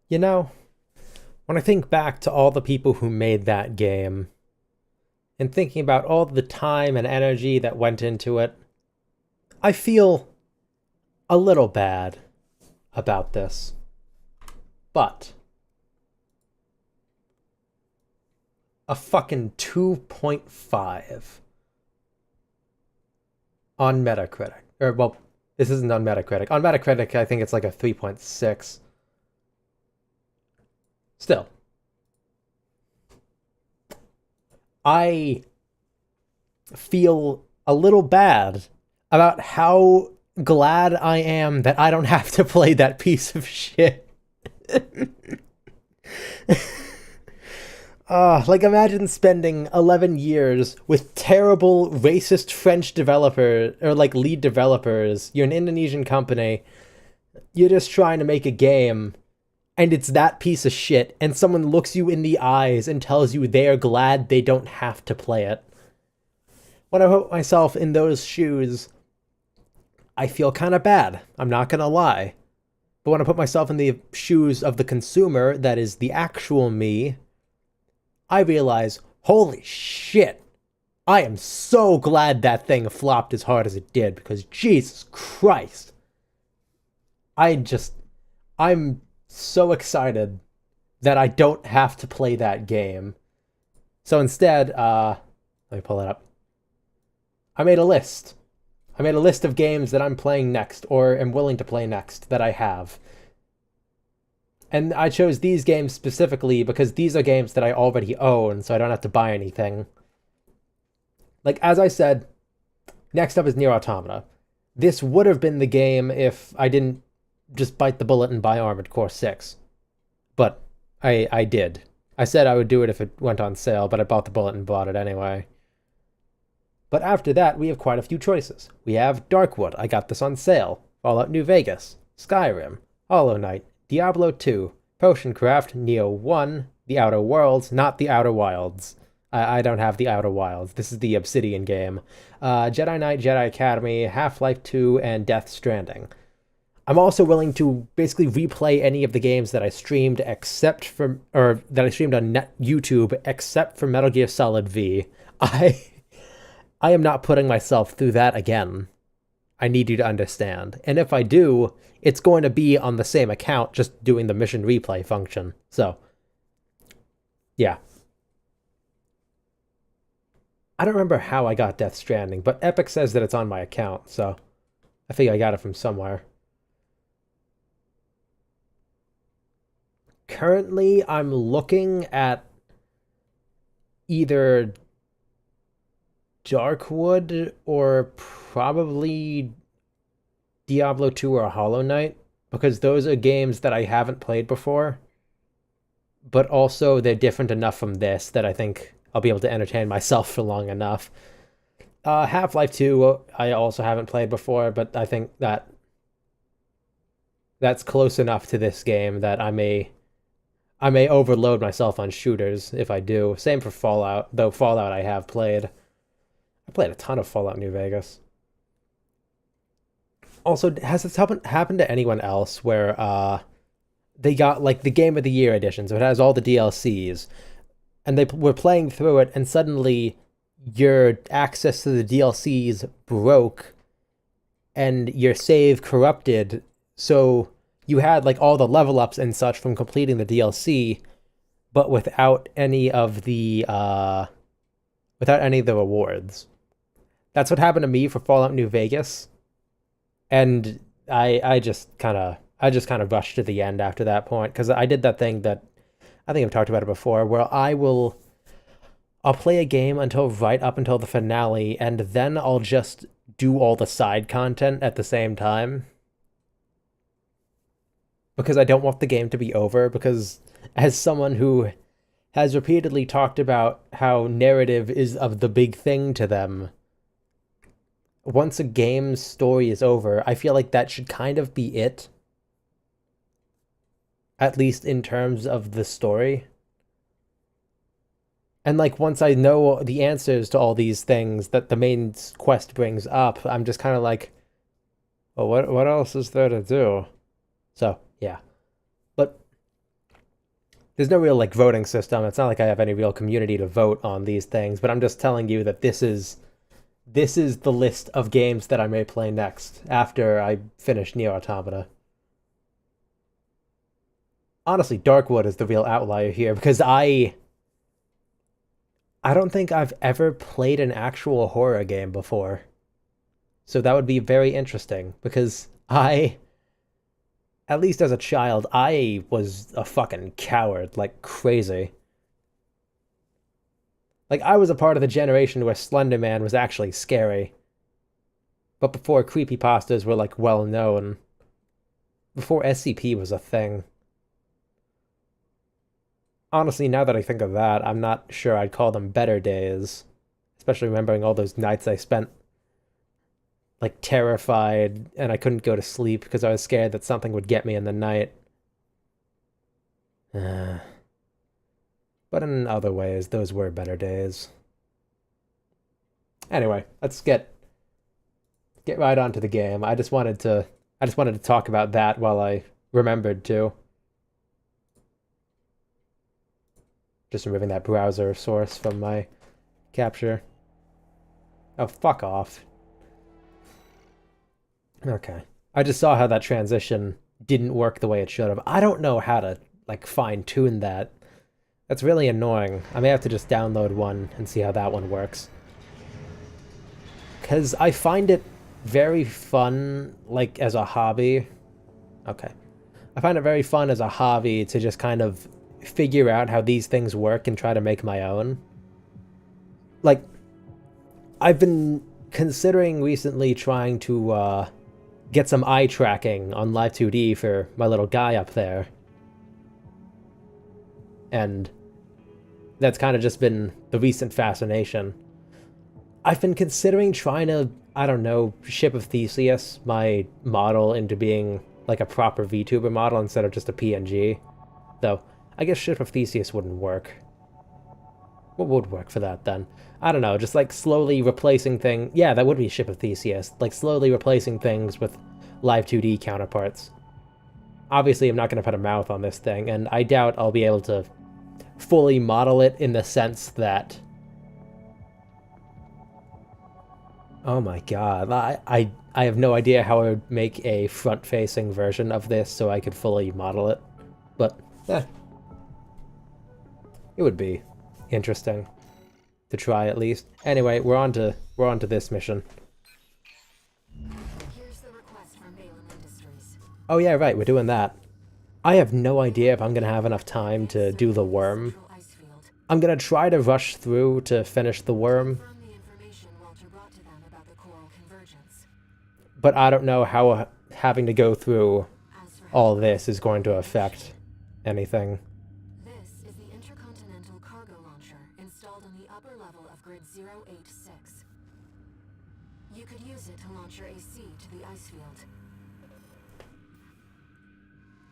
You know, when I think back to all the people who made that game and thinking about all the time and energy that went into it, I feel a little bad about this. But a fucking 2.5 on Metacritic. Or, well, this isn't on Metacritic. On Metacritic, I think it's like a 3.6. Still, I feel a little bad about how glad I am that I don't have to play that piece of shit. Like imagine spending 11 years with terrible racist French developer or like lead developers. You're an Indonesian company. You're just trying to make a game and it's that piece of shit and someone looks you in the eyes and tells you they're glad they don't have to play it. When I put myself in those shoes, I feel kind of bad. I'm not going to lie. But when I put myself in the shoes of the consumer, that is the actual me, I realize, holy shit, I am so glad that thing flopped as hard as it did because Jesus Christ. I just, I'm so excited that I don't have to play that game. So instead, let me pull it up. I made a list. I made a list of games that I'm playing next or am willing to play next that I have. And I chose these games specifically because these are games that I already own, so I don't have to buy anything. Like, as I said, next up is Nier Automata. This would have been the game if I didn't just bite the bullet and buy Armored Core 6. But I did. I said I would do it if it went on sale, but I bought the bullet and bought it anyway. But after that, we have quite a few choices. We have Darkwood, I got this on sale. Fallout New Vegas, Skyrim, Hollow Knight, Diablo 2, Potioncraft, Neo 1, The Outer Worlds, not The Outer Wilds. I don't have The Outer Wilds. This is the Obsidian game. Jedi Knight, Jedi Academy, Half-Life 2, and Death Stranding. I'm also willing to basically replay any of the games that I streamed except for, or that I streamed on YouTube except for Metal Gear Solid V. I am not putting myself through that again. I need you to understand. And if I do, it's going to be on the same account, just doing the mission replay function. So, yeah. I don't remember how I got Death Stranding, but Epic says that it's on my account, so I think I got it from somewhere. Currently, I'm looking at either Darkwood or probably Diablo 2 or Hollow Knight because those are games that I haven't played before, but also they're different enough from this that I think I'll be able to entertain myself for long enough. Half-Life 2 I also haven't played before, but I think that that's close enough to this game that I may overload myself on shooters if I do. Same for Fallout, though Fallout I have played. I played a ton of Fallout New Vegas. Also, has this happened to anyone else where they got like the Game of the Year edition, so it has all the DLCs, and they were playing through it, and suddenly your access to the DLCs broke, and your save corrupted, so you had like all the level ups and such from completing the DLC, but without any of the rewards. That's what happened to me for Fallout New Vegas, and I just kind of rushed to the end after that point because I did that thing that I think I've talked about it before, where I'll play a game until right up until the finale, and then I'll just do all the side content at the same time because I don't want the game to be over. Because as someone who has repeatedly talked about how narrative is of the big thing to them, once a game's story is over, I feel like that should kind of be it, at least in terms of the story. And like once I know the answers to all these things that the main quest brings up, I'm just kind of like, well, what else is there to do? So, yeah. But There's no real like voting system. It's not like I have any real community to vote on these things, but I'm just telling you that this is the list of games that I may play next after I finish Nier Automata. Honestly, Darkwood is the real outlier here because I don't think I've ever played an actual horror game before. So that would be very interesting because at least as a child, I was a fucking coward like crazy. Like, I was a part of the generation where Slender Man was actually scary. But before creepypastas were, like, well known. Before SCP was a thing. Honestly, now that I think of that, I'm not sure I'd call them better days. Especially remembering all those nights I spent, like, terrified, and I couldn't go to sleep because I was scared that something would get me in the night. But in other ways, those were better days. Anyway, let's get right onto the game. I just wanted to talk about that while I remembered to. Just removing that browser source from my capture. Oh, fuck off. Okay. I just saw how that transition didn't work the way it should have. I don't know how to, like, fine-tune that. That's really annoying. I may have to just download one and see how that one works. Because I find it very fun, like, as a hobby. Okay. I find it very fun as a hobby to just kind of figure out how these things work and try to make my own. Like, I've been considering recently trying to get some eye tracking on Live2D for my little guy up there. And that's kind of just been the recent fascination. I've been considering trying to, I don't know, Ship of Theseus my model into being like a proper VTuber model instead of just a PNG. Though, I guess Ship of Theseus wouldn't work. What would work for that then? I don't know, just like slowly replacing things. Yeah, that would be Ship of Theseus. Like slowly replacing things with Live2D counterparts. Obviously, I'm not going to put a mouth on this thing, and I doubt I'll be able to fully model it in the sense that... Oh my god, I have no idea how I would make a front-facing version of this so I could fully model it. But, it would be interesting to try at least. Anyway, we're on to this mission. Here's the request from Balin Industries. Oh yeah, right, we're doing that. I have no idea if I'm gonna have enough time to do the worm. I'm gonna try to rush through to finish the worm. But I don't know how having to go through all this is going to affect anything. This is the intercontinental cargo launcher installed on the upper level of grid 086. You could use it to launch your AC to the ice field.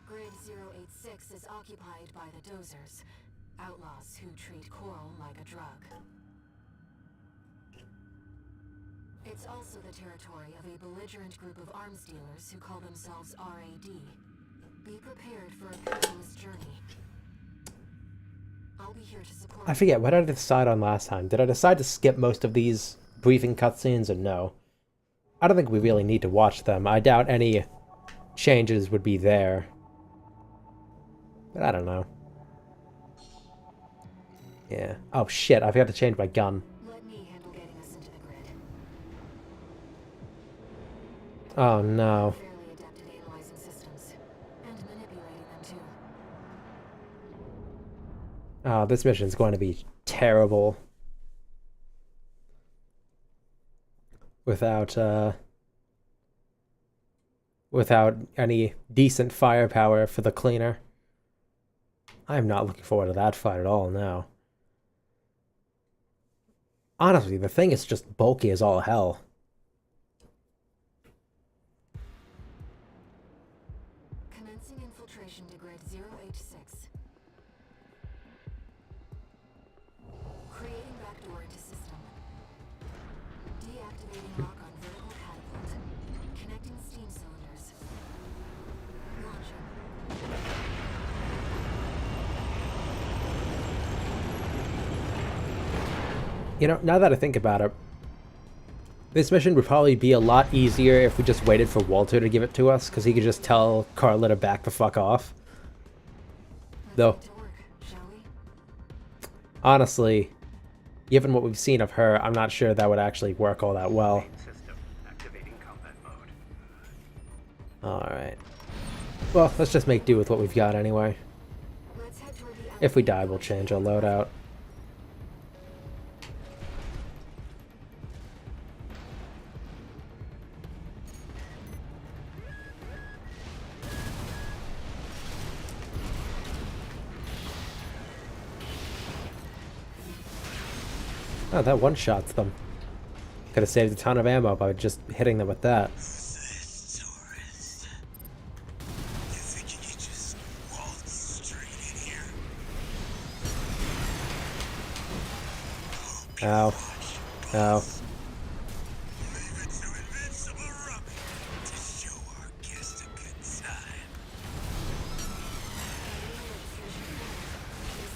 Grid 086 is occupied by the dozers, outlaws who treat coral like a drug. It's also the territory of a belligerent group of arms dealers who call themselves RAD. Be prepared for a perilous journey. I'll be here to support. I forget, what did I decide on last time? Did I decide to skip most of these briefing cutscenes or no? I don't think we really need to watch them. I doubt any changes would be there. But I don't know. Yeah. Oh shit, I forgot to change my gun. Let me handle getting us into the grid. Oh no. Fairly adept at analyzing systems and manipulating them too. Oh, this mission's going to be terrible. Without any decent firepower for the cleaner. I'm not looking forward to that fight at all now. Honestly, the thing is just bulky as all hell. Commencing infiltration to grid 086. Creating backdoor into system. Deactivating lock on vertical catapult. Connecting steam cylinders. Launching. You know, now that I think about it, this mission would probably be a lot easier if we just waited for Walter to give it to us, because he could just tell Carla to back the fuck off. Though, Get to work, shall we? honestly, given what we've seen of her, I'm not sure that would actually work all that well. Main system activating combat mode. Alright. Well, let's just make do with what we've got anyway. Let's head toward the If we die, we'll change our loadout. Oh, that one-shots them. Could have saved a ton of ammo by just hitting them with that. Ow. Ow.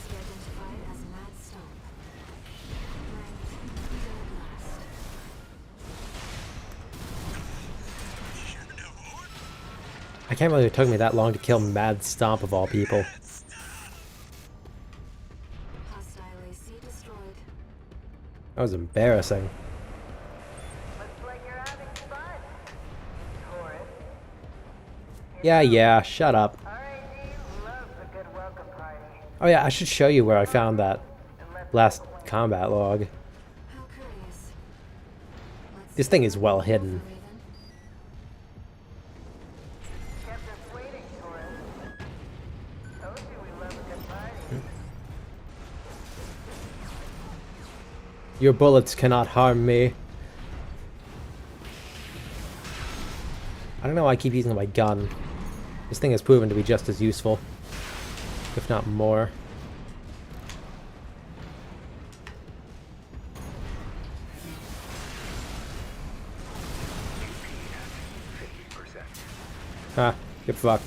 identified as Mad Stomp. Ranked Dead Last. I can't believe it took me that long to kill Mad Stomp of all people. Hostile AC destroyed. That was embarrassing. Looks like you're having fun, Taurus. Yeah, shut up. RAD loves a good welcome party. Oh yeah, I should show you where I found that And let's last combat log. How curious. Let's This thing is well hidden. Raven. kept us waiting, Taurus. Told you we love a good party. Your bullets cannot harm me. I don't know why I keep using my gun. This thing has proven to be just as useful, if not more. Ah, get fucked.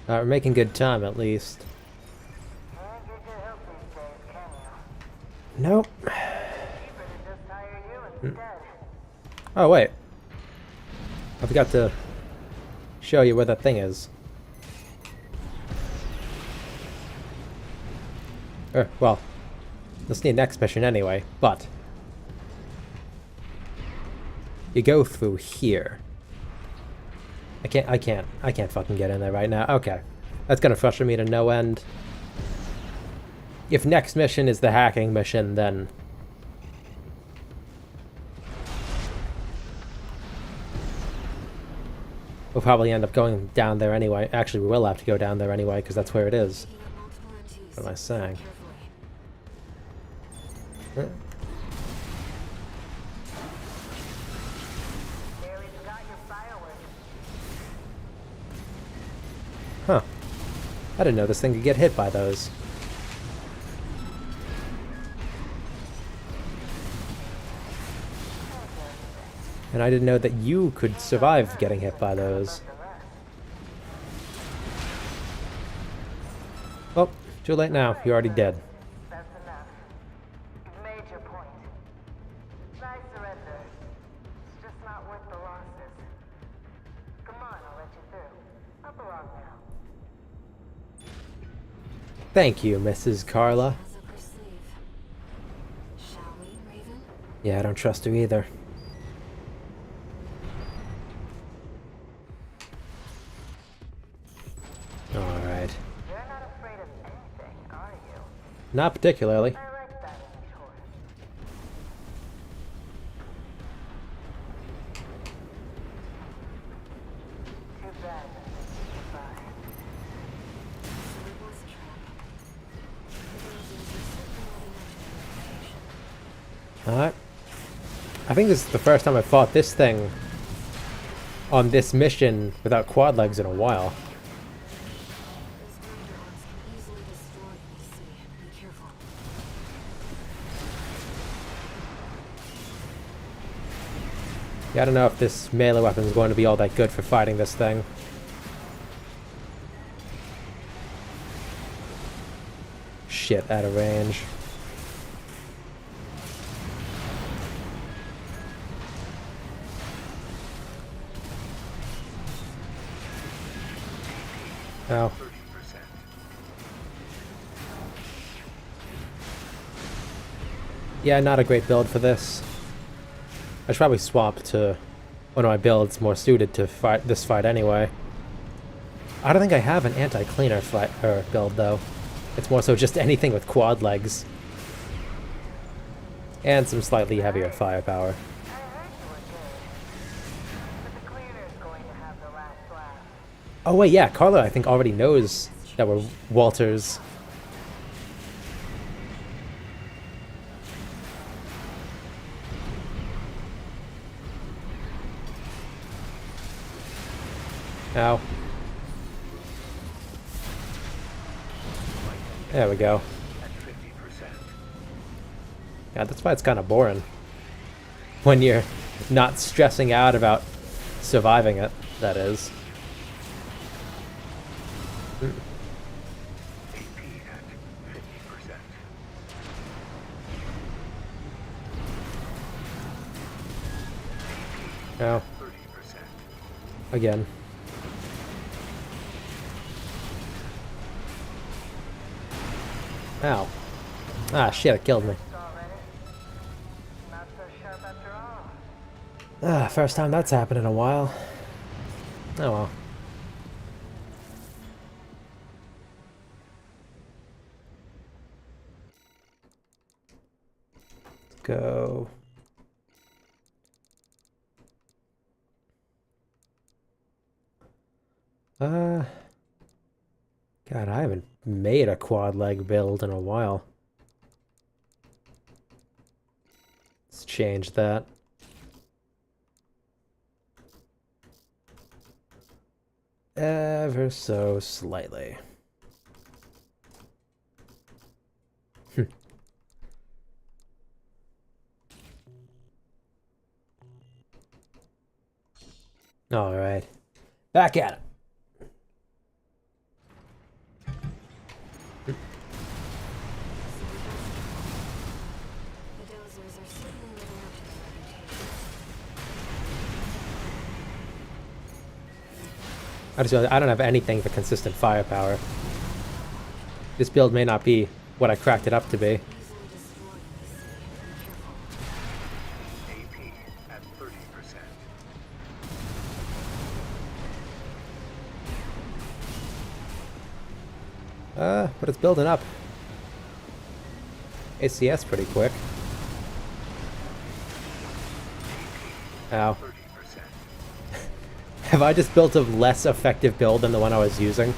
We're making good time, at least. Can't get your help these days, can you? Nope. Cheaper to just hire you instead. Oh, wait. I forgot to show you where that thing is. Well, let's need next mission anyway, but you go through here. I can't fucking get in there right now. Okay. That's gonna frustrate me to no end. If next mission is the hacking mission, then we'll probably end up going down there anyway. Actually, we will have to go down there anyway, because that's where it is. Picking up multiple MTs. What am I saying? Carefully. Barely forgot your fireworks. Huh. I didn't know this thing could get hit by those. And I didn't know that you could survive getting hit by those. Oh, too late now. You're already dead. That's enough. You've made your point. I surrender. It's just not worth the losses. Come on, I'll let you through. Up along now. Thank you, Mrs. Carla. As a perceive. Shall we, Raven? Yeah, I don't trust her either. Alright. You're not afraid of anything, are you? Not particularly. I like that in you, Taurus. Too bad. Goodbye. So it was a trap. The girls insisted on the Alright. I think this is the first time I've fought this thing on this mission without quad legs in a while. Those grinder arms can easily destroy PC. Be careful. Yeah, I don't know if this melee weapon is going to be all that good for fighting this thing. Shit, out of range. Oh. Yeah, not a great build for this. I should probably swap to one of my builds more suited to fight this fight anyway. I don't think I have an anti-cleaner fight or build though. It's more so just anything with quad legs. And some slightly heavier firepower. I heard you were good. But the cleaner's going to have the last laugh. Oh wait, yeah, Carlo I think already knows that we're Walters. Ow. There we go. Yeah, that's why it's kind of boring. When you're not stressing out about surviving it, that is. Ow. Again. Ow. Ah, shit, it killed me. Not so sharp after all. Ah, first time that's happened in a while. Oh well. Go. God, I haven't made a quad leg build in a while. Let's change that. Ever so slightly. All right, back at it. The dozers are certainly living up to their reputation. I don't have anything for consistent firepower. This build may not be what I cracked it up to be. Easily destroyed in this city. Be careful. AP at 30%. But it's building up. ACS pretty quick. Ow. 30%. Have I just built a less effective build than the one I was using?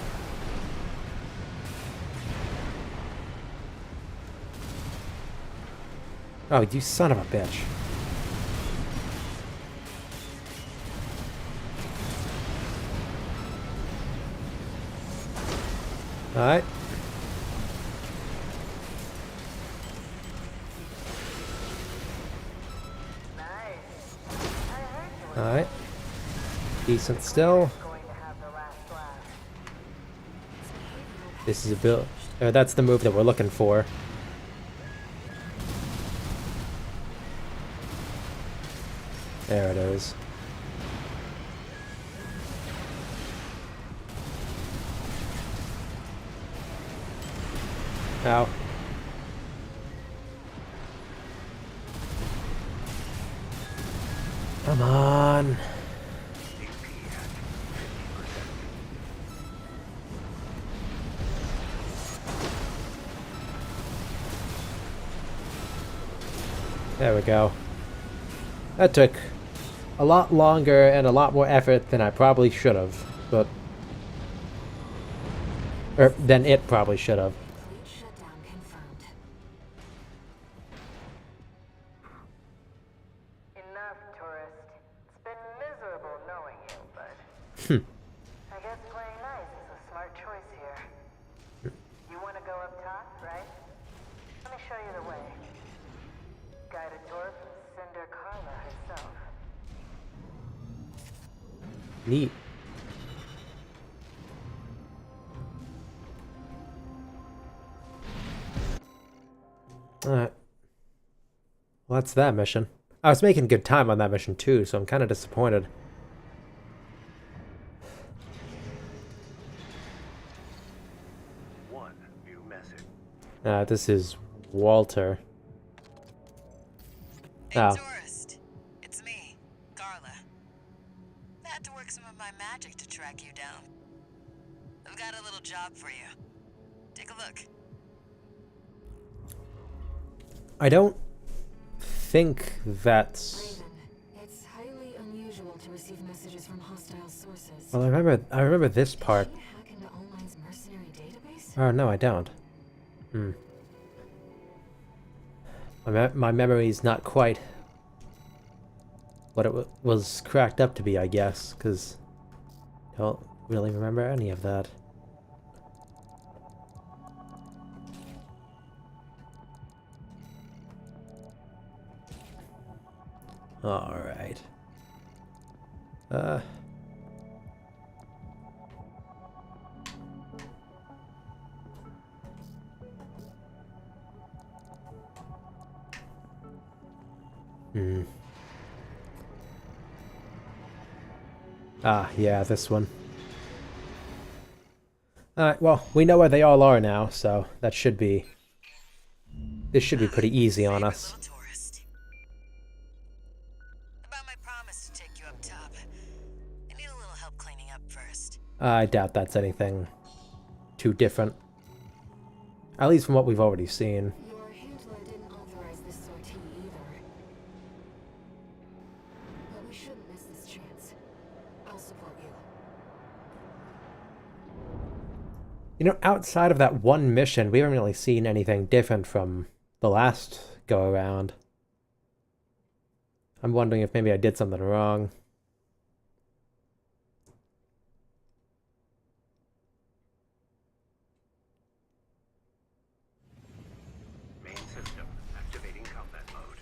Oh, you son of a bitch. Alright. Nice. I heard you were Alright. Decent still. going to have the last laugh. This is a build. That's the move that we're looking for. There it is. Ow. Come on. There we go. That took a lot longer and a lot more effort than I probably should have, but... Or than it probably should have. Complete shutdown confirmed. Enough, tourist. It's been miserable knowing you, but I guess playing nice is a smart choice here. You want to go up top, right? Let me show you the way. Guided tour from Cinder Carla herself. Neat. Alright. Well, that's that mission. I was making good time on that mission too, so I'm kind of disappointed. One new message. This is Walter. Hey, Oh. tourist. It's me, Carla. I had to work some of my magic to track you down. I've got a little job for you. Take a look. I don't think that's... Raven, it's highly unusual to receive messages from hostile sources. Well, I remember this part. Can you hack into Online's mercenary database? Oh, no, I don't. My memory's not quite what it was cracked up to be, I guess, because I don't really remember any of that. Alright. Ah, yeah, this one. Alright, well, we know where they all are now, so that should be... This should be pretty easy on us. Little tourist. About my promise to take you up top. I need a little help cleaning up first. I doubt that's anything too different. At least from what we've already seen. Your handler didn't authorize this sortie either. But we shouldn't miss this chance. I'll support you. You know, outside of that one mission, we haven't really seen anything different from the last go-around. I'm wondering if maybe I did something wrong. Main system activating combat mode.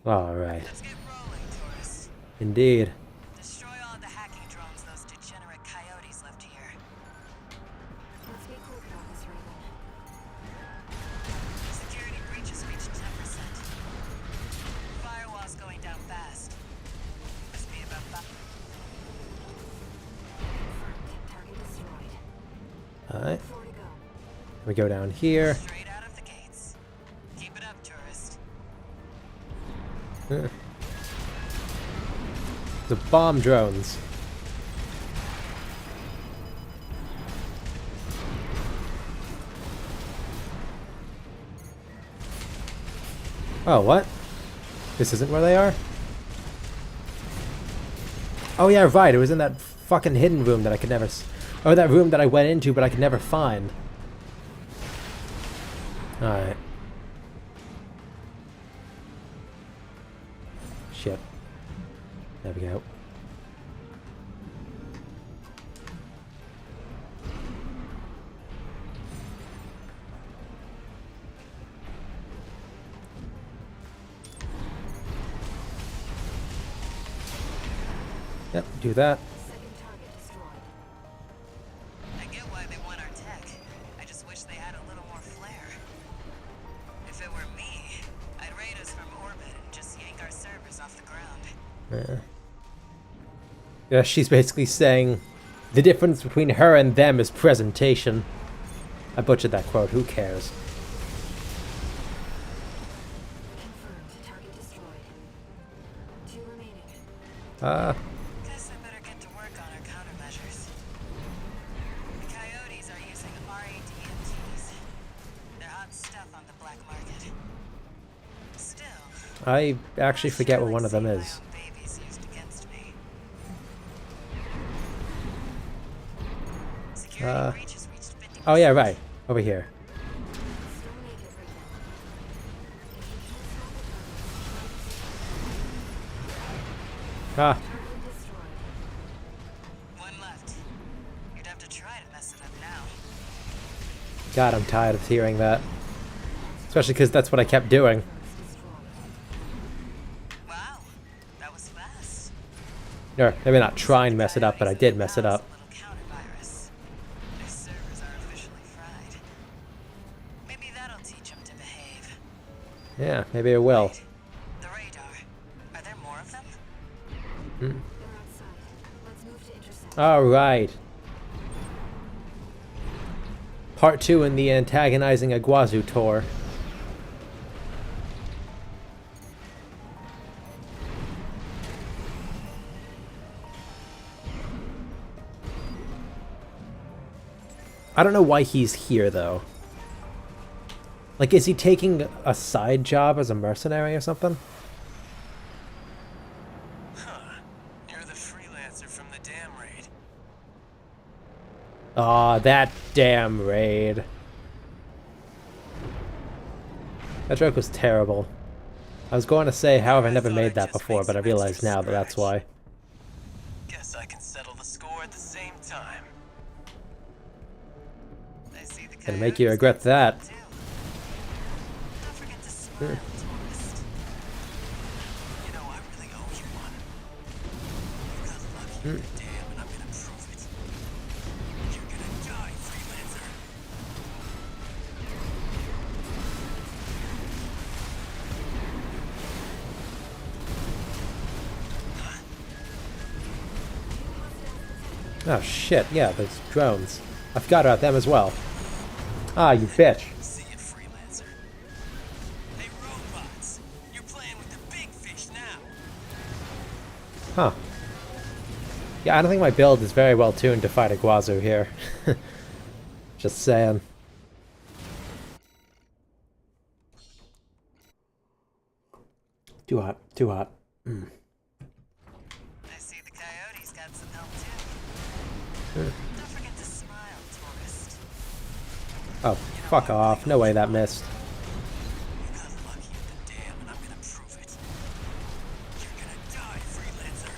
Alright. Let's get rolling, tourist. Indeed. Destroy all the hacking drones those degenerate coyotes left here. Let's be quick about this, Raven. Security breaches reached 10%. Firewall's going down fast. Must be about that. Confirmed. Target destroyed. Alright. 4 to go. We go down here. Straight out of the gates. Keep it up, tourist. The bomb drones. Oh, what? This isn't where they are? Oh yeah, right, it was in that fucking hidden room that I could never or that room that I went into but I could never find. Alright. Shit. There we go. Yep, do that. Second target destroyed. I get why they want our tech. I just wish they had a little more flair. If it were me, I'd raid us from orbit and just yank our servers off the ground. Yeah, she's basically saying the difference between her and them is presentation. I butchered that quote, who cares? Confirmed. Target destroyed. 2 remaining. Guess I better get to work on our countermeasures. The coyotes are using RADMTs. They're hot stuff on the black market. Still, I actually forget what like one of them seeing is. my own babies used against me. Security breaches reached 50%. Oh yeah, right. Over here. Still make it, Raven. If you can't stop Ah, it, target destroyed. One left. You'd have to try to mess it up now. God, I'm tired of hearing that. Especially because that's what I kept doing. Destroyed. Wow, that was fast. Or maybe not try and mess it up, but I did mess it up. A little counter-virus. Their servers are officially fried. Maybe that'll teach them to behave. Yeah, maybe I will. The radar. Are there more of them? They're outside. Let's move to intercept. Alright. Part 2 in the antagonizing Iguazu tour. I don't know why he's here, though. Like, is he taking a side job as a mercenary or something? Huh. You're the freelancer from the dam raid. Aw, that damn raid. That joke was terrible. I was going to say, how have I never made that before, but I realize now that that's why. Guess I can settle the score at the same time. I see the Gonna make you coyotes regret got that. some too. Don't forget to smile, tourist. You know, I really owe you one. You got lucky in the dam, and I'm gonna prove it. You're gonna die, freelancer. Oh shit, yeah, those drones. I forgot about them as well. Ah, you bitch. See it, freelancer. Hey, robots. You're playing with the big fish now. Huh. Yeah, I don't think my build is very well tuned to fight Iguazu here. Just saying. Too hot, too hot. I see the coyotes got some help too. Don't forget to smile, tourist. Oh, fuck off. No way that missed. You got lucky in the dam, and I'm gonna prove it. You're gonna die, freelancer.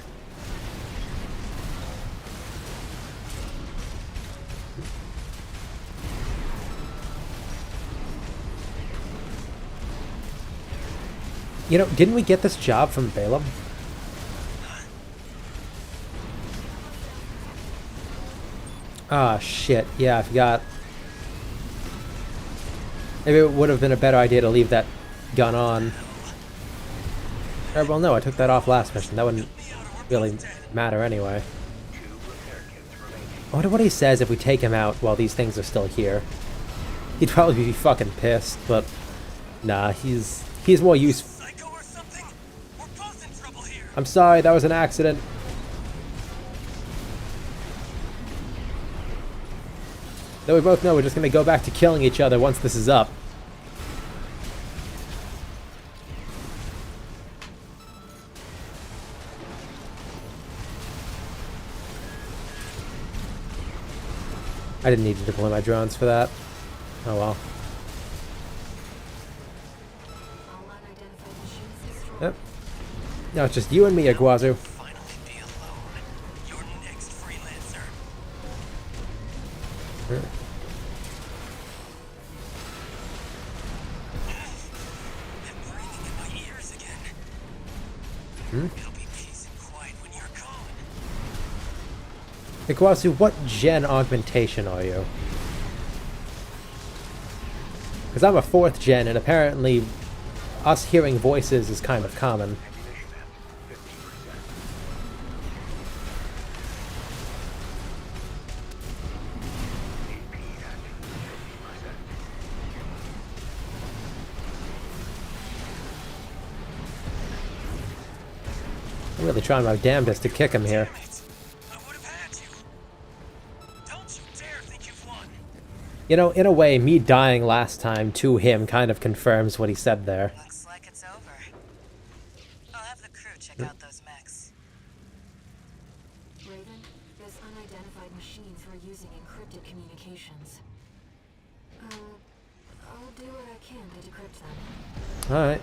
You know, didn't we get this job from Balaam? Ah, shit. Yeah, I forgot. Maybe it would have been a better idea to leave that gun on. Or, well, no, I took that off last mission. That wouldn't really matter anyway. 2 repair kits remaining. I wonder what he says if we take him out while these things are still here. He'd probably be fucking pissed, but nah, he's more useful. Psycho or something? We're both in trouble here. I'm sorry, that was an accident. Though we both know we're just gonna go back to killing each other once this is up. I didn't need to deploy my drones for that. Oh well. All unidentified machines destroyed. Yep. No, it's just you and me, Iguazu. Finally be alone. You're next, freelancer. I'm breathing in my ears again. It'll be peace and quiet when you're gone. Iguazu, what gen augmentation are you? Because I'm a 4th gen, and apparently us hearing voices is kind of common. Ammunition at 50%. AP at 50%. I'm really trying my damnedest to kick him here. Damn it. I would have had you. Don't you dare think you've won. You know, in a way, me dying last time to him kind of confirms what he said there. Looks like it's over. I'll have the crew check out those mechs. Raven, there's unidentified machines who are using encrypted communications. I'll do what I can to decrypt them. Alright.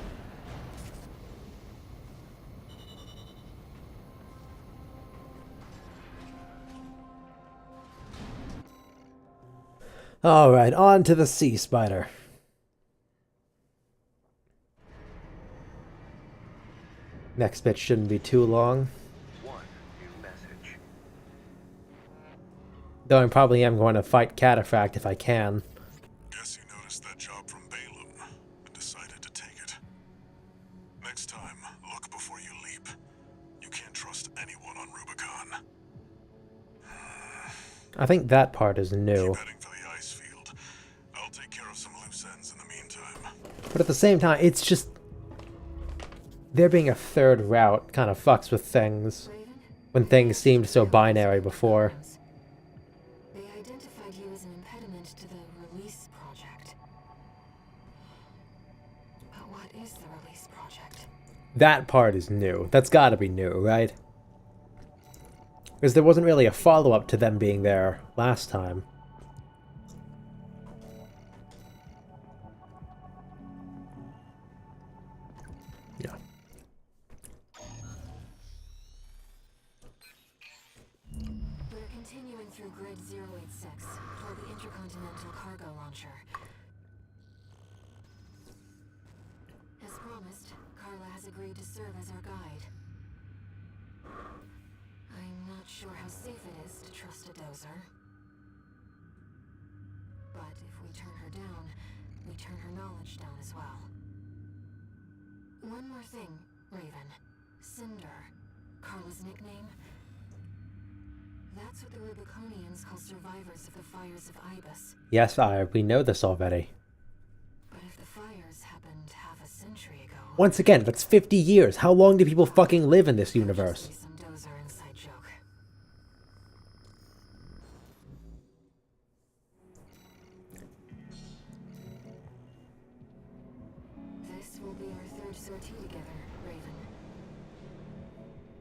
Alright, on to the sea spider. Next bit shouldn't be too long. 1 new message. Though I probably am going to fight Cataphract if I can. Guess you noticed that job from Balaam and decided to take it. Next time, look before you leap. You can't trust anyone on Rubicon. I think that part is new. Keep heading for the ice field. I'll take care of some loose ends in the meantime. But at the same time, it's just... there being a third route kind of fucks with things. Raven? When things seemed so binary before. They identified you as an impediment to the release project. But what is the release project? That part is new. That's gotta be new, right? Because there wasn't really a follow-up to them being there last time. Yeah. We're continuing through Grid 086 toward the Intercontinental Cargo Launcher. As promised, Carla has agreed to serve as our guide. I'm not sure how safe it is to trust a dozer. But if we turn her down, we turn her knowledge down as well. One more thing, Raven. Cinder, Carla's nickname. That's what the Rubiconians call survivors of the fires of Ibis. Yes, we know this already. But if the fires happened half a century ago... Once again, that's 50 years. How long do people fucking live in this universe? Just some dozer inside joke. This will be our third sortie together, Raven.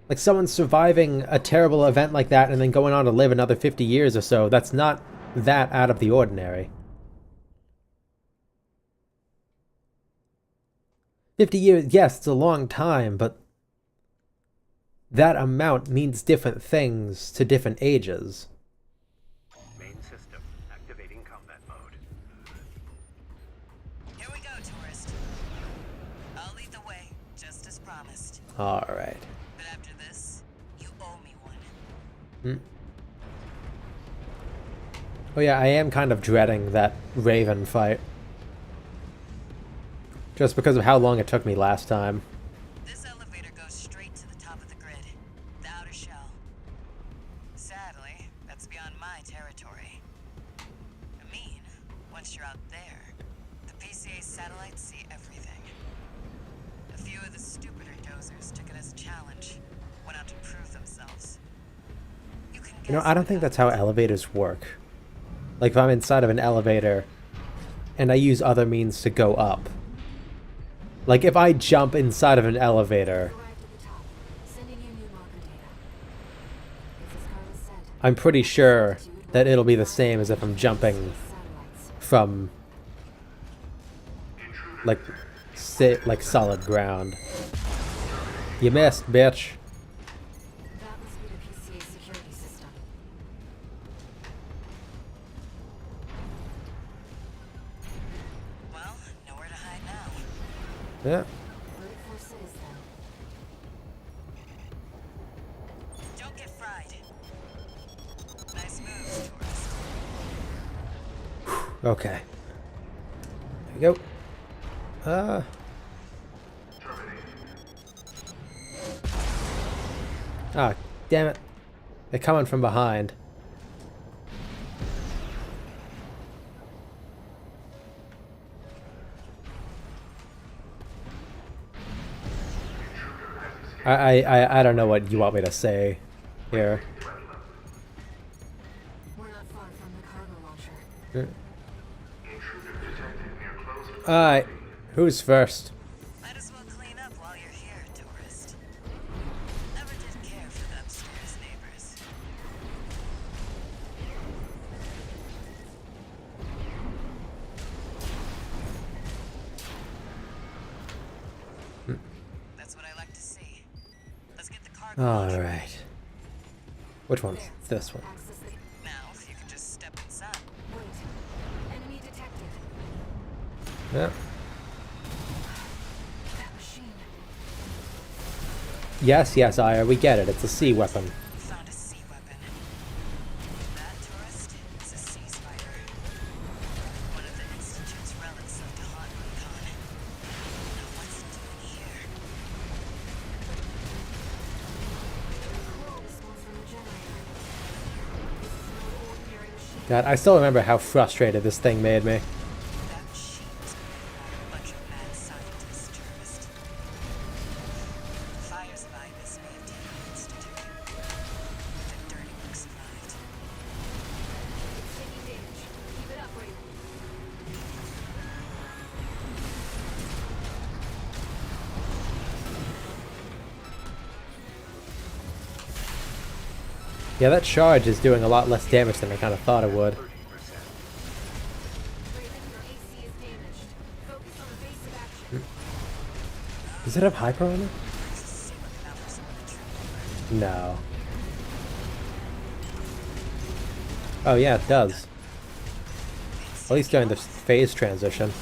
Like, someone surviving a terrible event like that and then going on to live another 50 years or so, that's not that out of the ordinary. 50 years, yes, it's a long time, but that amount means different things to different ages. Main system activating combat mode. Here we go, tourist. I'll lead the way, just as promised. Alright. But after this, you owe me one. Oh yeah, I am kind of dreading that Raven fight. Just because of how long it took me last time. This elevator goes straight to the top of the grid, the outer shell. Sadly, that's beyond my territory. I mean, once you're out there, the PCA satellites see everything. A few of the stupider dozers took it as a challenge, went out to prove themselves. You can You know, guess I don't what think that's how happens. elevators work. Like, if I'm inside of an elevator and I use other means to go up. Like, if I jump inside of an elevator, Arrived at the top, sending you new marker data. It's as Carla said. I'm pretty sure that it'll be the same as if I'm jumping Satellites. from, like, solid ground. You missed, bitch. That must be the PCA security system. Well, nowhere to hide now. Yeah. Brute force it is then. Don't get fried. Nice moves, tourist. Okay. There we go. Ah, damn it. They're coming from behind. I don't know what you want me to say here. We're not far from the cargo launcher. Alright, who's first? Might as well clean up while you're here, tourist. Never did care for the upstairs neighbors. That's what I like to see. Let's get the cargo launcher. Alright. Which one's this one? Access the... Now, if you could just step inside. Wait. Enemy detected. Yeah. That machine. Yes, Aya, we get it. It's a sea weapon. Found a God, I still remember how frustrated this thing made me. That machine was created by a bunch of mad scientists, tourists. Fires by this may have taken the Institute. The dirty work survived. It's taking damage. Keep it up, Raven. Yeah, that charge is doing a lot less damage than I kind of thought it would. 30%. Raven, your AC is damaged. Focus on evasive action. Does it have hyper on it? Let's see what the numbers of the truth. No. Oh yeah, it does. At least during the phase transition.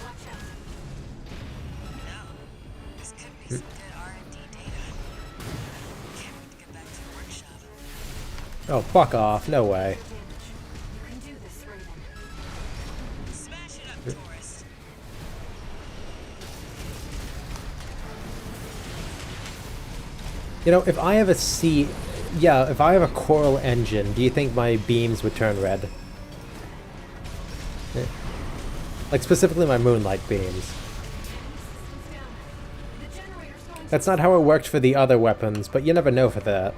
Watch out. No. This could be some good R&D data. Can't wait to get back to the workshop. Oh, fuck off. No way. Damage. You can do this, Raven. Smash it up, tourist. You know, if I have a C... Yeah, if I have a coral engine, do you think my beams would turn red? Eh. Like, specifically my moonlight beams. Systems down. The generator's going to... That's not how it worked for the other weapons, but you never know for that.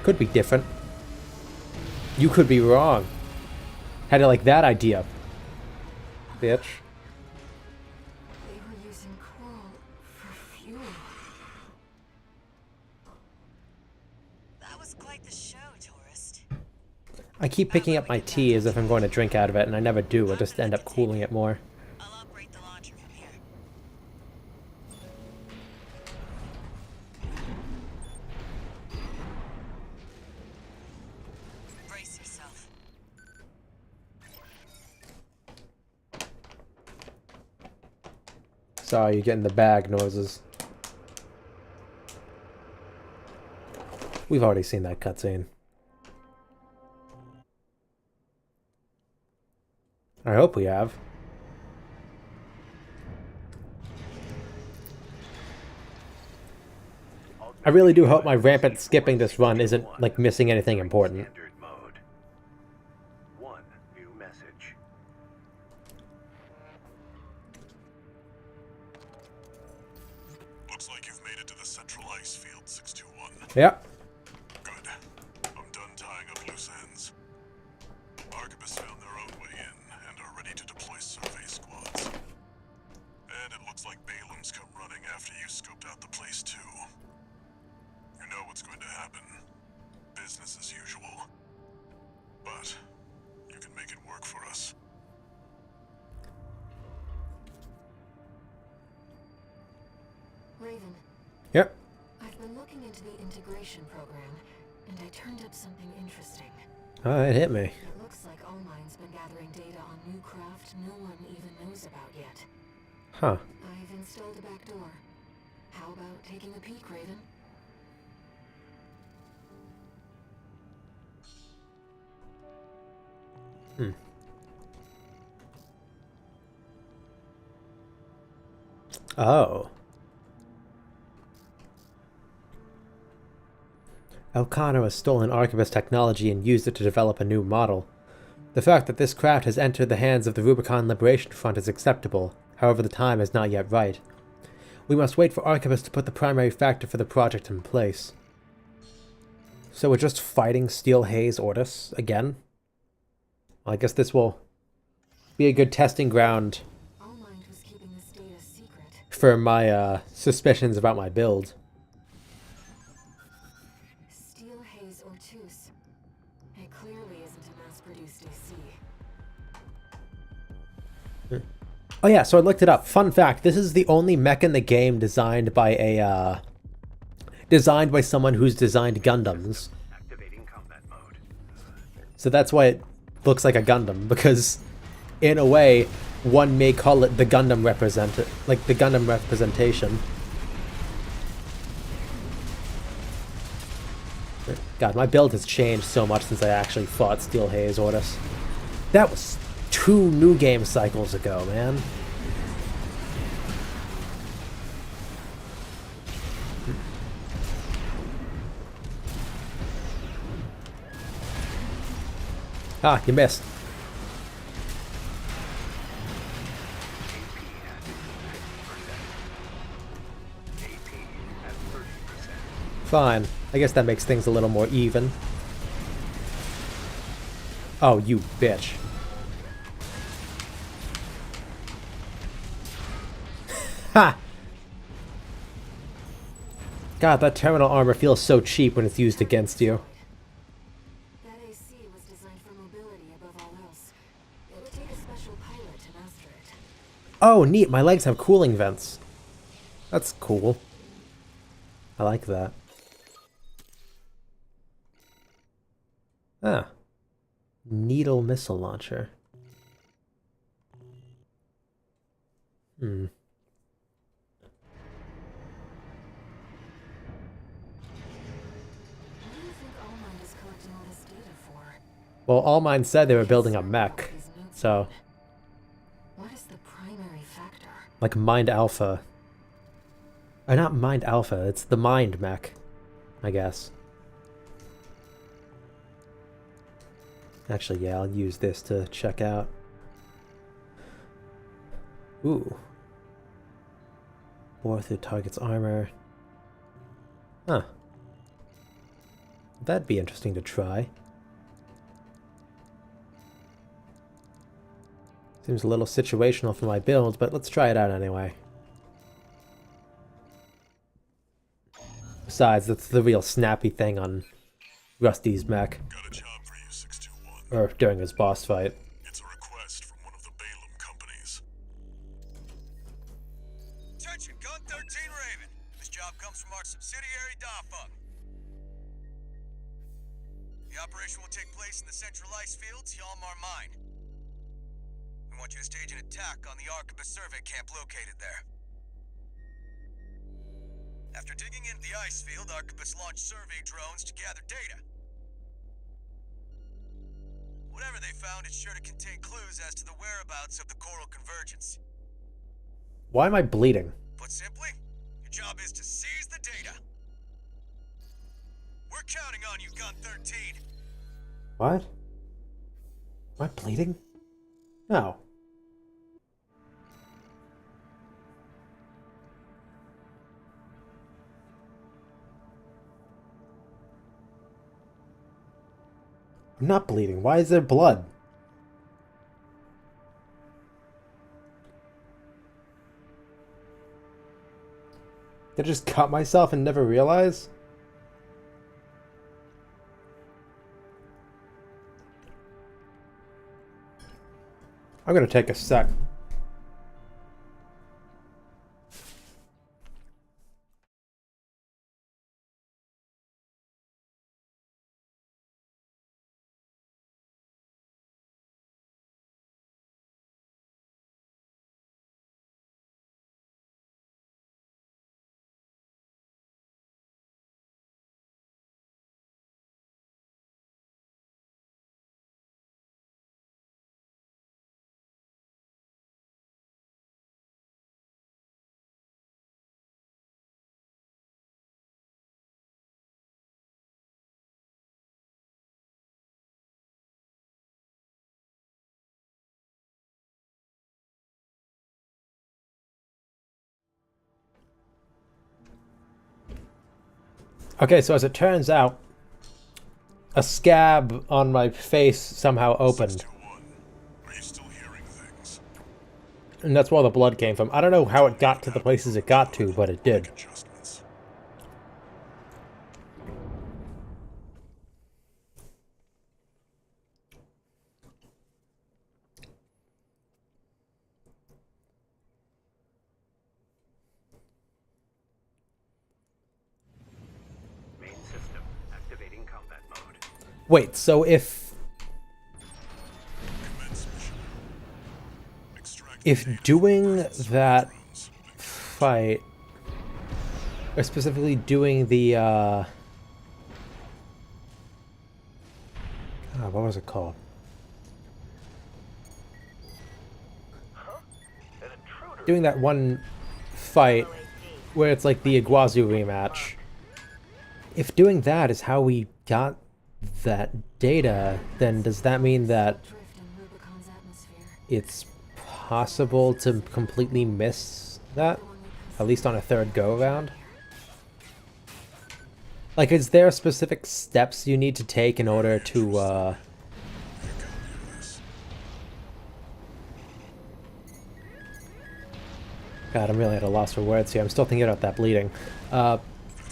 Could be different. You could be wrong. Had it like that idea. Bitch. They were using coral for fuel. That was quite the show, tourist. I keep picking up my tea as if I'm going to drink out of it, and I never do. I just end up cooling it more. I'll operate the launcher from here. Brace yourself. Sorry, you're getting the bag noises. We've already seen that cutscene. I hope we have. I really do hope my rampant skipping this run isn't, like, missing anything important. Standard mode. One new message. Looks like you've made it to the central ice field, 621. Yep. Good. I'm done tying up loose ends. Arquebus found their own way in and are ready to deploy survey squads. And it looks like Balaam's come running after you scoped out the place too. You know what's going to happen. Business as usual. But you can make it work for us. Raven, Yep. I've been looking into the integration program, and I turned up something interesting. Oh, it hit me. It looks like Allmine's been gathering data on new craft no one even knows about yet. Huh. I've installed a back door. How about taking a peek, Raven? Oh. Elcano has stolen Arquebus technology and used it to develop a new model. The fact that this craft has entered the hands of the Rubicon Liberation Front is acceptable, however the time is not yet right. We must wait for Arquebus to put the primary factor for the project in place. So we're just fighting Steel Haze Ortis again? Well, I guess this will be a good testing ground Allmind was keeping this data secret. for my suspicions about my build. Steel Haze Ortus. It clearly isn't a mass-produced AC. Oh yeah, so I looked it up. Fun fact, this is the only mech in the game designed by a designed by someone who's designed Gundams. Activating combat mode. So that's why it looks like a Gundam, because in a way, one may call it the Gundam the Gundam representation. God, my build has changed so much since I actually fought Steel Haze Ortis. That was 2 new game cycles ago, man. Ah, you missed. Fine. I guess that makes things a little more even. Oh, you bitch. Ha! God, that terminal armor feels so cheap when it's used against you. That AC was designed for mobility above all else. It would take a special pilot to master it. Oh, neat. My legs have cooling vents. That's cool. I like that. Ah. Needle missile launcher. Hmm. What do you think Allmind is collecting all this data for? Well, All Mine said they were building a mech. These notes So, on. What is the primary factor? like Mind Alpha. Or not Mind Alpha, it's the Mind mech, I guess. Actually, yeah, I'll use this to check out. Ooh. Bore through target's armor. Huh. That'd be interesting to try. Seems a little situational for my build, but let's try it out anyway. Besides, that's the real snappy thing on Rusty's mech. Got a job for you, 621. Or during his boss fight. It's a request from one of the Balaam companies. Attention, Gun 13 Raven. This job comes from our subsidiary, Dafeng. The operation will take place in the central ice fields, Yalmar Mine. We want you to stage an attack on the Arquebus survey camp located there. After digging into the ice field, Arquebus launched survey drones to gather data. Whatever they found is sure to contain clues as to the whereabouts of the coral convergence. Why am I bleeding? Put simply, your job is to seize the data. We're counting on you, Gun 13. What? Am I bleeding? No. I'm not bleeding. Why is there blood? Did I just cut myself and never realize? I'm gonna take a sec. Okay, so as it turns out, a scab on my face somehow opened. 621. Are you still hearing things? And that's where all the blood came from. I don't know how it got to the places it got to, but it did. Adjustments. Main system activating combat mode. Wait, so if Commence mission. Extract if data doing from that drones. fight, or specifically doing the God, what was it called? Doing that one fight where it's like the Iguazu rematch. If doing that is how we got that data, then does that mean that Drift in Rubicon's atmosphere. it's possible to completely miss that? At least on a third go-around? Like, is there specific steps you need to take in order to, God, I'm really at a loss for words here. I'm still thinking about that bleeding.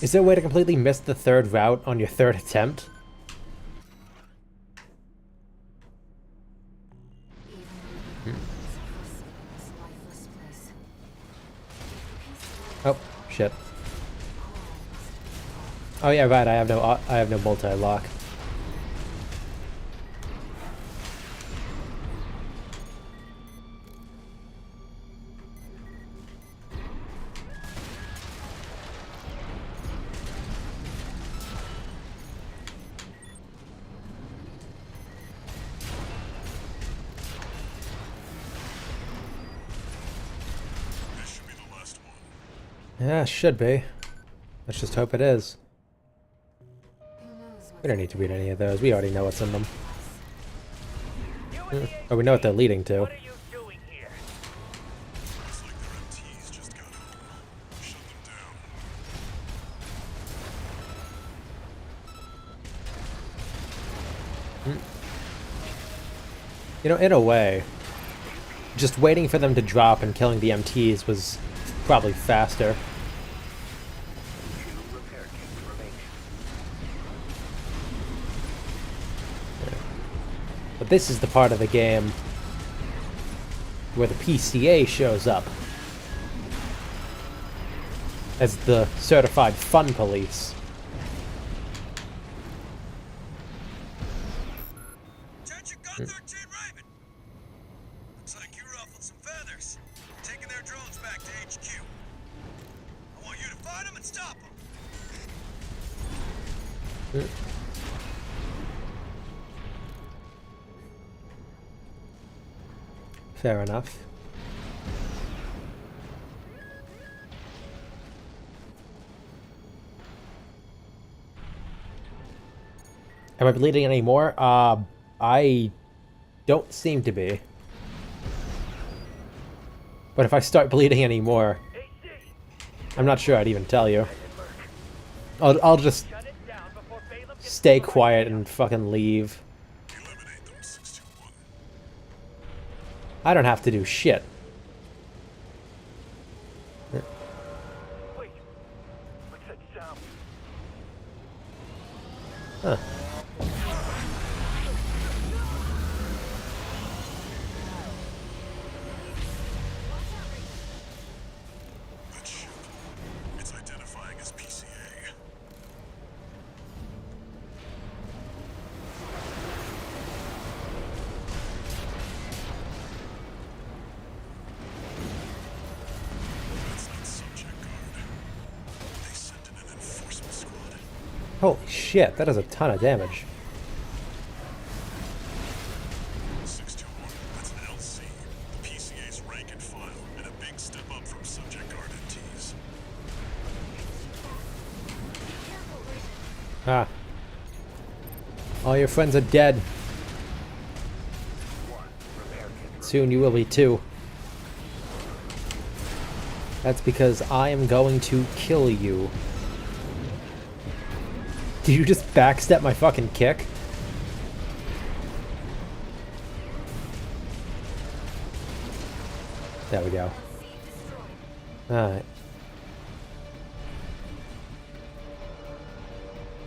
Is there a way to completely miss the third route on your third attempt? Oh, shit. Oh yeah, right. I have no multi-lock. This should be the last one. Yeah, should be. Let's just hope it is. Who knows We don't need to read any of those. We already know what's in them. Oh, we know what they're leading to. What are you doing here? Looks like their MTs just got home. Shut them down. You know, in a way, just waiting for them to drop and killing the MTs was probably faster. 2 repair kits remaining. But this is the part of the game where the PCA shows up as the certified fun police. Attention, Gun 13 Raven! Looks like you ruffled some feathers. Taking their drones back to HQ. I want you to find them and stop them. Fair enough. Am I bleeding anymore? I don't seem to be. But if I start bleeding anymore, AC! I'm not sure I'd even tell you. I'll just Shut it down before Balaam gets stay quiet and fucking leave. Eliminate them, 621. I don't have to do shit. Wait. What's that sound? Huh. That ship. It's identifying as PCA. That's not subject guard. They sent in an enforcement squad. Holy shit, that does a ton of damage. 621. That's an LC. The PCA's rank and file, and a big step up from subject guard MTs. Ah. All your friends are dead. 1 repair kit. Soon you will be too. That's because I am going to kill you. Did you just backstep my fucking kick? There we go. Alright.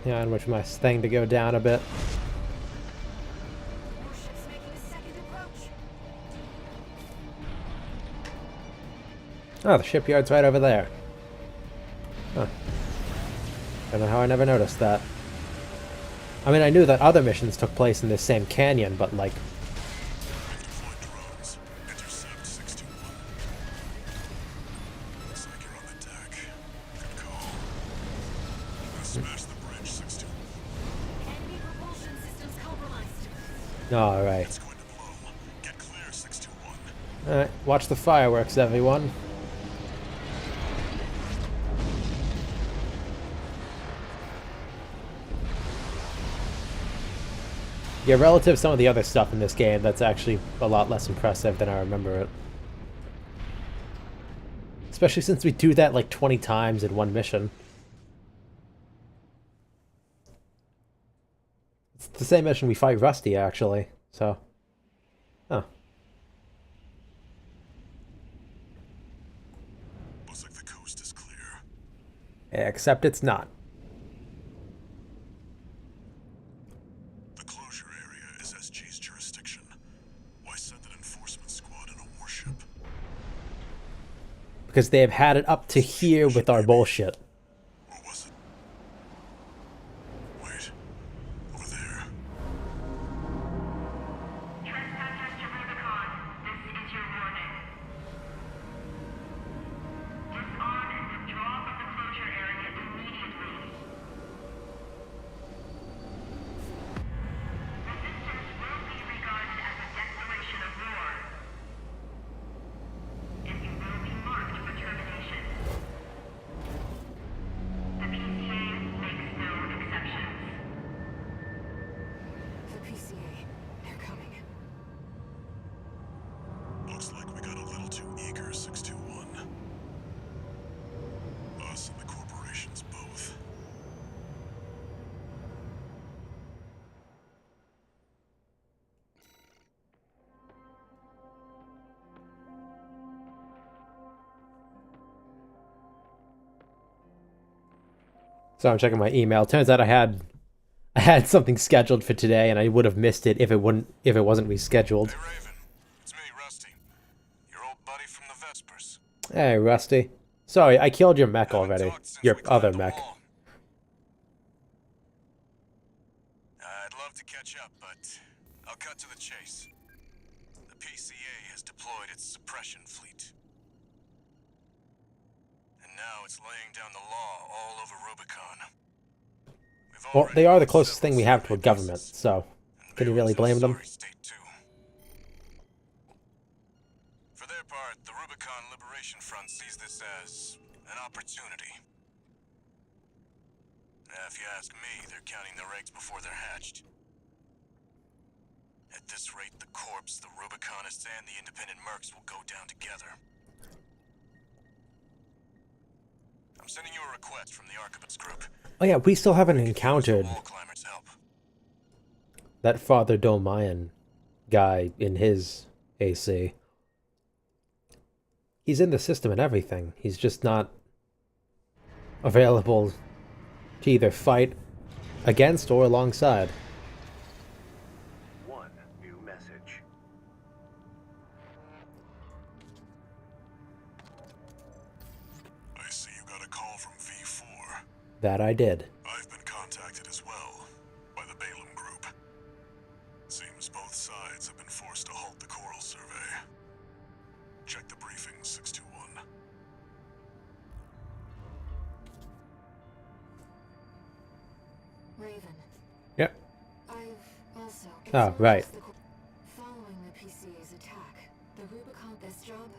Yeah, and wait for my thing to go down a bit. More ships making a second approach. Oh, the shipyard's right over there. Huh. Don't know how I never noticed that. I mean, I knew that other missions took place in this same canyon, but like... Deploy drones. Intercept 621. Looks like you're on the deck. Good call. Now smash the bridge, 621. Enemy propulsion systems compromised. Alright. It's going to blow. Get clear, 621. Alright, watch the fireworks, everyone. Yeah, relative to some of the other stuff in this game, that's actually a lot less impressive than I remember it. Especially since we do that like 20 times in one mission. It's the same mission we fight Rusty, actually, so... Huh. Looks like the coast is clear. Except it's not. The closure area is SG's jurisdiction. Why send an enforcement squad in a warship? Because they have had it up to here with our bullshit. Or was it? Wait. Over there. Trespassers to Rubicon, this is your warning. Disarm and withdraw from the closure area immediately. Resistance will be regarded as a declaration of war. And you will be marked for termination. The PCA makes no exceptions. The PCA. They're coming. Looks like we got a little too eager, 621. Us and the corporations both. So I'm checking my email. Turns out I had something scheduled for today, and I would have missed it if it wasn't rescheduled. Hey, Raven. It's me, Rusty. Your old buddy from the Vespers. Hey, Rusty. Sorry, I killed your mech Haven't already. talked since Your we other climbed the mech. wall. I'd love to catch up, but I'll cut to the chase. The PCA has deployed its suppression fleet. And now it's laying down the law all over Rubicon. We've Well, already they are the lost closest several thing we have to a survey government, bases, so and can you really Baylan's in a blame them? sorry state, too. For their part, the Rubicon Liberation Front sees this as an opportunity. If you ask me, they're counting their eggs before they're hatched. At this rate, the Corps, the Rubiconists, and the independent mercs will go down together. I'm sending you a request from the Archivist group. Oh yeah, we still haven't Use the encountered wall climbers' help. that Father Dolmayan guy in his AC. He's in the system and everything. He's just not available to either fight against or alongside. One new message. I see you got a call from V4. That I did. I've been contacted as well by the Balaam group. Seems both sides have been forced to halt the coral survey. Check the briefings, 621. Raven. Yep. I've also... it's Oh, not right. just the following the PCA's attack, the Rubicon this job...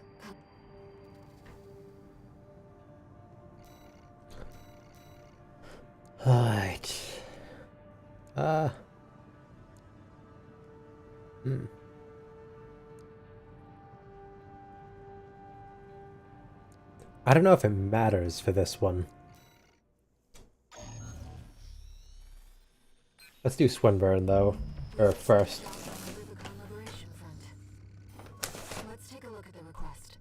Alright. I don't know if it matters for this one. Let's do Swinburne, though. Or first. Rubicon Liberation Front. Let's take a look at the request.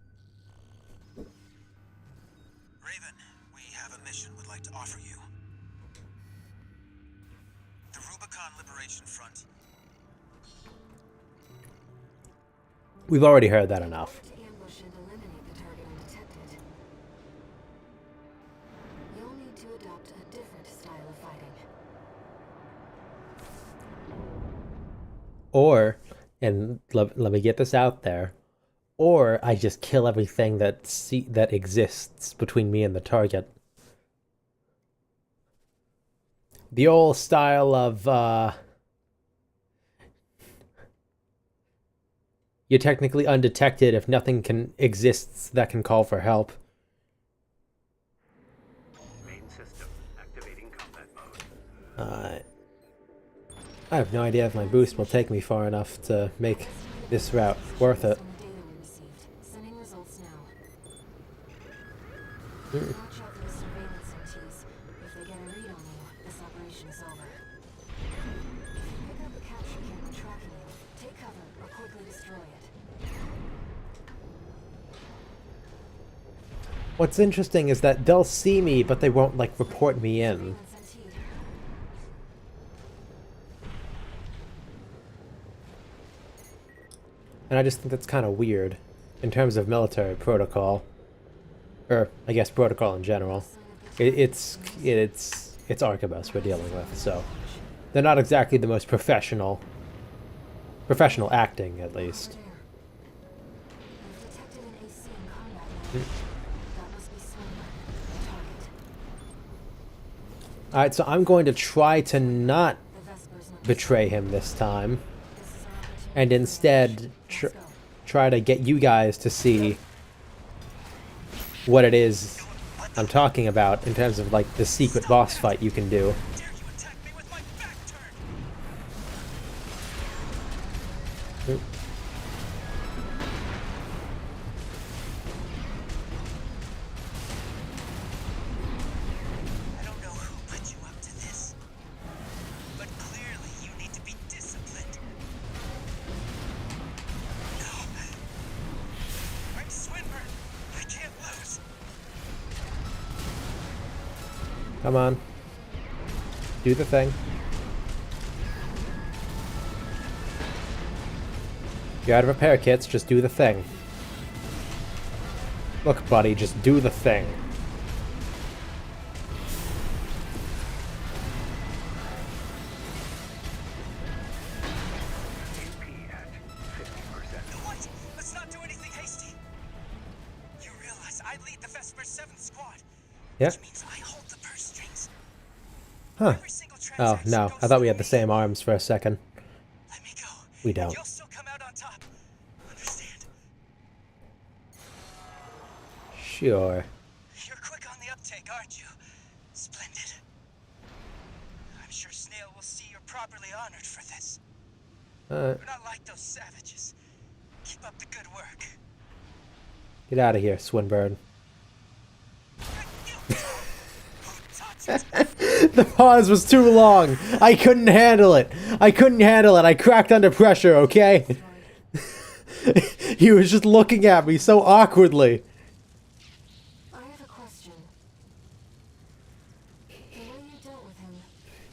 Raven, we have a mission we'd like to offer you. The Rubicon Liberation Front. We've already heard that enough. To ambush and eliminate the target undetected. You'll need to adopt a different style of fighting. Or, and let me get this out there, or I just kill everything that exists between me and the target. The old style of, you're technically undetected if nothing exists that can call for help. Main system activating combat mode. I have no idea if my boost will take me far enough to make this route worth it. On the data we received. Sending results now. Watch out for the surveillance MTs. If they get a read on you, this operation is over. If you pick up a capture camera tracking you, take cover or quickly destroy it. What's interesting is that they'll see me, but they won't, like, report me in. Surveillance MT. And I just think that's kind of weird in terms of military protocol. Or, I guess, protocol in general. It's Arquebus we're dealing with, so they're not exactly the most professional acting, at least. There. We've detected an AC in combat mode. That must be Swinburne, the target. Alright, so I'm going to try to not The Vesper's not betray him this time, This is our opportunity. and instead Let's go. try to get you guys to see what it is I'm talking about in terms of, like, the secret boss fight you can do. Dare you attack me with my back turned? Oop. I don't know who put you up to this, but clearly you need to be disciplined. No. I'm Swinburne. I can't lose. Come on. Do the thing. You're out of repair kits, just do the thing. Look, buddy, just do the thing. AP at 50%. No, wait! Let's not do anything hasty. You realize I lead the Vesper 7th squad, Yeah? which means I hold the purse strings. Huh. Every single Oh, transaction no. goes I thought we through had the me. same arms for a second. Let me go. We don't. You'll still come out on top. Understand? Sure. You're quick on the uptake, aren't you? Splendid. I'm sure Snail will see you're properly honored for this. We're not like those savages. Keep up the good work. Get out of here, Swinburne. You who touched it? The pause was too long. I couldn't handle it. I cracked under pressure, okay? He was just looking at me so awkwardly. I have a question. The way you dealt with him,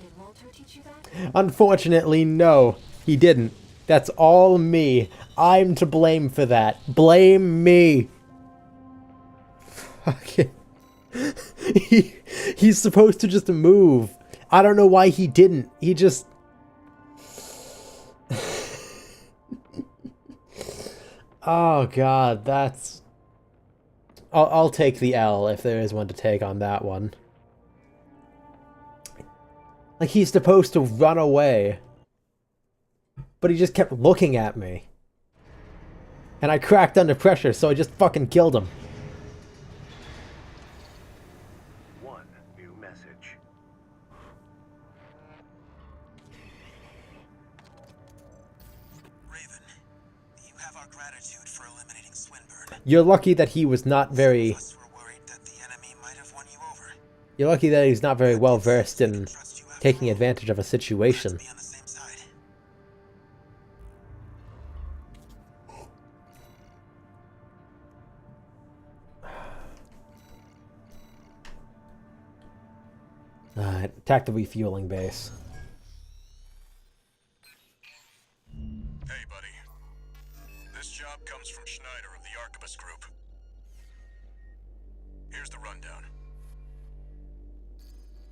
did Walter teach you that? Unfortunately, no, he didn't. That's all me. I'm to blame for that. Blame me. Fucking. He's supposed to just move. I don't know why he didn't. He just... Oh god, that's... I'll take the L if there is one to take on that one. Like, he's supposed to run away. But he just kept looking at me. And I cracked under pressure, so I just fucking killed him. One new message. Raven, you have our gratitude for eliminating Swinburne. You're lucky that he was not very... Us were worried that the enemy might have won you over. You're lucky that he's not very well versed in Trust you after taking all. advantage of a situation. Be on the same side. Attack the refueling base. Hey, buddy. This job comes from Schneider of the Arquebus Group. Here's the rundown.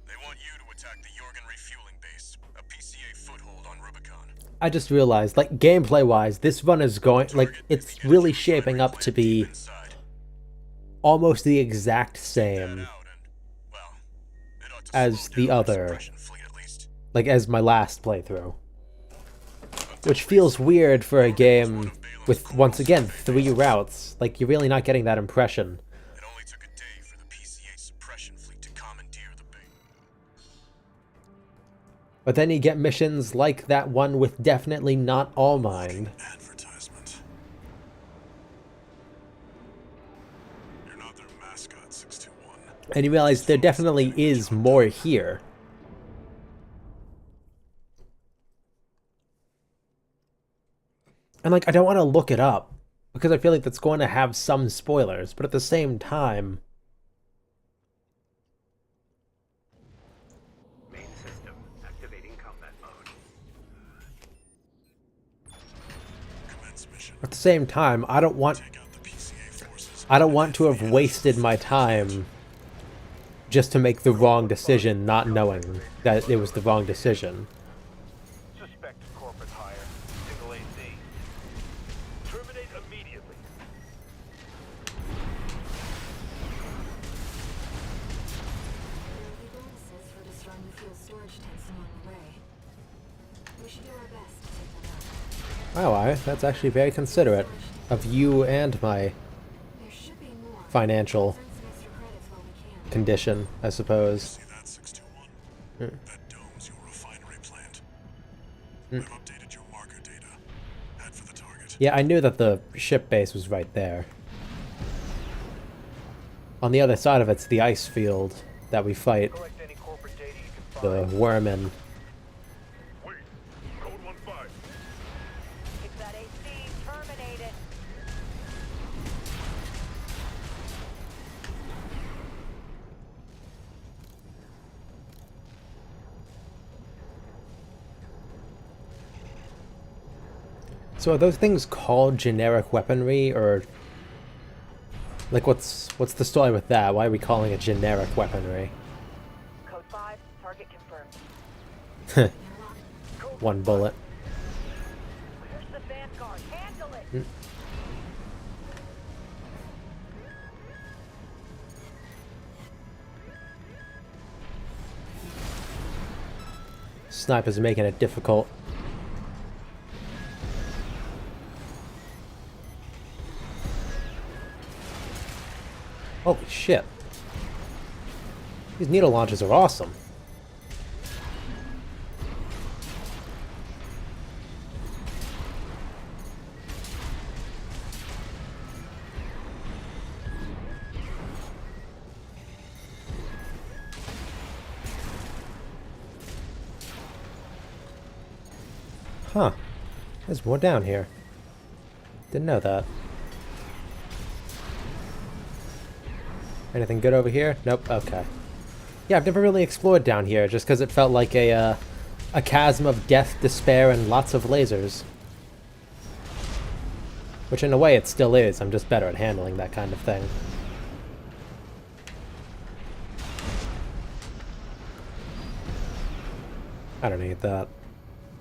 They want you to attack the Jorgen refueling base, a PCA foothold on Rubicon. I just realized, like, gameplay-wise, this run is going... Like, it's really shaping up to be Inside. almost the exact That same out and, well, it ought to as slow the down other... suppression fleet at least. Like, as my last playthrough. Which feels weird for a game with, once again, 3 routes. Like, you're really not getting that impression. It only took a day for the PCA suppression fleet to commandeer the base. But then you get missions like that one with definitely not all mind. Advertisement. You're not their mascot, 621. And you realize there definitely is more here. And like, I don't want to look it up, because I feel like that's going to have some spoilers, but at the same time... Main system activating combat mode. Commence mission. At the same time, I don't want Take out the PCA forces. to have wasted my time just to make the wrong decision, not knowing that it was the wrong decision. Suspect corporate hire. Single AC. Terminate immediately. There will be bonuses for destroying the fuel storage tanks along the way. We should do our best to take them out. Wow, that's actually very considerate of you and my There should be more. financial Earn some extra credits while we can. condition, I suppose. See that, 621? That dome's your refinery plant. I've updated your marker data. Head for the target. Yeah, I knew that the ship base was right there. On the other side of it's the ice field that we fight Collect any corporate data you can the find. worm in. Wait. Code 1-5. Fix that AC. Terminate it. So are those things called generic weaponry, or like what's the story with that? Why are we calling it generic weaponry? Code 5. Target confirmed. One bullet. Where's the Vanguard? Handle it. Snipers are making it difficult. Holy shit. These needle launchers are awesome. Huh. There's more down here. Didn't know that. Anything good over here? Nope. Okay. Yeah, I've never really explored down here, just because it felt like a chasm of death, despair, and lots of lasers. Which in a way it still is, I'm just better at handling that kind of thing. I don't need that.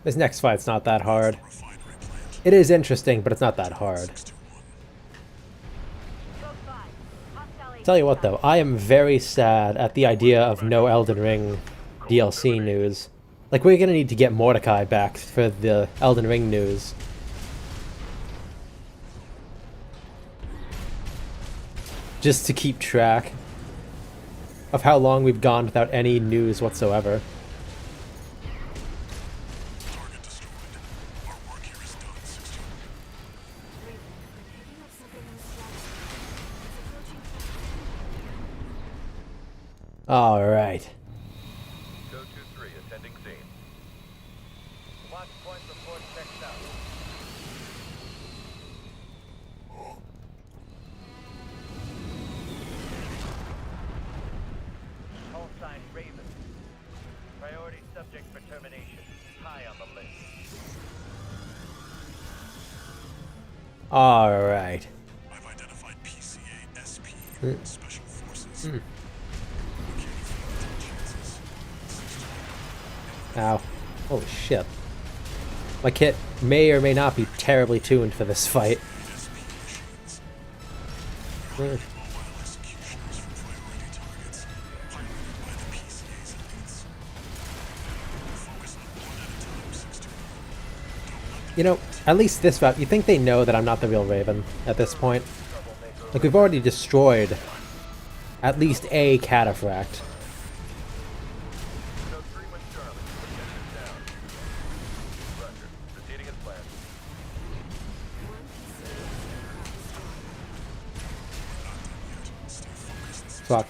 This next fight's not that hard. Refinery plant. It is interesting, but it's not that hard. 621. Code 5. Hostile Tell you what though, I am very sad at the idea of no Elden Ring DLC news. Like, we're gonna need to get Mordecai back for the Elden Ring news. Just to keep track of how long we've gone without any news whatsoever. Target destroyed. Our work here is done, 621. Raven, I'm picking up something on the stratosphere. It's approaching fast. Alright. Code 2-3, ascending scene. Watch point report checked out. Call sign Raven. Priority subject for termination. High on the list. Alright. I've identified PCA SP. Special Forces. Hmm. We can't afford to take chances. 621. Ow. Holy shit. My kit may or may not be terribly tuned for this fight. SP machines. Hmm. Mobile executioners for priority targets. Piloted by the PCA's elites. Focus on one at a time, 621. You know, at least this route, you think they know that I'm not the real Raven at this point? Like, we've already destroyed at least a cataphract. Code 3 with Charlie. Objective Fuck.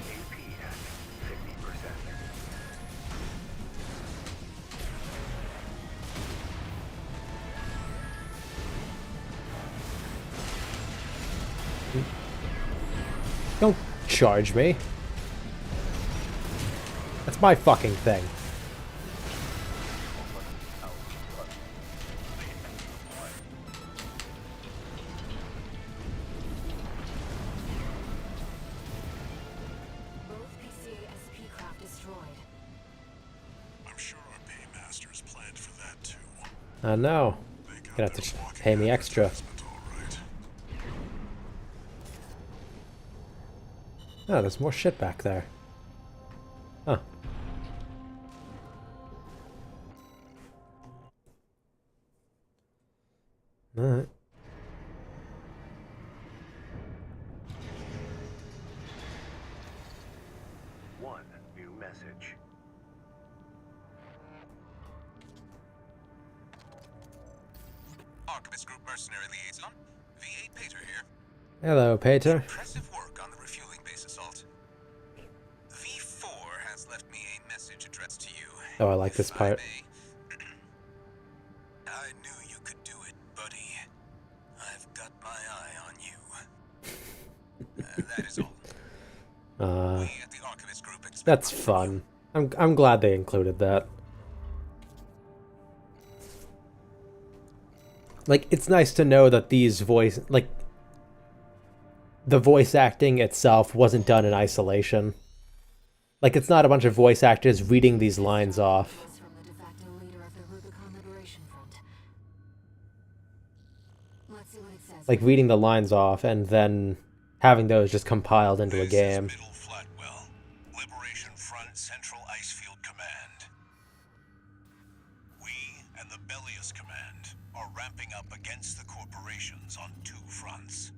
AP at 50%. Don't charge me. That's my fucking thing. Both PCA SP craft destroyed. I'm sure our paymasters planned for that too. I know. They got Gonna have their to walking pay me extra. advertisement all right. Oh, there's more shit back there. Huh. Alright. One new message. Archivist Group Mercenary Liaison, V8 Pater here. Hello, Peter. Impressive work on the refueling base assault. V4 has left me a message addressed to you. Oh, I like this If I part. may. I knew you could do it, buddy. I've got my eye on you. That is all. We at the Archivist Group expect That's much from you. fun. I'm glad they included that. Like, it's nice to know that these the voice acting itself wasn't done in isolation. Like, it's not a bunch of voice actors reading these lines off. Was from the de facto leader of the Rubicon Liberation Front. Let's see what it says. Like, reading the lines off and then having those just compiled into a This is game. Middle Flatwell, Liberation Front Central Icefield Command. We and the Bellius Command are ramping up against the corporations on two fronts.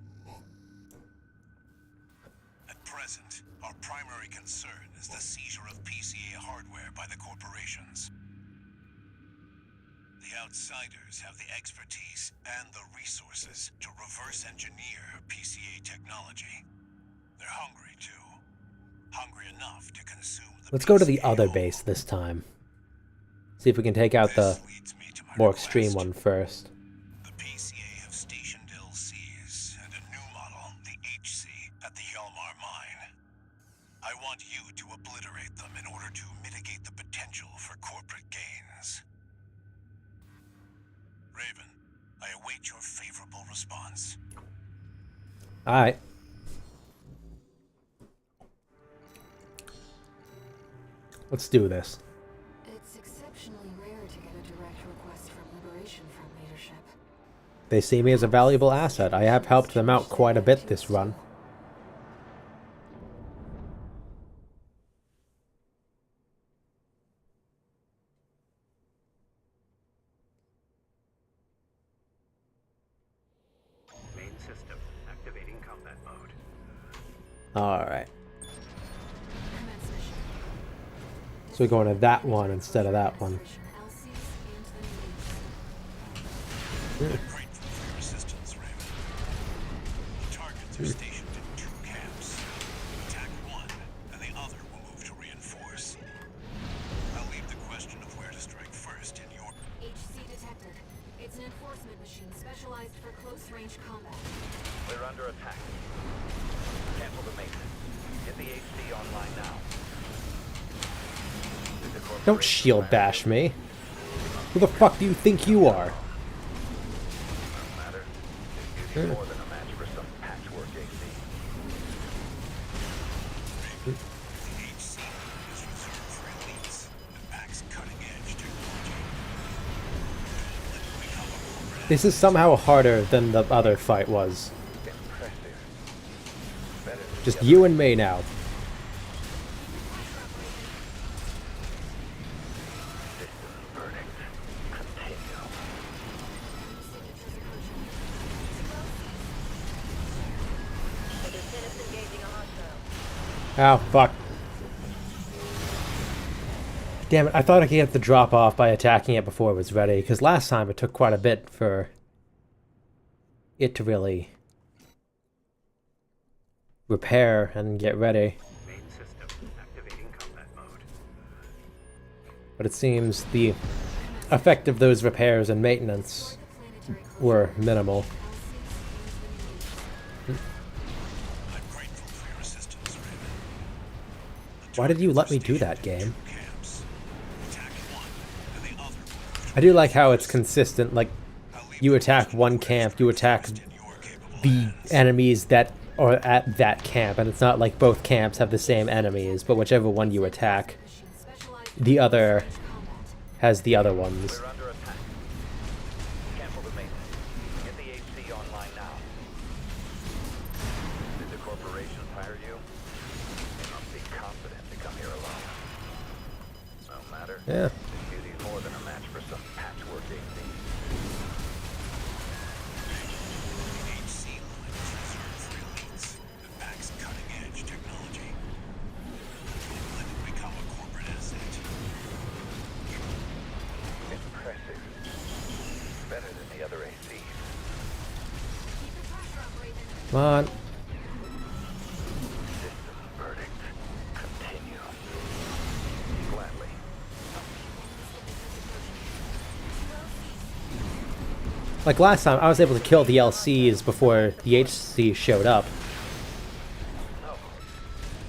At present, our primary concern is the seizure of PCA hardware by the corporations. The outsiders have the expertise and the resources to reverse engineer PCA technology. They're hungry too. Hungry enough to consume the Let's go to the PCA other whole. base this time. See if we can take out the This leads me to my more request. extreme one first. The PCA have stationed LCs and a new model, the HC, at the Yelmar mine. I want you to obliterate them in order to mitigate the potential for corporate gains. Raven, I await your favorable response. Alright. Let's do this. It's exceptionally rare to get a direct request from Liberation Front leadership. They see me as a valuable asset. I have helped them out quite a bit this run. Main system activating combat mode. Alright. Commence mission. So we're going to that one instead of that one. Mission LCs and the news. I'm grateful for your assistance, Raven. The targets are stationed in two camps. Attack one, and the other will move to reinforce. I'll leave the question of where to strike first in your... HC detected. It's an enforcement machine specialized for close-range combat. We're under attack. Cancel the main. Get the HC online now. Did the Don't corporation shield plan bash me. Who the fuck do you think you are? matter? You'd be more than a match for some patchwork AC. The HC is reserved for elites and packs cutting-edge technology. Let it become a corporate... This is somehow harder than the other fight was. Impressive. Better than Just the you and me now. system verdict. Continue. Oh, fuck. Damn it, I thought I could get the drop off by attacking it before it was ready, because last time it took quite a bit for it to really repair and get ready. Main system activating combat mode. But it seems the effect of those repairs and maintenance were minimal. I'm grateful for your assistance, Raven. Why did you let me do that, game? Camps. Attack one, and the other will I do like how it's consistent, like, you attack one camp, you attack in your capable the hands. enemies that are at that camp, and it's not like both camps have the same enemies, but whichever one you attack, the other has the other ones. We're under attack. Cancel the maintenance. Get the HC online now. Did the corporations hire you? They must be confident to come here alone. No matter. Yeah. This beauty's more than a match for some patchwork AC. The HC line is reserved for elites and backs cutting-edge technology. Don't let it become a corporate asset. Impressive. Better than the other ACs. Come on. System verdict. Continue. Gladly. Like last time, I was able to kill the LCs before the HC showed up. No.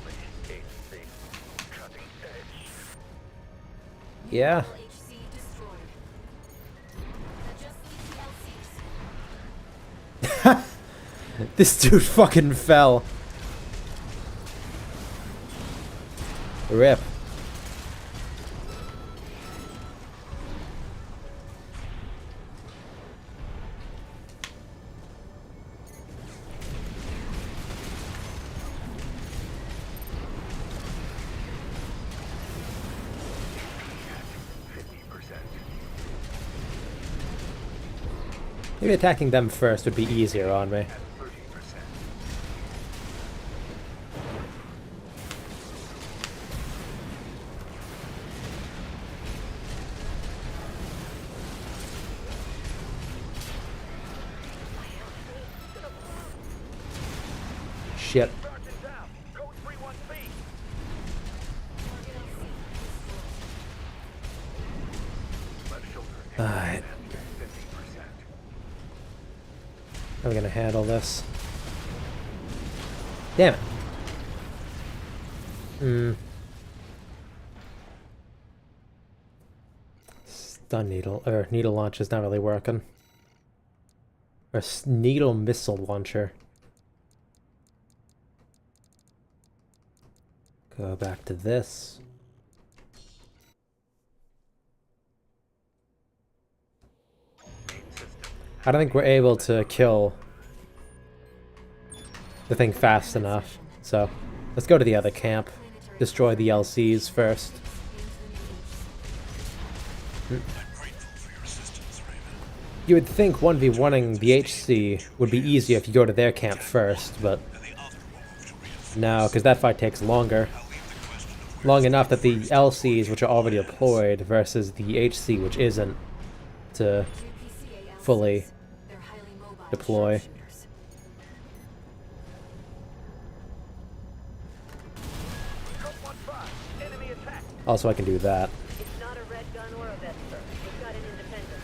The HC. Cutting edge. Yeah. HC destroyed. Just leave the LCs. This dude fucking fell. Rip. Maybe attacking them first would be easier on me. Shit. Sergeant down. Code 31B. Left shoulder. Alright. 50%. How are we gonna handle this? Damn it. Stun needle, or needle launch is not really working. Or needle missile launcher. Go back to this. I don't think we're able to kill the thing fast enough. So let's go to the other camp. Destroy the LCs first. I'm grateful for your assistance, Raven. You would think 1v1ing the HC would be easier if you go to their camp first, but And the other will move to reinforce. no, because that fight takes longer. I'll leave the question of Long enough that the LCs, which are already deployed, versus the HC, which isn't, to fully They're highly mobile deploy. sharpshooters. Code 15. Enemy attack. Also, I can do that. It's not a red gun or a Vesper. It's got an independent.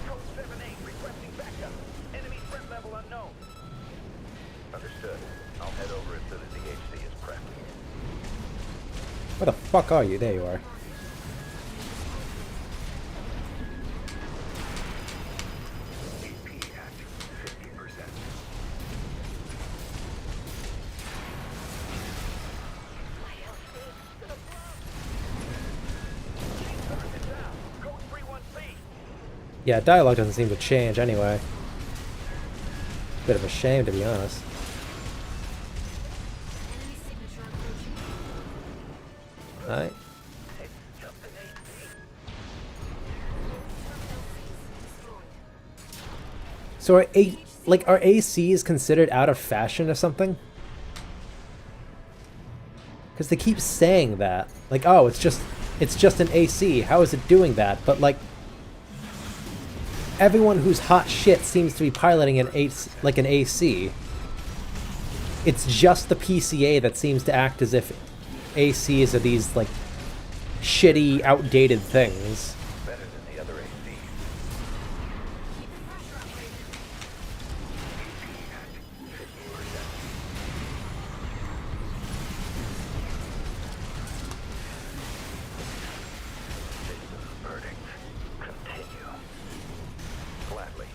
Code 78. Requesting backup. Enemy threat level unknown. Understood. I'll head over as soon as the HC is prepped. Where the fuck are you? There you are. AP at 50%. Target down. Code 31B. Yeah, dialogue doesn't seem to change anyway. Bit of a shame, to be honest. Enemy signature approaching. Alright. Just an AC. Destroyed. So are ACs considered out of fashion or something? Because they keep saying that. Like, oh, it's just an AC. How is it doing that? But like, everyone who's hot shit seems to be piloting an AC. It's just the PCA that seems to act as if ACs are these, like, shitty, outdated things. Better than the other AC. Burning. Continue. Gladly.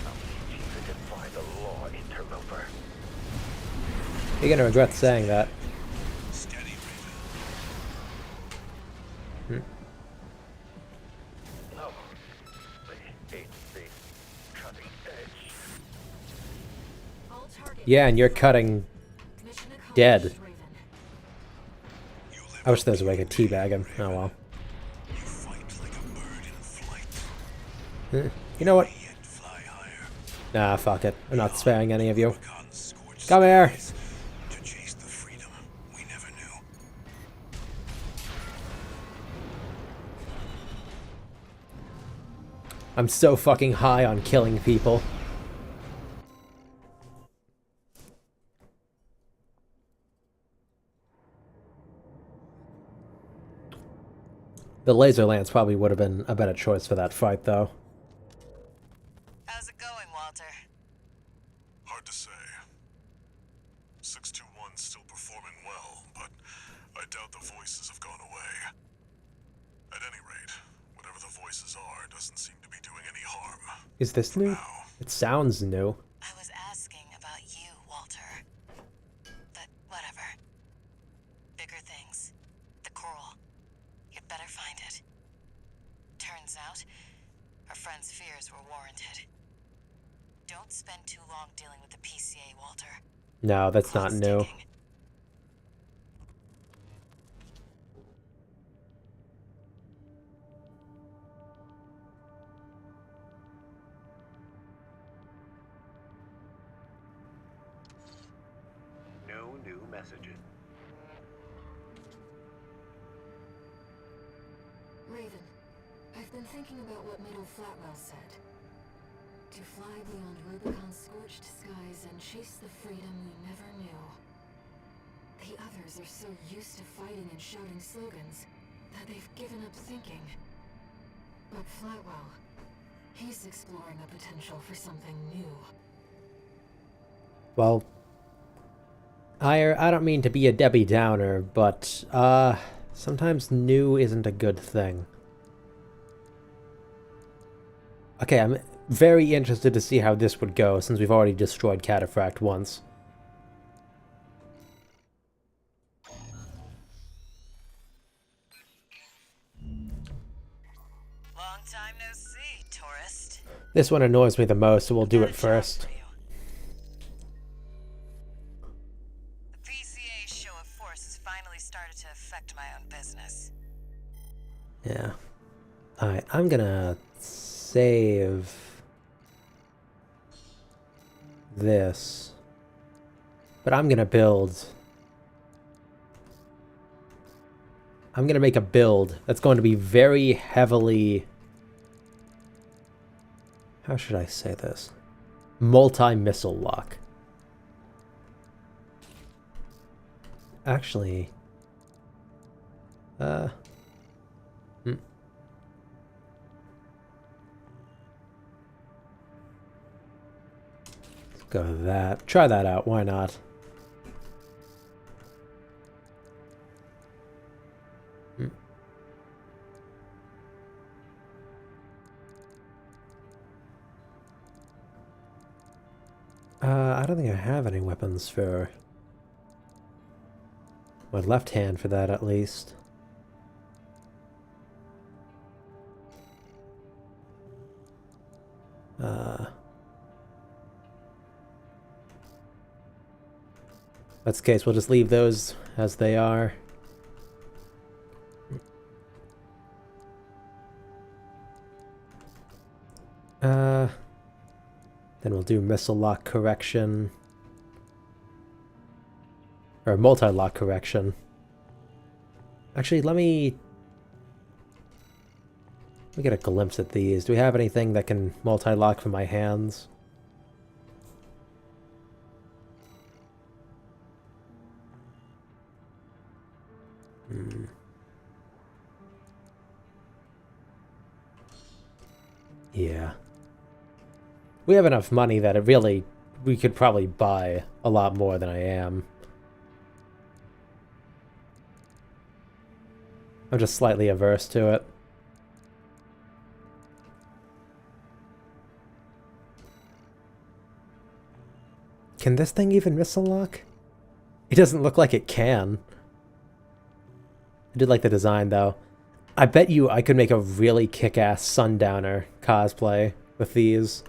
I'll teach you to defy the law, interloper. You're gonna regret saying that. Steady, Raven. No. The AC cutting edge. All targets. Yeah, and you're cutting Mission accomplished, dead. Raven. You live I wish there was a way I could teabag him. Oh well. You fight like a bird in flight. You know what? Yet fly higher. Nah, fuck it. I'm not sparing any of you. Rubicon scorched Come here! skies to chase the freedom we never knew. I'm so fucking high on killing people. The laser lance probably would have been a better choice for that fight, though. How's it going, Walter? Hard to say. 621's still performing well, but I doubt the voices have gone away. At any rate, whatever the voices are doesn't seem to be doing any harm. Is this new? Now, It sounds new. I was asking about you, Walter. But whatever. Bigger things. The coral. You'd better find it. Turns out, our friend's fears were warranted. Don't spend too long dealing with the PCA, Walter. No, that's not Clock's new. ticking. No new messages. Raven, I've been thinking about what Middle Flatwell said. To fly beyond Rubicon's scorched skies and chase the freedom we never knew. The others are so used to fighting and shouting slogans that they've given up thinking. But Flatwell, he's exploring a potential for something new. Well, I don't mean to be a Debbie Downer, but, sometimes new isn't a good thing. Okay, I'm very interested to see how this would go, since we've already destroyed Cataphract once. Long time no see, tourist. This one annoys me the most, so we'll do Got it a job first. for you. The PCA's show of force has finally started to affect my own business. Yeah. Alright, I'm gonna save this. But I'm gonna build. I'm gonna make a build that's going to be very heavily. How should I say this? Multi-missile lock. Actually. Go with that. Try that out. Why not? I don't think I have any weapons for my left hand for that, at least. That's the case, we'll just leave those as they are. Then we'll do missile lock correction. Or multi-lock correction. Actually, let me get a glimpse at these. Do we have anything that can multi-lock for my hands? Yeah. We have enough money that we could probably buy a lot more than I am. I'm just slightly averse to it. Can this thing even missile lock? It doesn't look like it can. I did like the design, though. I bet you I could make a really kick-ass Sundowner cosplay with these.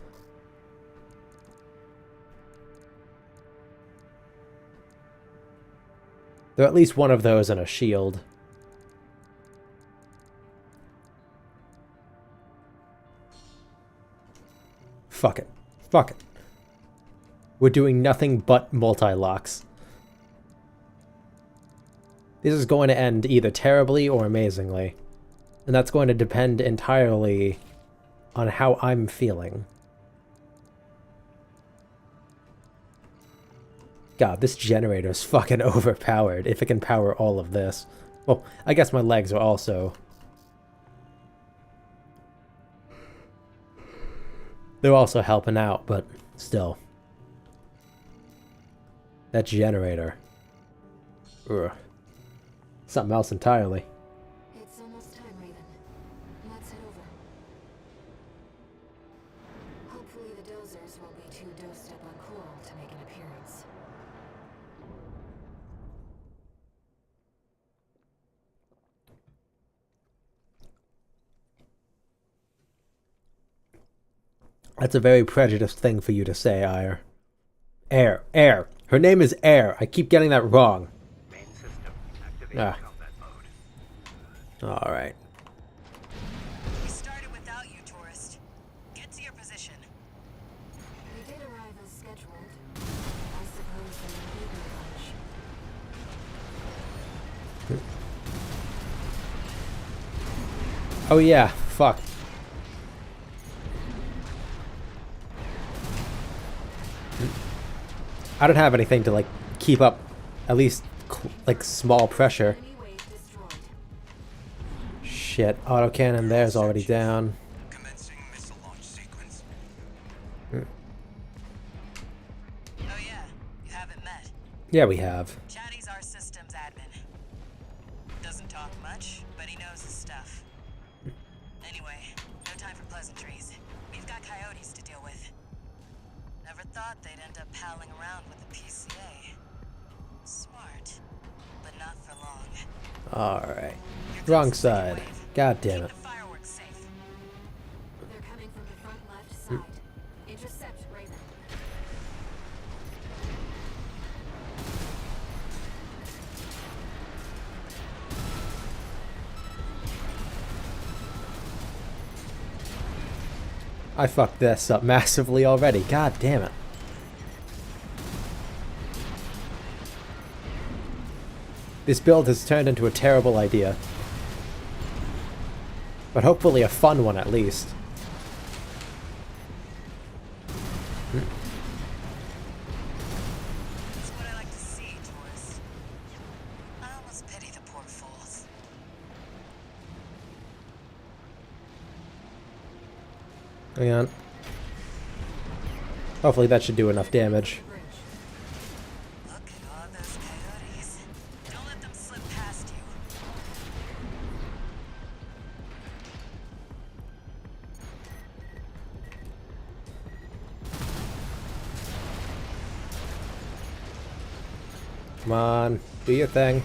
There are at least one of those and a shield. Fuck it. Fuck it. We're doing nothing but multi-locks. This is going to end either terribly or amazingly. And that's going to depend entirely on how I'm feeling. God, this generator is fucking overpowered if it can power all of this. Well, I guess my legs are also... They're also helping out, but still. That generator. Ugh. Something else entirely. It's almost time, Raven. Let's head over. Hopefully the dozers won't be too dosed up on coral to make an appearance. That's a very prejudiced thing for you to say, Ire. Air. Her name is Air. I keep getting that wrong. Main system activating combat mode. Alright. We started without you, tourist. Get to your position. We did arrive as scheduled. I suppose they need me much. Oh yeah, fuck. I don't have anything to, like, keep up at least, like, small pressure. Enemy wave destroyed. Shit, autocannon there's already down. Commencing missile launch sequence. Oh yeah, you haven't met. Yeah, we have. Chatty's our systems admin. Doesn't talk much, but he knows his stuff. Anyway, no time for pleasantries. We've got coyotes to deal with. Never thought they'd end up palling around with the PCA. Smart, but not for long. Alright. Wrong side. God damn it. Keep the fireworks safe. They're coming from the front left side. Intercept Raven. I fucked this up massively already. God damn it. This build has turned into a terrible idea. But hopefully a fun one at least. That's what I like to see, tourist. I almost pity the poor fools. Hang on. Hopefully that should do enough damage. Bridge. Look at all those coyotes. Don't let them slip past you. Come on, do your thing.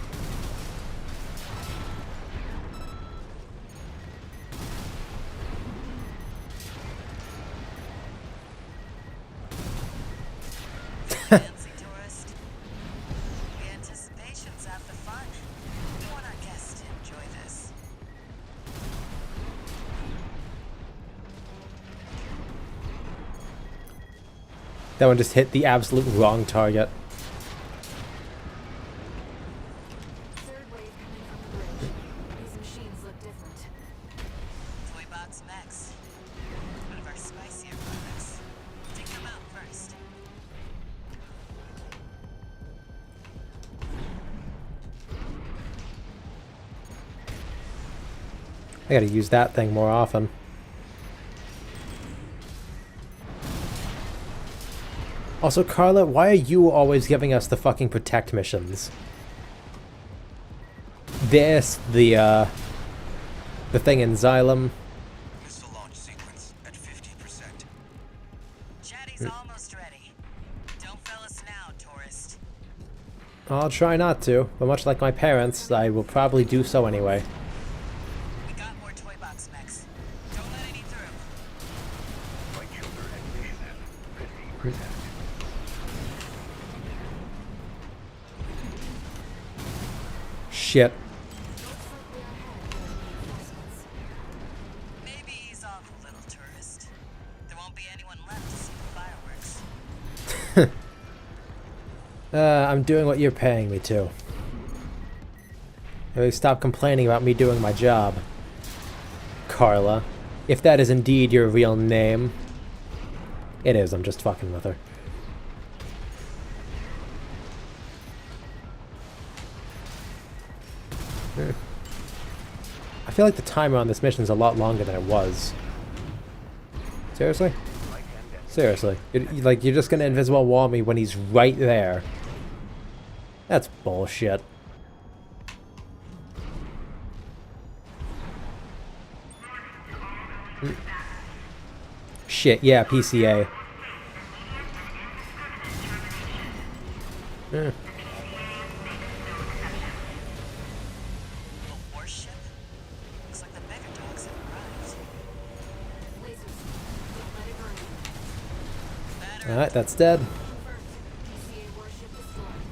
Fancy tourist. The anticipation's half the fun. We want our guests to enjoy this. That one just hit the absolute wrong target. Third wave coming from the bridge. These machines look different. Toy Box Max. One of our spicier products. Take them out first. I gotta use that thing more often. Also, Carla, why are you always giving us the fucking protect missions? This, the thing in Xylem. Missile launch sequence at 50%. Chatty's almost ready. Don't fail us now, tourist. I'll try not to, but much like my parents, I will probably do so anyway. We got more toy box mechs. Don't let any through. My shoulder ignition at 50%. Shit. Maybe ease off a little, tourist. There won't be anyone left to see the fireworks. I'm doing what you're paying me to. Maybe stop complaining about me doing my job. Carla. If that is indeed your real name. It is, I'm just fucking with her. I feel like the timer on this mission is a lot longer than it was. Seriously? Seriously. You're just gonna invisible wall me when he's right there. That's bullshit. Shit, yeah, PCA. A warship? Looks like the mega dogs have arrived. Lasers. Don't let it burn. Alright, that's dead. Confirmed. PCA warship destroyed.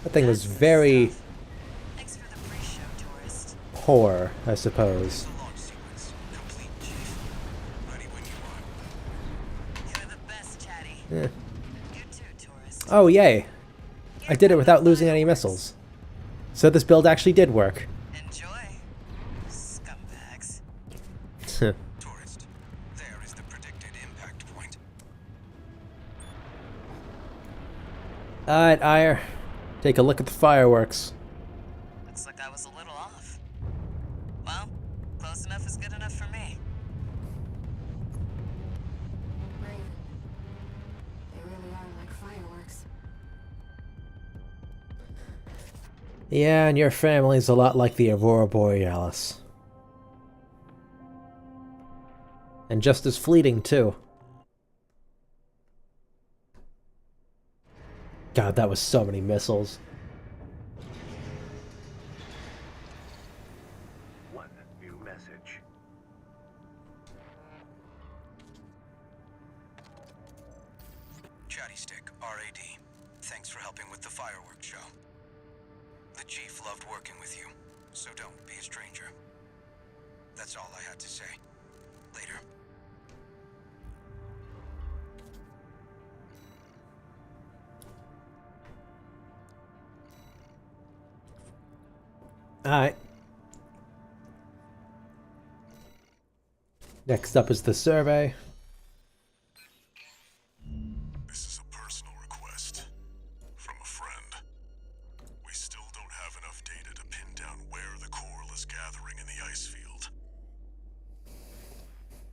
That thing was That's the very stuff. Thanks for the pre-show, tourist. poor, I suppose. Missile launch sequence complete, Chief. Ready when you are. You're the best, Chatty. Eh. You too, tourist. Oh, yay. I did it without losing any missiles. So this build actually did work. Enjoy, scumbags. Tourist, there is the predicted impact point. Alright, Ire. Take a look at the fireworks. Looks like I was a little off. Well, close enough is good enough for me. Raven. They really are like fireworks. Yeah, and your family's a lot like the Aurora Borealis. And just as fleeting, too. God, that was so many missiles. One new message. Chatty Stick, RAD. Thanks for helping with the fireworks show. The Chief loved working with you, so don't be a stranger. That's all I had to say. Later. Alright. Next up is the survey. This is a personal request from a friend. We still don't have enough data to pin down where the coral is gathering in the ice field.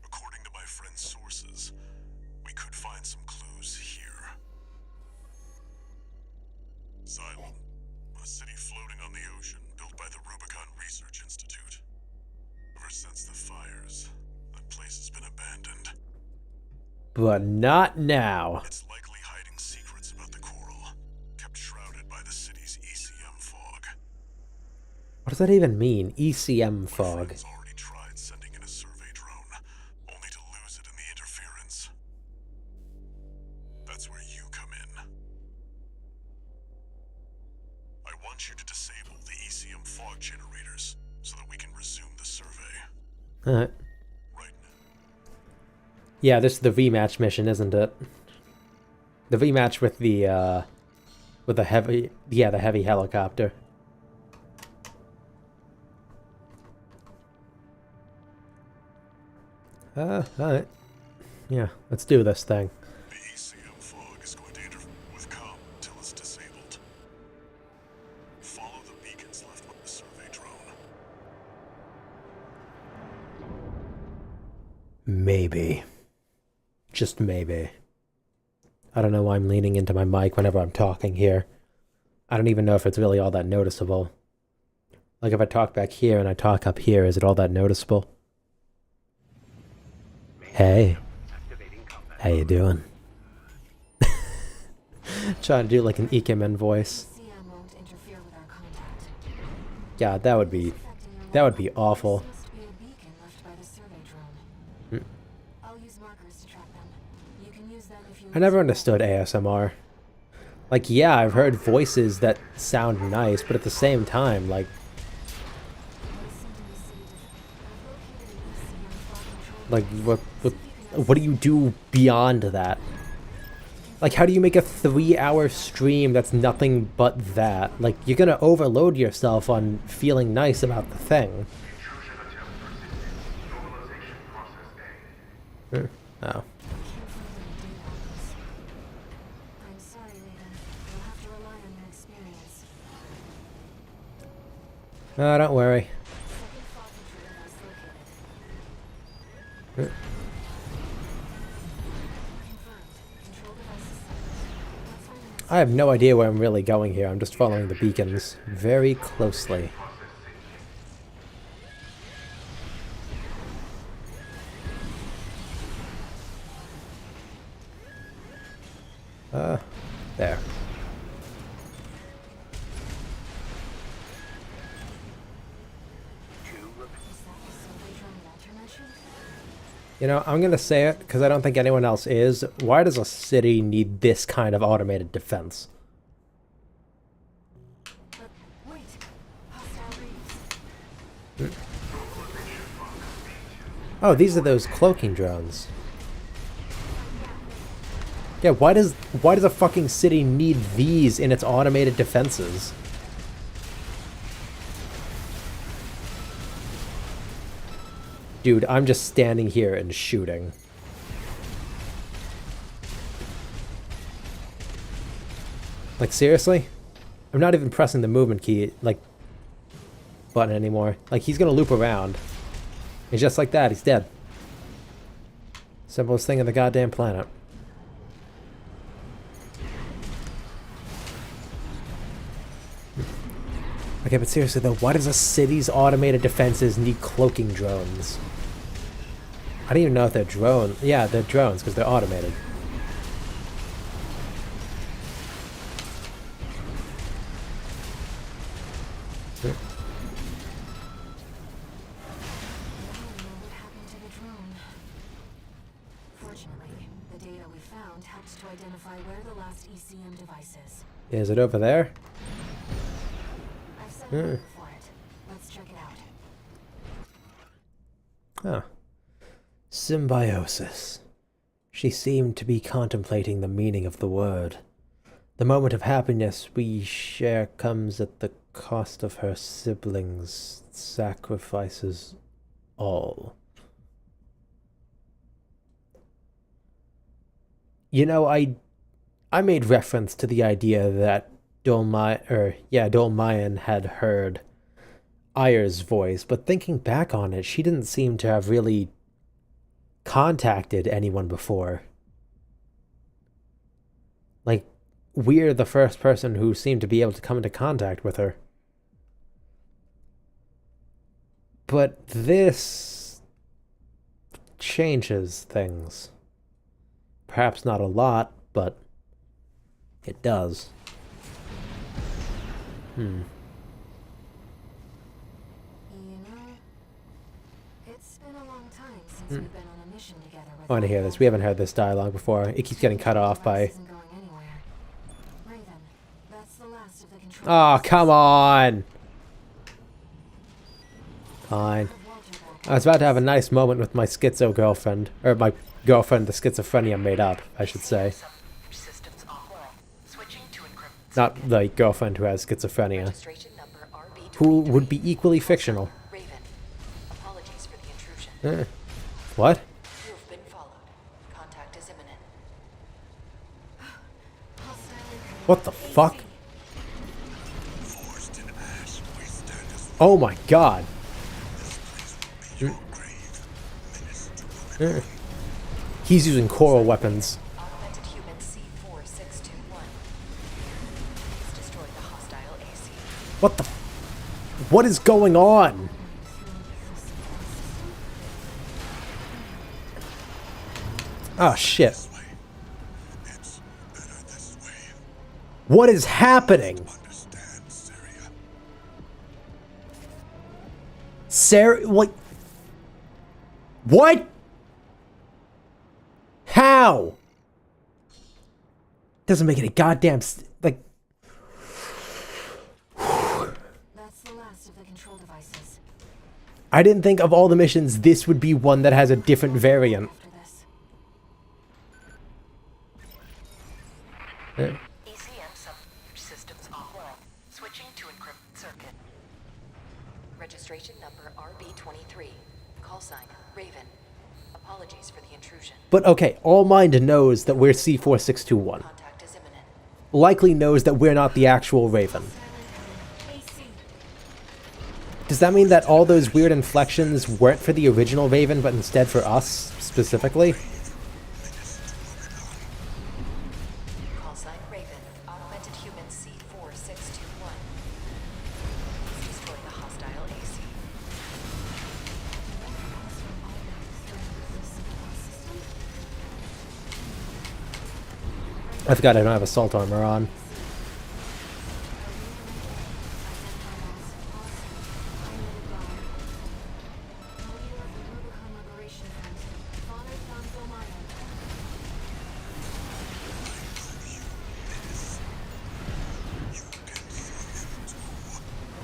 According to my friend's sources, we could find some clues here. Xylem, a city floating on the ocean built by the Rubicon Research Institute. Ever since the fires, that place has been abandoned. But not now. It's likely hiding secrets about the coral, kept shrouded by the city's ECM fog. What does that even mean? ECM My fog. friends already tried sending in a survey drone, only to lose it in the interference. That's where you come in. I want you to disable the ECM fog generators so that we can resume the survey. Alright. Right now. Yeah, this is the rematch mission, isn't it? The rematch with the heavy, yeah, the heavy helicopter. Alright. Yeah, let's do this thing. The ECM fog is going to interfere with comm until it's disabled. Follow the beacons left with the survey drone. Maybe. Just maybe. I don't know why I'm leaning into my mic whenever I'm talking here. I don't even know if it's really all that noticeable. Like if I talk back here and I talk up here, is it all that noticeable? Hey. How you doing? Trying to do like an Ikemen voice. CM won't interfere with our contact. Yeah, that would be awful. There must be a beacon left by the survey drone. I'll use markers to track them. You can use them if you I never understood ASMR. Like, yeah, I've heard voices that sound nice, but at the same time, like, what do you do beyond that? Like, how do you make a 3-hour stream that's nothing but that? Like, you're gonna overload yourself on feeling nice about the thing. Oh. I'm sorry, Raven. You'll have to rely on your experience. Oh, don't worry. Second fog control device located. Confirmed. Control device is set. Let's find the next I have no idea where I'm really going here. I'm just following the beacons very closely. There. You know, I'm gonna say it because I don't think anyone else is. Why does a city need this kind of automated defense? Wait. Hostile reefs. Oh, these are those cloaking drones. Yeah, why does a fucking city need these in its automated defenses? Dude, I'm just standing here and shooting. Like, seriously? I'm not even pressing the movement key, like, button anymore. Like, he's gonna loop around. And just like that, he's dead. Simplest thing on the goddamn planet. Okay, but seriously though, why does a city's automated defenses need cloaking drones? I don't even know if they're drones. Yeah, they're drones because they're automated. What happened to the drone? Fortunately, the data we found helped to identify where the last ECM device is. Is it over there? I've set a marker for it. Let's check it out. Huh. Symbiosis. She seemed to be contemplating the meaning of the word. The moment of happiness we share comes at the cost of her siblings, sacrifices all. You know, I made reference to the idea that Dolmayan had heard Ayer's voice, but thinking back on it, she didn't seem to have really contacted anyone before. Like, we're the first person who seemed to be able to come into contact with her. But this changes things. Perhaps not a lot, but it does. You know, it's been a long time since we've been on a mission together with I want to hear this. We haven't heard this dialogue before. It keeps getting cut off by... Isn't going anywhere. Raven, that's the last of the control. Oh, come on! Fine. I was about to have a nice moment with my schizo girlfriend. Or my girlfriend the schizophrenia made up, I should say. Systems offline. Switching to encrypt. Not the girlfriend who has schizophrenia. Registration number RB23. Who would be equally fictional. Raven, apologies for the intrusion. What? You have been followed. Contact is imminent. What the fuck? Oh my god. He's using coral weapons. Augmented human C4 What the... What is going on? Oh, shit. This way. It's better this way. What is happening? Understand, Syria. Sarah, what? What? How? Doesn't make any goddamn like. That's the last of the control devices. I didn't think of all the missions, this would be one that has a different variant. After this. ECM subsystems offline. Switching to encrypted circuit. Registration number RB23. Call sign Raven. Apologies for the intrusion. But okay, All Mind knows that we're C4621. Contact is imminent. Likely knows that we're not the actual Raven. Does that mean that all those weird inflections weren't for the original Raven, but instead for us, specifically? Call sign Raven. Augmented human C4621. Destroy the hostile AC. I forgot I don't have assault armor on.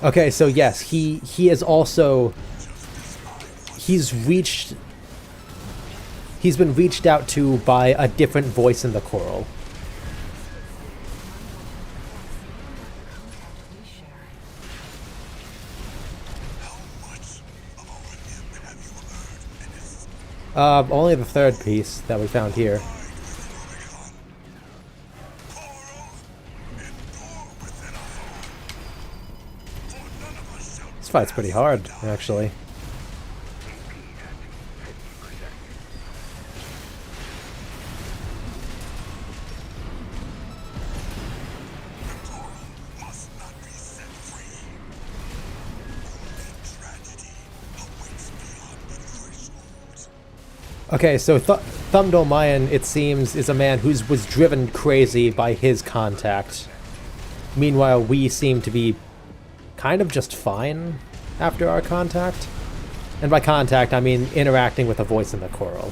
Okay, so yes, he is also... He's been reached out to by a different voice in the choral. Only the third piece that we found here. This fight's pretty hard, actually. Okay, so Thumdol Mayan, it seems, is a man who was driven crazy by his contact. Meanwhile, we seem to be kind of just fine after our contact. And by contact, I mean interacting with a voice in the choral.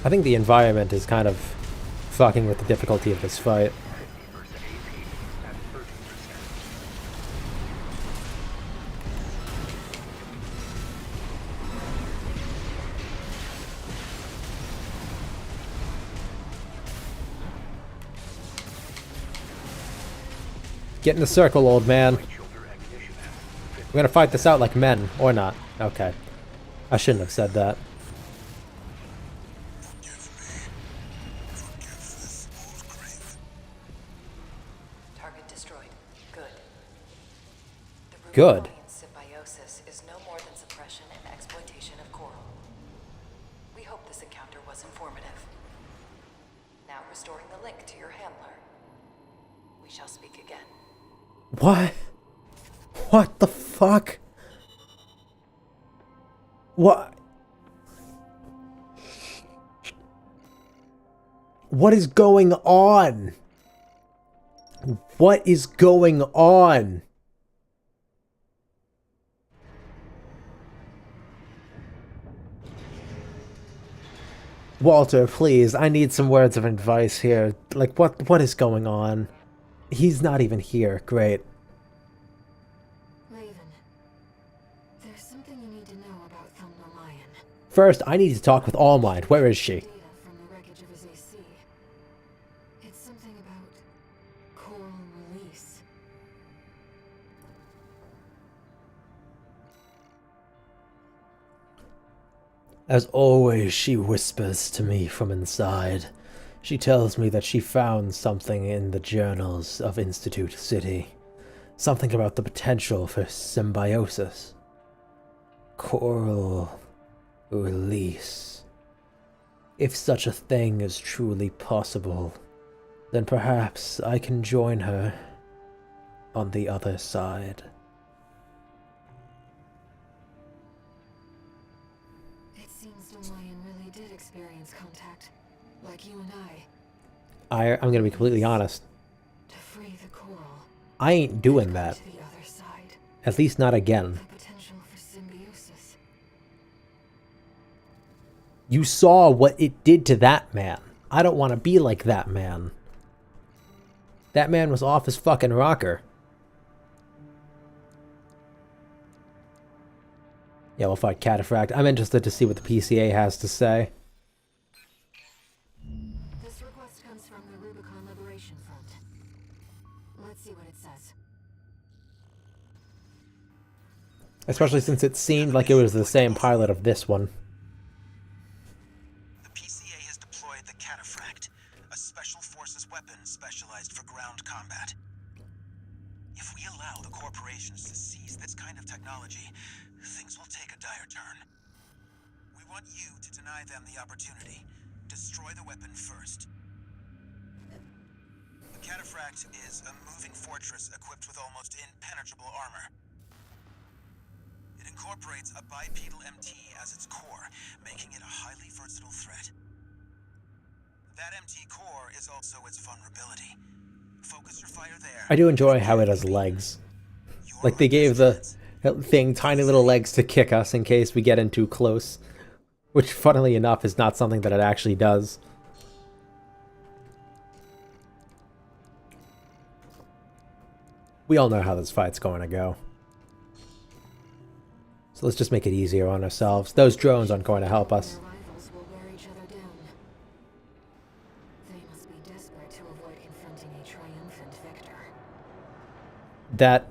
I think the environment is kind of fucking with the difficulty of this fight. Get in the circle, old man. We're gonna fight this out like men, or not. Okay. I shouldn't have said that. Target destroyed. Good. The Good. Rubiconian symbiosis is no more than suppression and exploitation of coral. We hope this encounter was informative. Now restoring the link to your handler. We shall speak again. What? What the fuck? What? What is going on? What is going on? Walter, please, I need some words of advice here. Like, what is going on? He's not even here. Great. Raven, there's something you need to know about Thumdol Mayan. First, I need to talk with All Might. Where is she? Data from the wreckage of his AC. It's something about coral release. As always, she whispers to me from inside. She tells me that she found something in the journals of Institute City. Something about the potential for symbiosis. Coral Release. If such a thing is truly possible, then perhaps I can join her on the other side. It seems Demoyan really did experience contact, like you and I'm gonna be completely honest. to free the coral. I ain't doing that. To the other side. At least not again. The potential for symbiosis. You saw what it did to that man. I don't want to be like that man. That man was off his fucking rocker. Yeah, we'll fight Cataphract. I'm interested to see what the PCA has to say. This request comes from the Rubicon Liberation Front. Let's see what it says. Especially since it seemed like it was the same pilot of this one. The PCA has deployed the Cataphract, a special forces weapon specialized for ground combat. If we allow the corporations to seize this kind of technology, things will take a dire turn. We want you to deny them the opportunity. Destroy the weapon first. The Cataphract is a moving fortress equipped with almost impenetrable armor. It incorporates a bipedal MT as its core, making it a highly versatile threat. That MT core is also its vulnerability. Focus your fire there. I do enjoy how it has legs. Like they gave the thing tiny little legs to kick us in case we get in too close. Which, funnily enough, is not something that it actually does. We all know how this fight's going to go. So let's just make it easier on ourselves. Those drones aren't going to help us. Their rivals will wear each other down. They must be desperate to avoid confronting a triumphant victor. That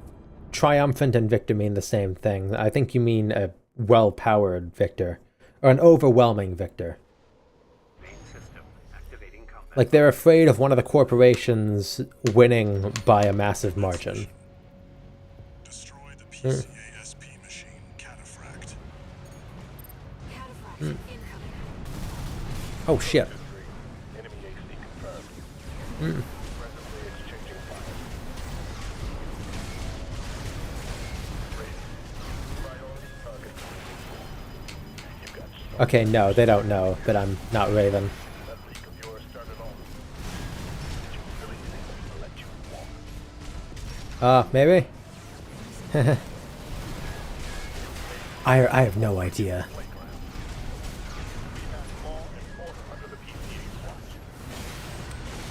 triumphant and victor mean the same thing. I think you mean a well-powered victor. Or an overwhelming victor. Main system activating combat. Like they're afraid of one of the corporations winning by a massive margin. Destroy the PCASP machine, Cataphract. Cataphract incoming. Oh shit. Enemy AC confirmed. Presently exchanging fire. Ready. Priority target. You got strong. Okay, no, they don't know that I'm not Raven. That leak of yours started all. Did you really think I'd let you walk? Maybe? I have no idea. We have law and order under the PCA's watch.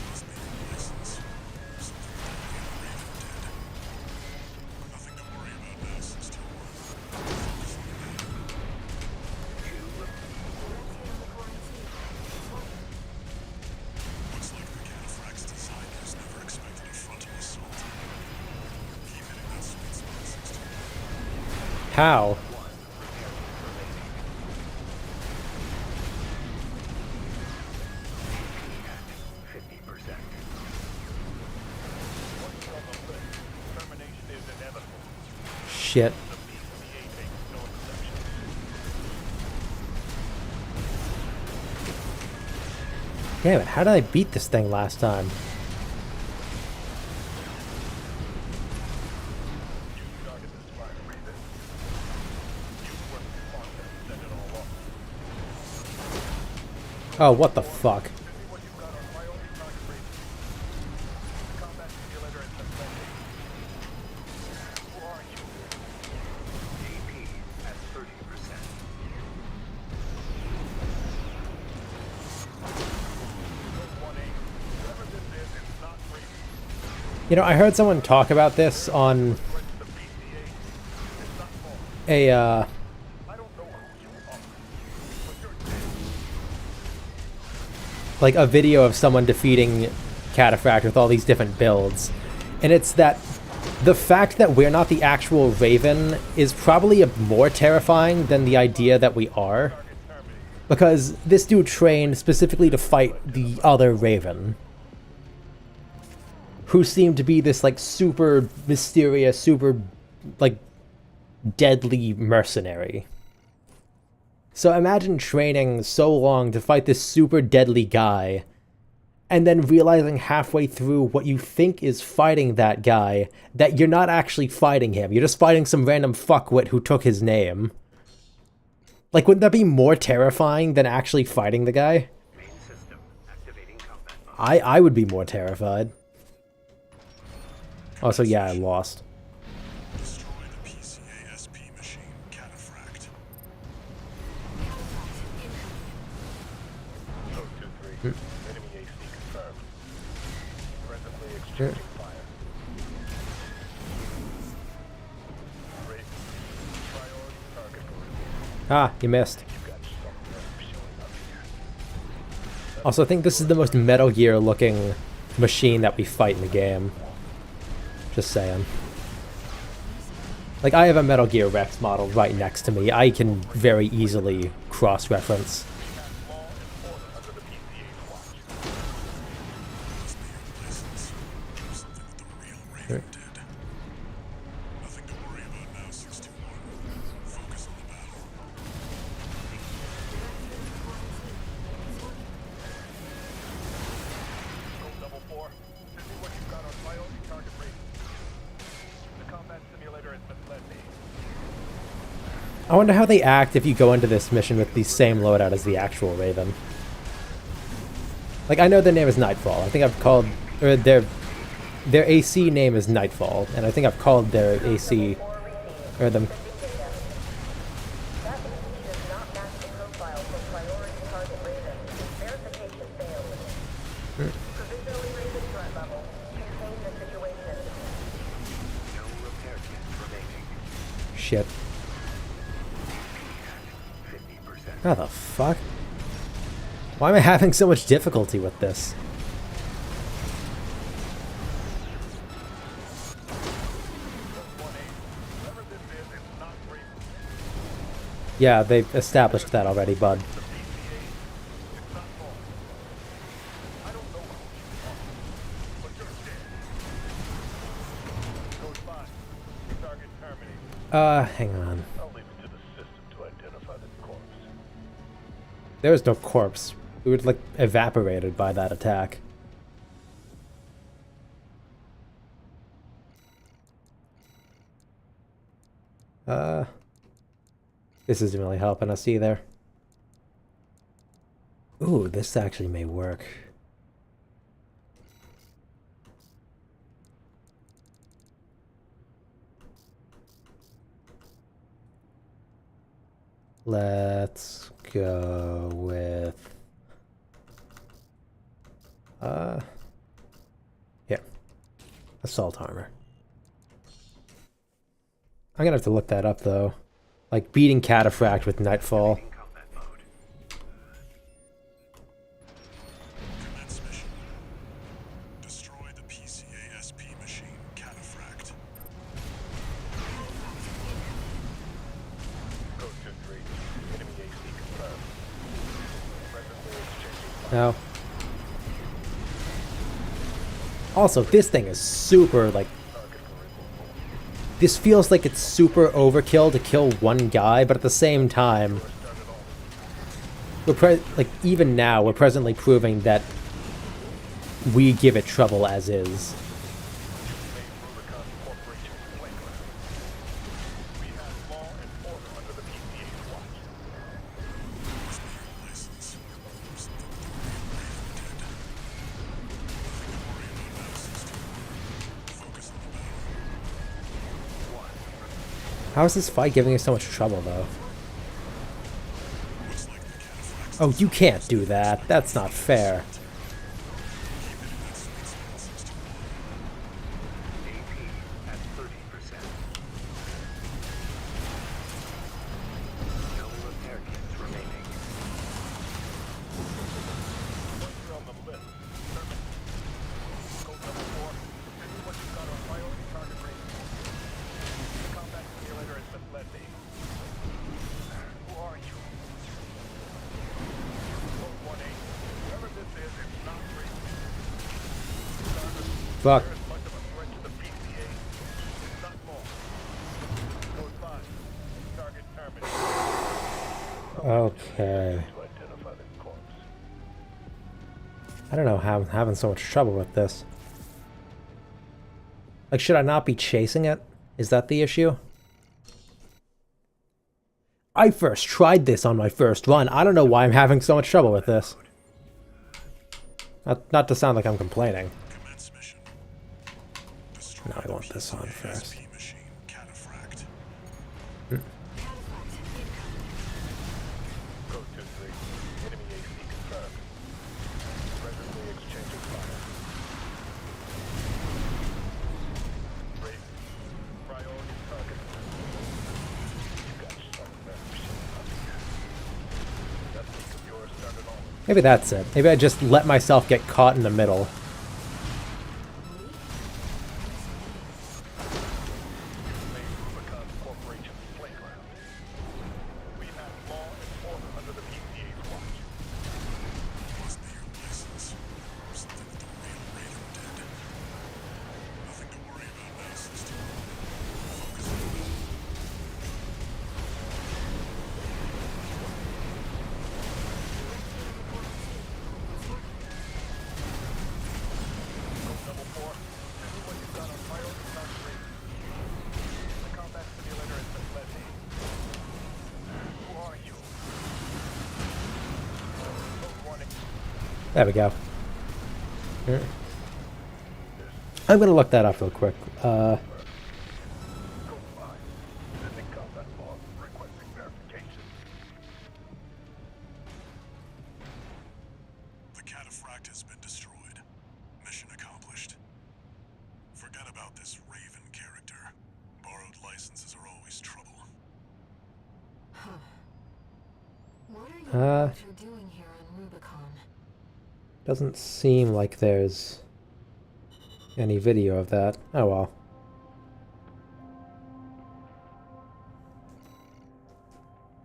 Must be a license. Something that Nothing to worry about now since still Looks like the Cataphract's designers never expected a frontal assault. Keep hitting that sweet spot, 16. How? Termination is inevitable. Shit. The PCA makes no exception. Damn it, how did I beat this thing last time? You started this fire, Raven. You were smart and set it all off. Oh, what the fuck? This is what you got on priority target, Raven. Combat simulator and suspended. Who are you? AP at 30%. Whoever this is not Raven. You know, I heard someone talk about this on Threat to the PCA is not small. a, I don't know who you are, but you're dead. like a video of someone defeating Cataphract with all these different builds. And it's that the fact that we're not the actual Raven is probably more terrifying than the idea that we are. Because this dude trained specifically to fight the other Raven. Who seemed to be this, like, super mysterious, super, like, deadly mercenary. So imagine training so long to fight this super deadly guy, and then realizing halfway through what you think is fighting that guy that you're not actually fighting him. You're just fighting some random fuckwit who took his name. Like, wouldn't that be more terrifying than actually fighting the guy? Main system activating combat mode. I would be more terrified. Also, yeah, I lost. Destroy the PCA-SP machine, Cataphract. Code 2-3. Enemy AC confirmed. Presently exchanging fire. Raven. Priority target for review. Ah, you missed. You've got something else showing up here. Also, I think this is the most Metal Gear looking machine that we fight in the game. Just saying. Like, I have a Metal Gear Rex model right next to me. I can very easily cross-reference. Law and order under the PCA's watch. License. Something that the real Raven did. Nothing to worry about now, 621. Focus on the battle. Code 4. Send me what you've got on priority target Raven. The combat simulator has been led me. I wonder how they act if you go into this mission with the same loadout as the actual Raven. Like, I know their name is Nightfall. I think I've called... Or their AC name is Nightfall, and I think I've called their AC... Or them... That AC does not match the profile for priority target Raven. Verification failed. Provisionally rated threat level. Contain the situation. No repair kits remaining. Shit. 50%. How the fuck? Why am I having so much difficulty with this? Whoever this is not Raven. Yeah, they've established that already, bud. The PCA. It's not law. I don't know who you are, but you're dead. Code 5. Target terminated. Hang on. I'll leave it to the system to identify the corpse. There was no corpse. We were, like, evaporated by that attack. This isn't really helping us either. Ooh, this actually may work. Let's go with... yeah. Assault armor. I'm gonna have to look that up, though. Like, beating Cataphract with Nightfall. In combat mode. Commence mission. Destroy the PCA-SP machine, Cataphract. Code 2-3. Enemy AC confirmed. Presently exchanging fire. No. Also, this thing is super, like... Target for removal. This feels like it's super overkill to kill one guy, but at the same time... like, even now, we're presently proving that we give it trouble as is. Made Rubicon Corporation playground. We have law and order under the PCA's watch. License. Something that the real Raven did. Nothing to worry about now, 621. Focus on the battle. How is this fight giving us so much trouble, though? Looks like the Cataphract's Oh, you can't do that. That's not fair. AP at 30%. No repair kits remaining. Once you're on the list, Code 4. Send me what you've got on priority target Raven. The combat simulator has been led me. Who are you? Code 1-8. Whoever this is, it's not Raven. Fuck. There is much of a threat to the PCA. It's not more. Code 5. Target terminated. Oh, Okay. To identify the corpse. I don't know how I'm having so much trouble with this. Like, should I not be chasing it? Is that the issue? I first tried this on my first run. I don't know why I'm having so much trouble with this. Not to sound like I'm complaining. Commence mission. No, I want this on first. SP machine, Cataphract. Code 2-3. Enemy AC confirmed. Presently exchanging fire. Raven. Priority target. You got some members up here. That peak of yours started on. Maybe that's it. Maybe I just let myself get caught in the middle. Made Rubicon Corporation's playground. We have law and order under the PCA's watch. Must be your license. Something with the real Raven did. Nothing to worry about now, sister. Focus on the mission. Code Double 4. Send me what you've got on priority target Raven. The combat simulator has been fled me. Who are you? Code 1. There we go. I'm gonna look that up real quick. Code 5. Sending combat log requesting verification. The Cataphract has been destroyed. Mission accomplished. Forget about this Raven character. Borrowed licenses are always trouble. What are you Uh. what you're doing here on Rubicon? Doesn't seem like there's any video of that. Oh well.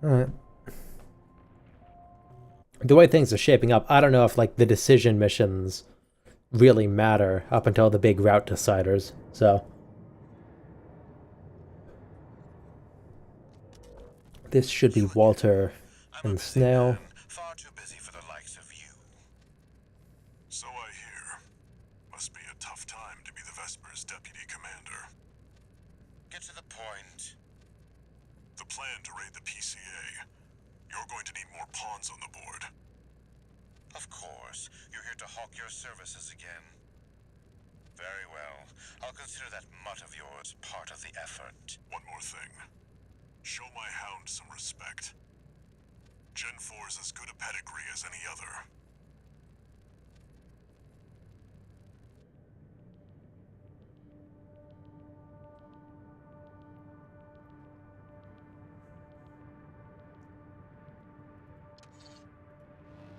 Alright. The way things are shaping up, I don't know if like the decision missions really matter up until the big route deciders, so. This should be Walter I'm a and busy Snail. man, far too busy for the likes of you. So I hear. Must be a tough time to be the Vesper's deputy commander. Get to the point. The plan to raid the PCA. You're going to need more pawns on the board. Of course, you're here to hawk your services again. Very well. I'll consider that mutt of yours part of the effort. One more thing. Show my hound some respect. Gen 4's as good a pedigree as any other.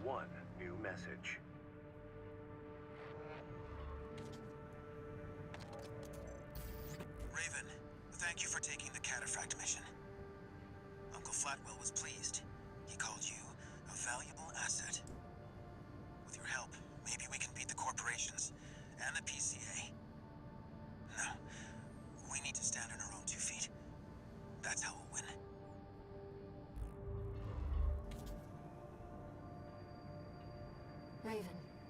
One new message. Raven, thank you for taking the Cataphract mission. Uncle Flatwell was pleased. He called you a valuable asset. With your help, maybe we can beat the corporations and the PCA. No, we need to stand on our own 2 feet. That's how we'll win. Raven,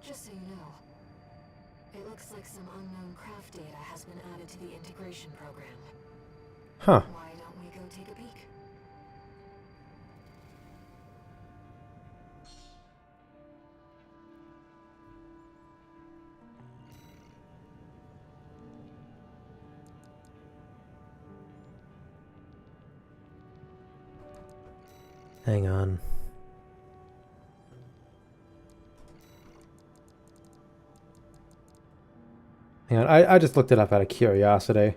just so you know, it looks like some unknown craft data has been added to the integration program. Huh. Why don't we go take a peek? Hang on. Hang on, I just looked it up out of curiosity.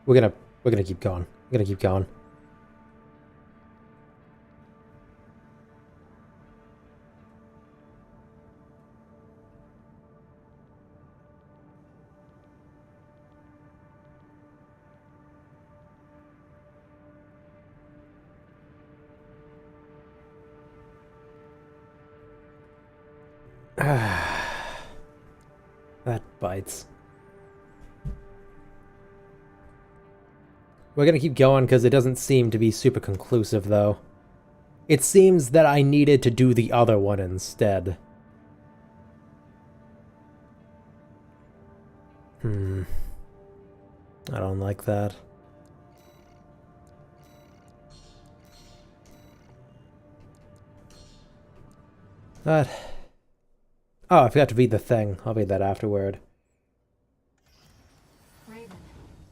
We're gonna keep going. We're gonna keep going. That bites. We're gonna keep going because it doesn't seem to be super conclusive, though. It seems that I needed to do the other one instead. I don't like that. But... oh, I forgot to read the thing. I'll read that afterward. Raven,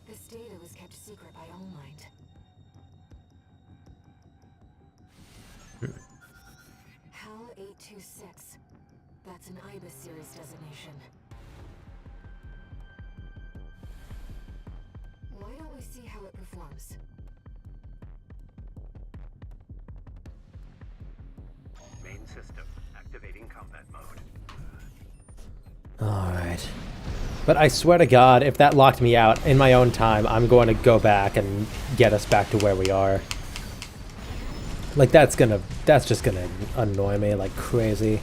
this data was kept secret by All Might. HAL 826. That's an IBIS series designation. Why don't we see how it performs? Main system activating combat mode. Alright. But I swear to God, if that locked me out in my own time, I'm going to go back and get us back to where we are. Like, that's just gonna annoy me like crazy.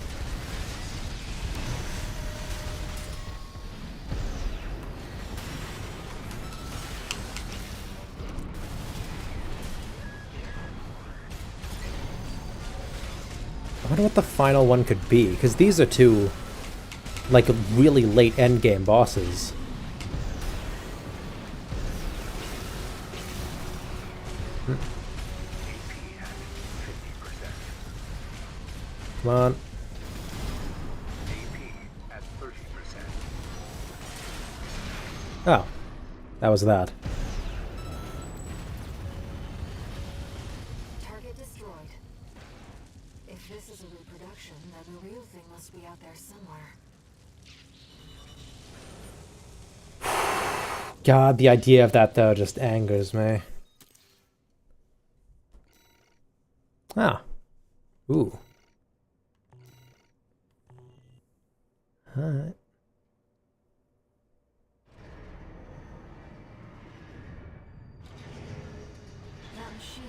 I wonder what the final one could be, because these are two, like, really late endgame bosses. Come on. AP at 30%. Oh, that was that. Target destroyed. If this is a reproduction, then the real thing must be out there somewhere. God, the idea of that, though, just angers me. Ah. Ooh. Alright. That machine,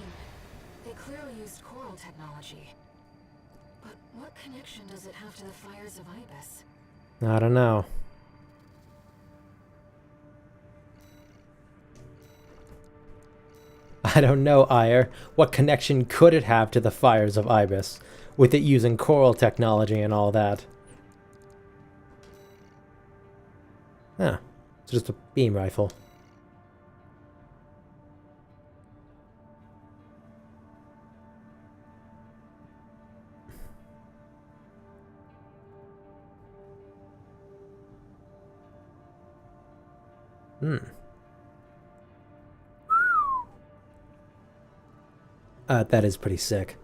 they clearly used coral technology. But what connection does it have to the fires of Ibis? I don't know. I don't know, Ire. What connection could it have to the fires of Ibis, with it using coral technology and all that? Huh. It's just a beam rifle. That is pretty sick.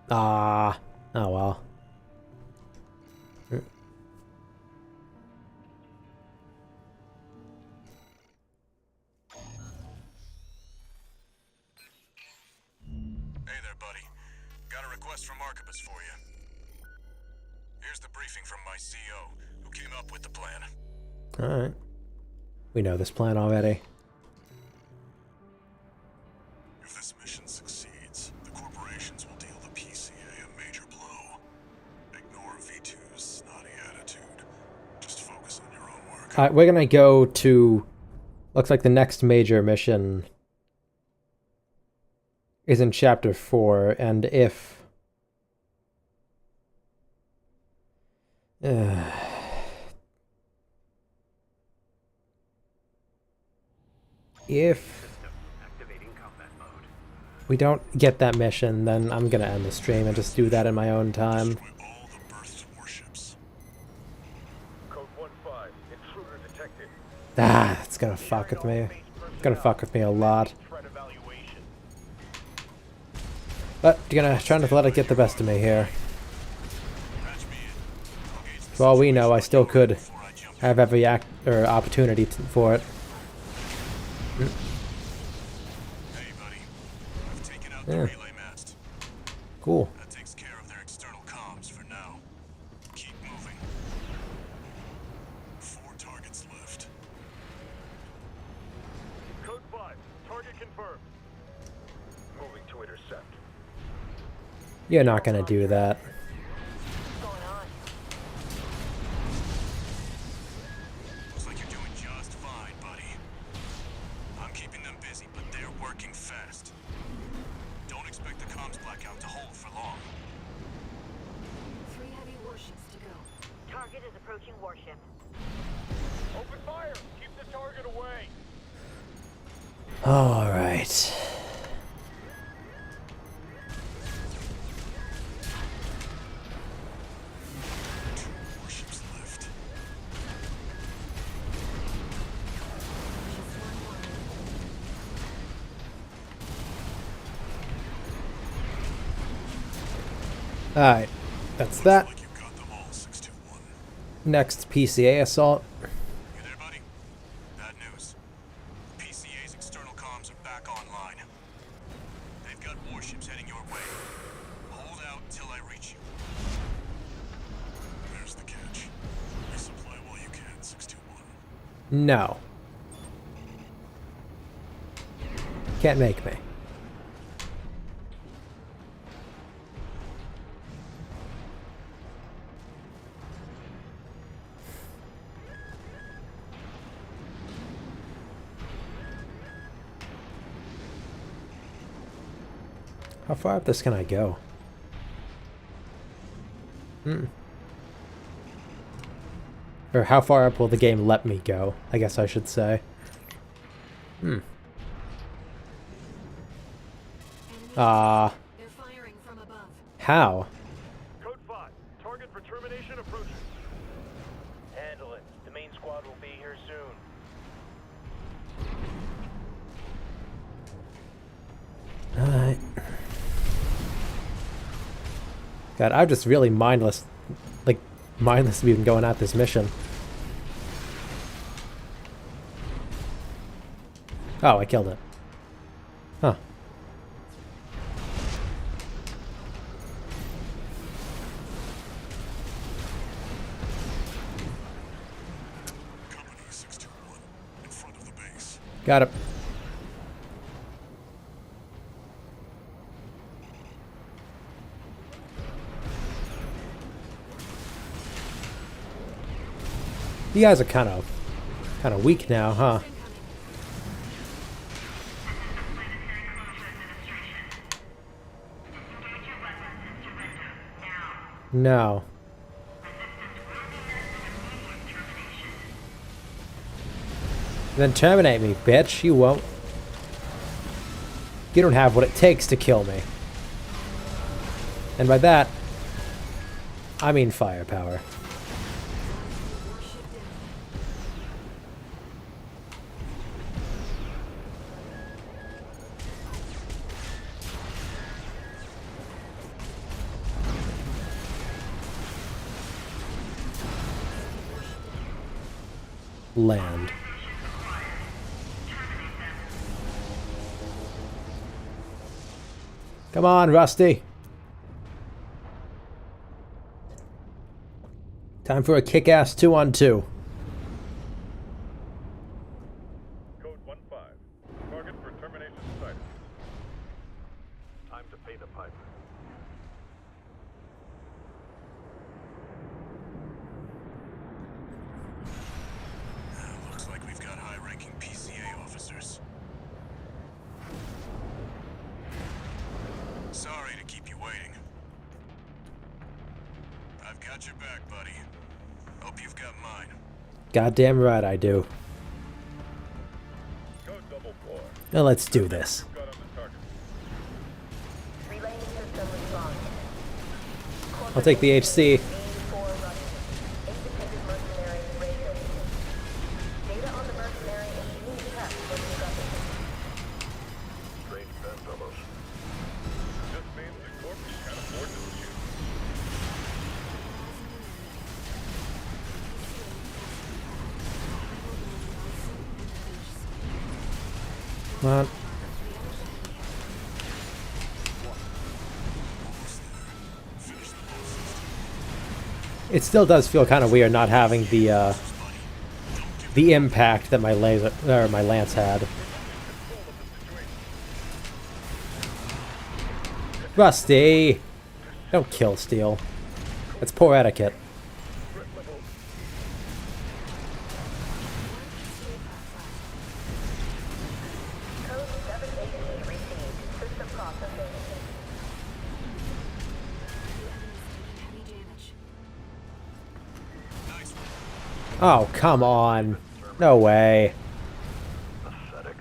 Ah. Oh well. Hey there, buddy. Got a request from Archibus for you. Here's the briefing from my CO, who came up with the plan. Alright. We know this plan already. If this mission succeeds, the corporations will deal the PCA a major blow. Ignore V2's snotty attitude. Just focus on your own work. Alright, we're gonna go to... looks like the next major mission is in Chapter 4, and if... if Activating combat mode. we don't get that mission, then I'm gonna end the stream and just do that in my own time. Destroy all the berth's warships. Code 1-5. Intruder detected. Ah, it's gonna fuck with me. It's gonna fuck with me a lot. Threat evaluation. But you're gonna try not to let it get the best of me here. Patch me in. I'll gauge the For all we know, I still could before I jump in. have every opportunity for it. Hey, buddy. I've taken out the Yeah. relay mast. Cool. That takes care of their external comms for now. Keep moving. 4 targets left. Code 5. Target confirmed. Moving. You're not gonna do that. What's going on? Looks like you're doing just fine, buddy. I'm keeping them busy, but they're working fast. Don't expect the comms blackout to hold for long. 3 heavy warships to go. Target is approaching warship. Open fire! Keep the target away! Alright. Warships left. Alright. That's that. Like you got them all, 621. Next PCA assault. You there, buddy? Bad news. PCA's external comms are back online. They've got warships heading your way. Hold out till I reach you. There's the catch. Resupply while you can, 621. No. Can't make me. How far up this can I go? Or how far up will the game let me go, I guess I should say. They're firing from above. How? Code 5. Target for termination approaching. Handle it. The main squad will be here soon. Alright. God, I'm just really mindless. Like, mindless even going at this mission. Oh, I killed it. Huh. Company 621, in front of the base. Got it. You guys are kind of weak now, huh? No. Then terminate me, bitch. You won't. You don't have what it takes to kill me. And by that, I mean firepower. Land. Come on, Rusty. Time for a kick-ass 2-on-2. Code 1-5. Target for termination sighted. Time to pay the piper. Looks like we've got high-ranking PCA officers. Sorry to keep you waiting. I've got your back, buddy. Hope you've got mine. Goddamn right I do. Code 4. Now let's do this. Got on the target. Relaying system response. I'll take the HC. B4 running. Independent mercenary radio. Data on the mercenary and unique test was discovered. Strange bedfellows. This means the corpse can't afford to shoot. Come on. It still does feel kind of weird not having the impact that my laser or my lance had. Rusty. Don't kill Steel. That's poor etiquette. Code 788 received. System processing. Heavy damage. Oh, come on. No way. Pathetic.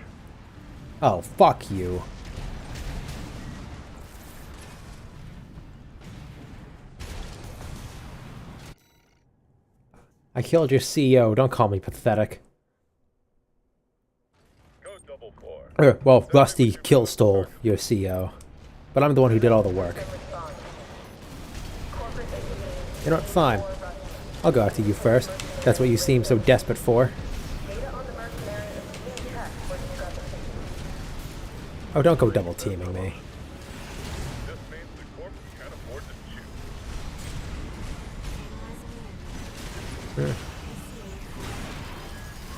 Oh, fuck you. I killed your CEO. Don't call me pathetic. Code 4. Well, Rusty kill stole your CEO. But I'm the one who did all the work. You know what? Fine. I'll go after you first. That's what you seem so desperate for. Oh, don't go double teaming me. This means the Corp can't afford to shoot.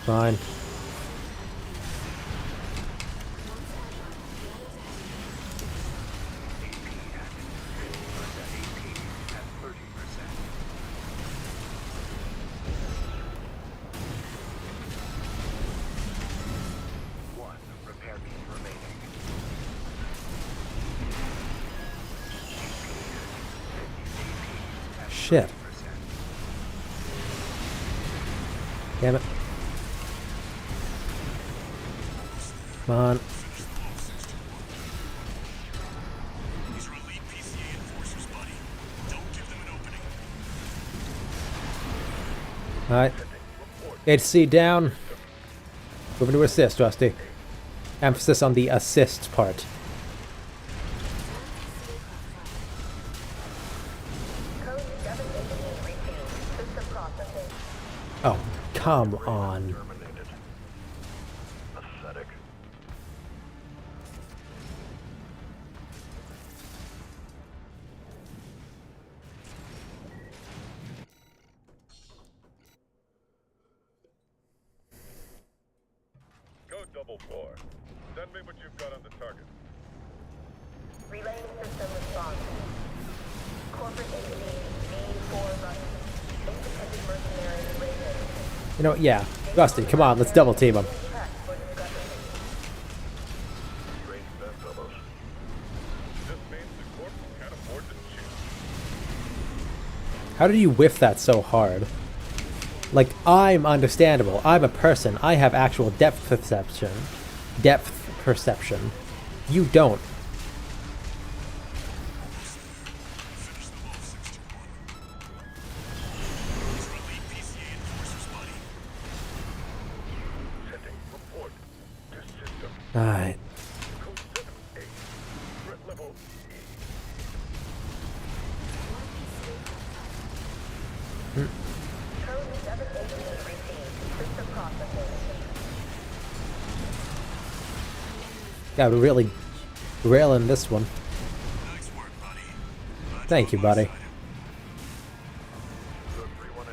Fine. One repair beam remaining. Shit. Damn it. Come on. These are elite PCA enforcers, buddy. Don't give them an opening. Alright. HC down. Moving to assist, Rusty. Emphasis on the assist part. Code 788 received. System processing. Oh, come on. Terminated. Pathetic. Code 4. Send me what you've got on the target. Relaying system response. Corporate entity B4 Rusty. Independent mercenaries rated. You know, yeah. Rusty, come on, let's double team him. Check for discrepancy. Strange bedfellows. This means the Corp can't afford to shoot. How did you whiff that so hard? Like, I'm understandable. I'm a person. I have actual depth perception. Depth perception. You don't. These are elite PCA enforcers, buddy. Sending report to system. Alright. Code 7-8. Threat level E. Code 788 received. System processing. Yeah, we're really railing this one. Nice work, buddy. Glad Thank you, you're on my buddy. side. Code 318.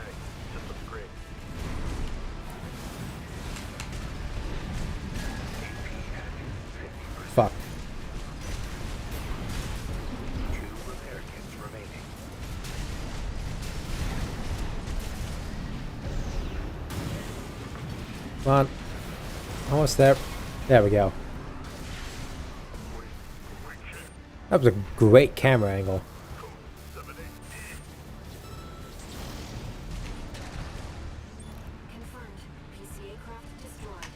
System green. Fuck. 2 repair kits remaining. Come on. Almost there. There we go. That was a great camera angle. Code 7-8. Confirmed. PCA craft destroyed.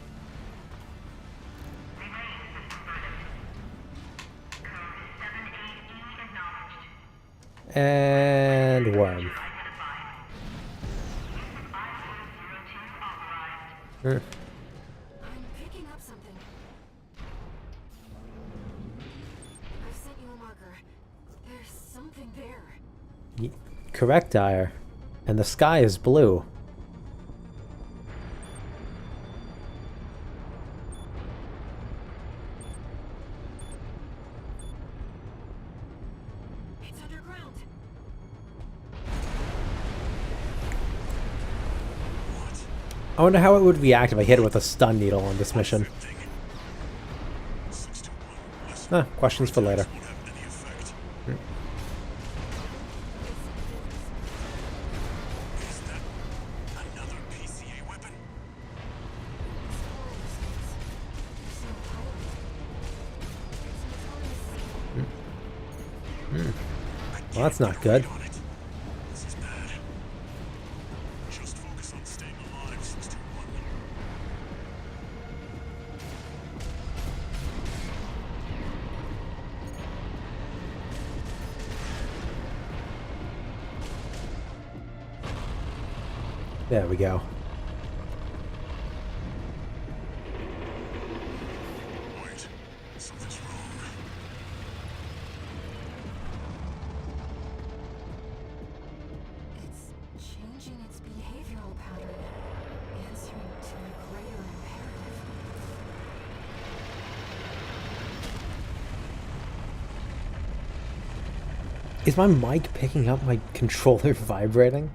And worm. I'm picking up something. I've sent you a marker. There's something there. Correct, Dyer. And the sky is blue. It's underground. I wonder how it would react if I hit it with a stun needle on this mission. 621. Listen, Questions for later. won't have any effect. Well, that's not good. This is bad. Just focus on staying alive, 61. There we go. Wait, something's wrong. It's changing its behavioral pattern, answering to a greater imperative. Is my mic picking up my controller vibrating?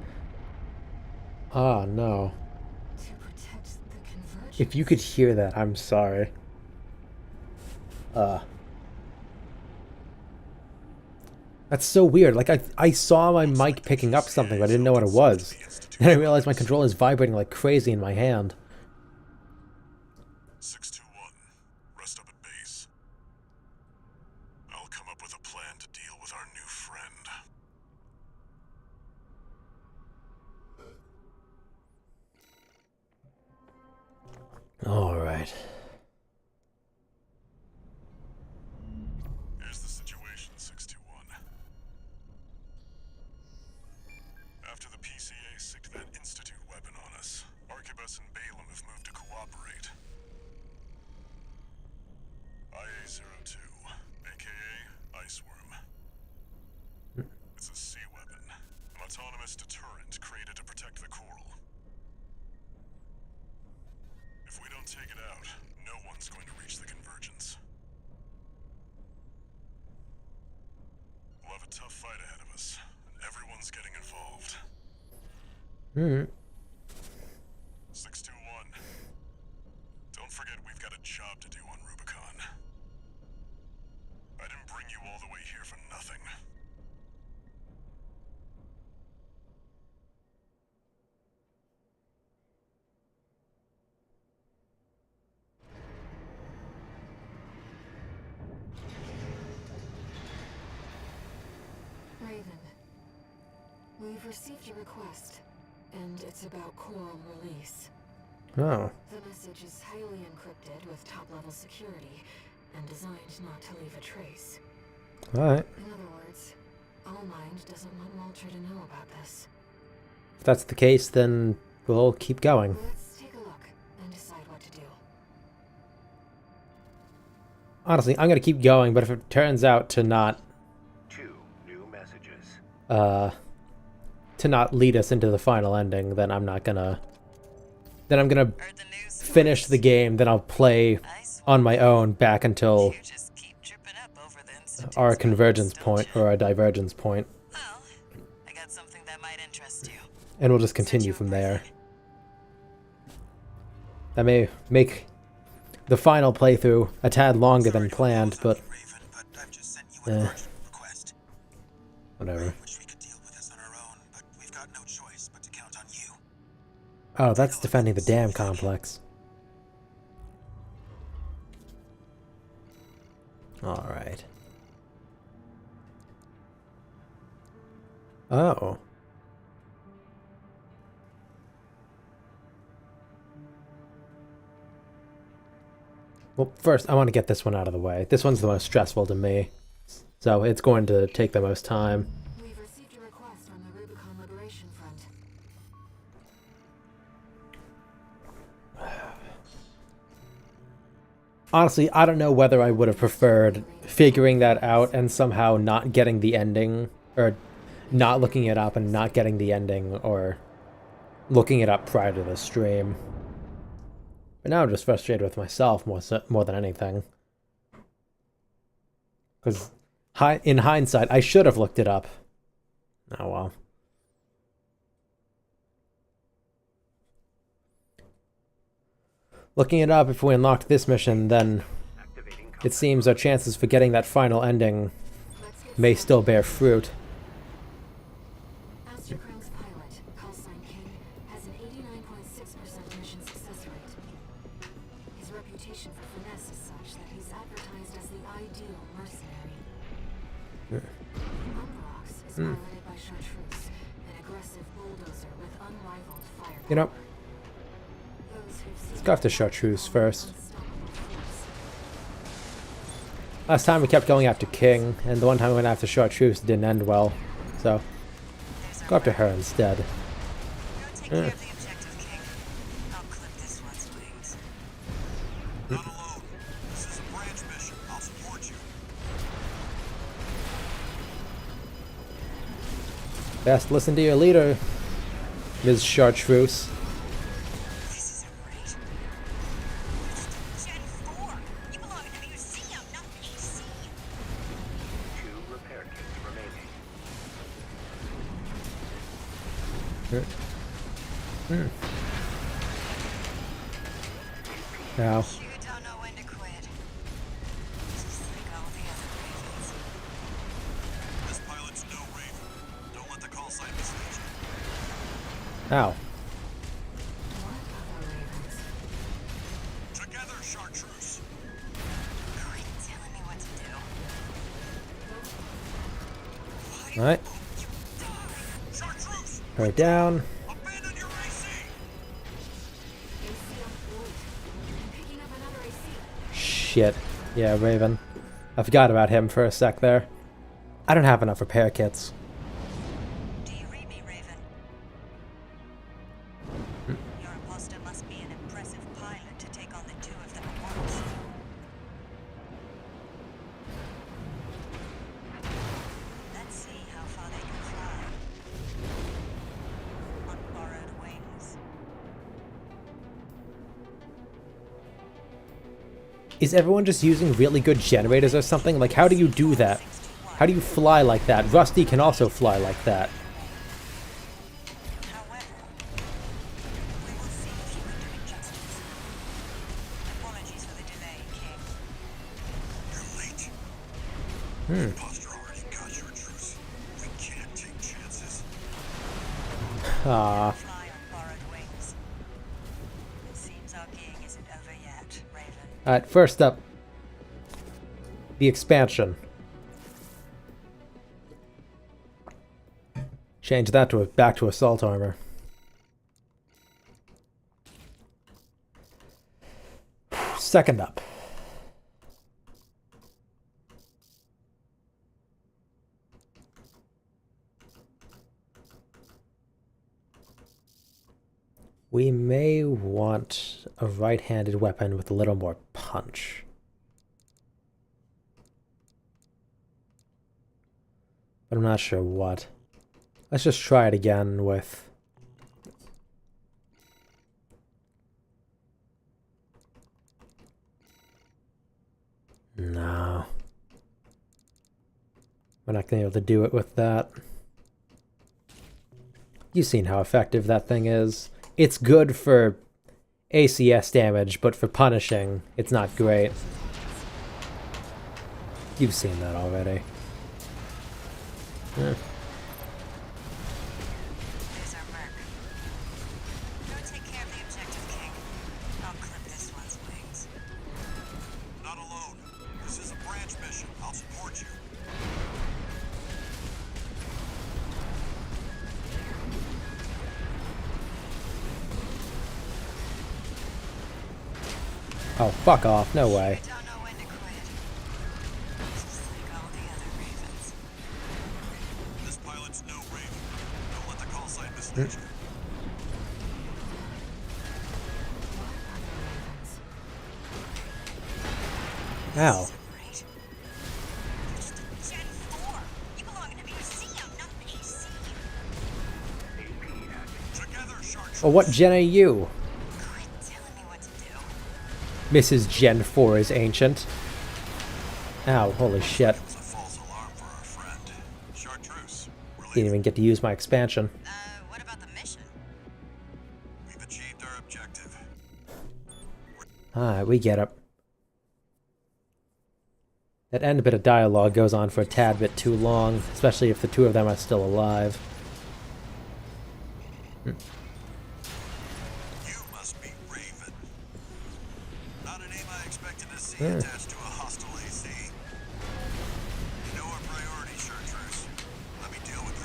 Ah, no. To protect the convergence. If you could hear that, I'm sorry. That's so weird. Like, I saw my mic picking up something, but I didn't know what it was. Then I realized my controller is vibrating like crazy in my hand. 621, rest up at base. I'll come up with a plan to deal with our new friend. Alright. Here's the situation, 621. After the PCA sicked that Institute weapon on us, Arquebus and Balaam have moved to cooperate. IA-02, aka Iceworm. It's a sea weapon, an autonomous deterrent created to protect the coral. If we don't take it out, no one's going to reach the convergence. We'll have a tough fight ahead of us, and everyone's getting involved. 621. Don't forget we've got a job to do on Rubicon. I didn't bring you all the way here for nothing. Raven, we've received your request, and it's about coral release. Oh. The message is highly encrypted with top-level security, and designed not to leave a trace. Alright. In other words, All Mind doesn't want Walter to know about this. If that's the case, then we'll keep going. Let's take a look and decide what to do. Honestly, I'm gonna keep going, but if it turns out to not 2 new messages. to not lead us into the final ending, then I'm not gonna... Then I'm gonna Heard the news finish stories. the game, then I'll play Nice on my own back until You just keep tripping up over the Institute's our guns, convergence don't point, you? or our divergence point, Well, I got something that might interest you. and we'll just Set continue you from a there. briefing. That may make the final playthrough a tad longer than planned, but Raven, but I've just sent you an urgent request. whatever. Wish we could deal with this on our own, but we've got no choice but to count on you. Oh, that's defending the dam complex. Alright. Oh. Well, first, I want to get this one out of the way. This one's the most stressful to me, so it's going to take the most time. We've received a request on the Rubicon Liberation Front. Honestly, I don't know whether I would have preferred figuring that out and somehow not getting the ending, or not looking it up and not getting the ending, or looking it up prior to the stream. But now I'm just frustrated with myself more than anything. Because in hindsight, I should have looked it up. Oh well. Looking it up, if we unlocked this mission, then it seems our chances for getting that final ending may still bear fruit. Astrocrown's pilot, callsign King, has an 89.6% mission success rate. His reputation for finesse is such that he's advertised as the ideal mercenary. piloted by Chartreuse, an aggressive bulldozer with unrivaled firepower. You know, Those who've seen let's go after Chartreuse first. unstoppable force. Last time we kept going after King, and the one time we went after Chartreuse didn't end well. So, go after her instead. Go take care of the objective, King. I'll clip this one's wings. Not alone. This is a branch mission. I'll support you. Best listen to your leader, Ms. Chartreuse. This isn't right. Gen 4! You belong in a museum, not PC! 2 repair kits remaining. Now, You don't know when to quit. Just like all the other Ravens. This pilot's no Raven. Don't let the call sign mislead you. ow. What other ravens? Together, Chartreuse. Quit telling me what to do. Alright, Chartreuse! her down. Abandon your AC! AC on point. I'm picking up another AC. Shit. Yeah, Raven. I forgot about him for a sec there. I don't have enough repair kits. Do you read me, Raven? Your imposter must be an impressive pilot to take on the two of them at once. Let's see how far they can fly. On borrowed wings. Is everyone just using really good generators or something? Like, how do you do that? How do you fly like that? Rusty can also fly like that. However, we will see if you can do it justice. Apologies for the delay, King. You're late. Imposter already got Chartreuse. We can't take chances. Ah, Fly on borrowed wings. It seems our gig isn't over yet, Raven. alright, first up. The expansion. Change that to back to assault armor. Second up. We may want a right-handed weapon with a little more punch. But I'm not sure what. Let's just try it again with... No. We're not going to be able to do it with that. You've seen how effective that thing is. It's good for ACS damage, but for punishing, it's not great. You've seen that already. Yeah. There's our mark. Go take care of the objective, King. I'll clip this one's wings. Not alone. This is a branch mission. I'll support you. Oh, fuck off. No way. You don't know when to quit. Just like all the other Ravens. This pilot's no Raven. Don't let the call sign mislead you. Ow. Right? You're just a Gen 4. You belong in a museum, not PC. Together, Chartreuse. Well, what gen are you? Quit telling me what to do. Mrs. Gen 4 is ancient. Ow, holy shit. It was a false alarm for our friend. Chartreuse, we're Didn't leaving. even get to use my expansion. What about the mission? We've achieved our objective. Alright, we get it. That end bit of dialogue goes on for a tad bit too long, especially if the two of them are still alive. You must be Raven. Not a name I expected to see attached to a hostile AC. You know our priority, Chartreuse. Let me deal with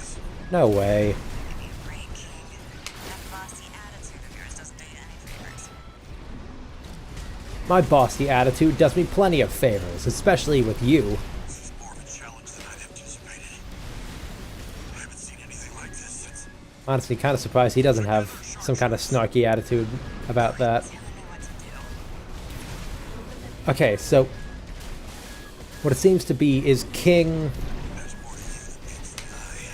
No way. Give me a break, King. That bossy attitude of yours doesn't do you any favors. My bossy attitude does me plenty of favors, especially with you. This is more of a challenge than I'd anticipated. I haven't seen anything like this since. Honestly, kind of surprised he doesn't have some kind of snarky attitude about that. Telling me what to do. Okay, so what it seems to be is King. There's more to you than meets the eye.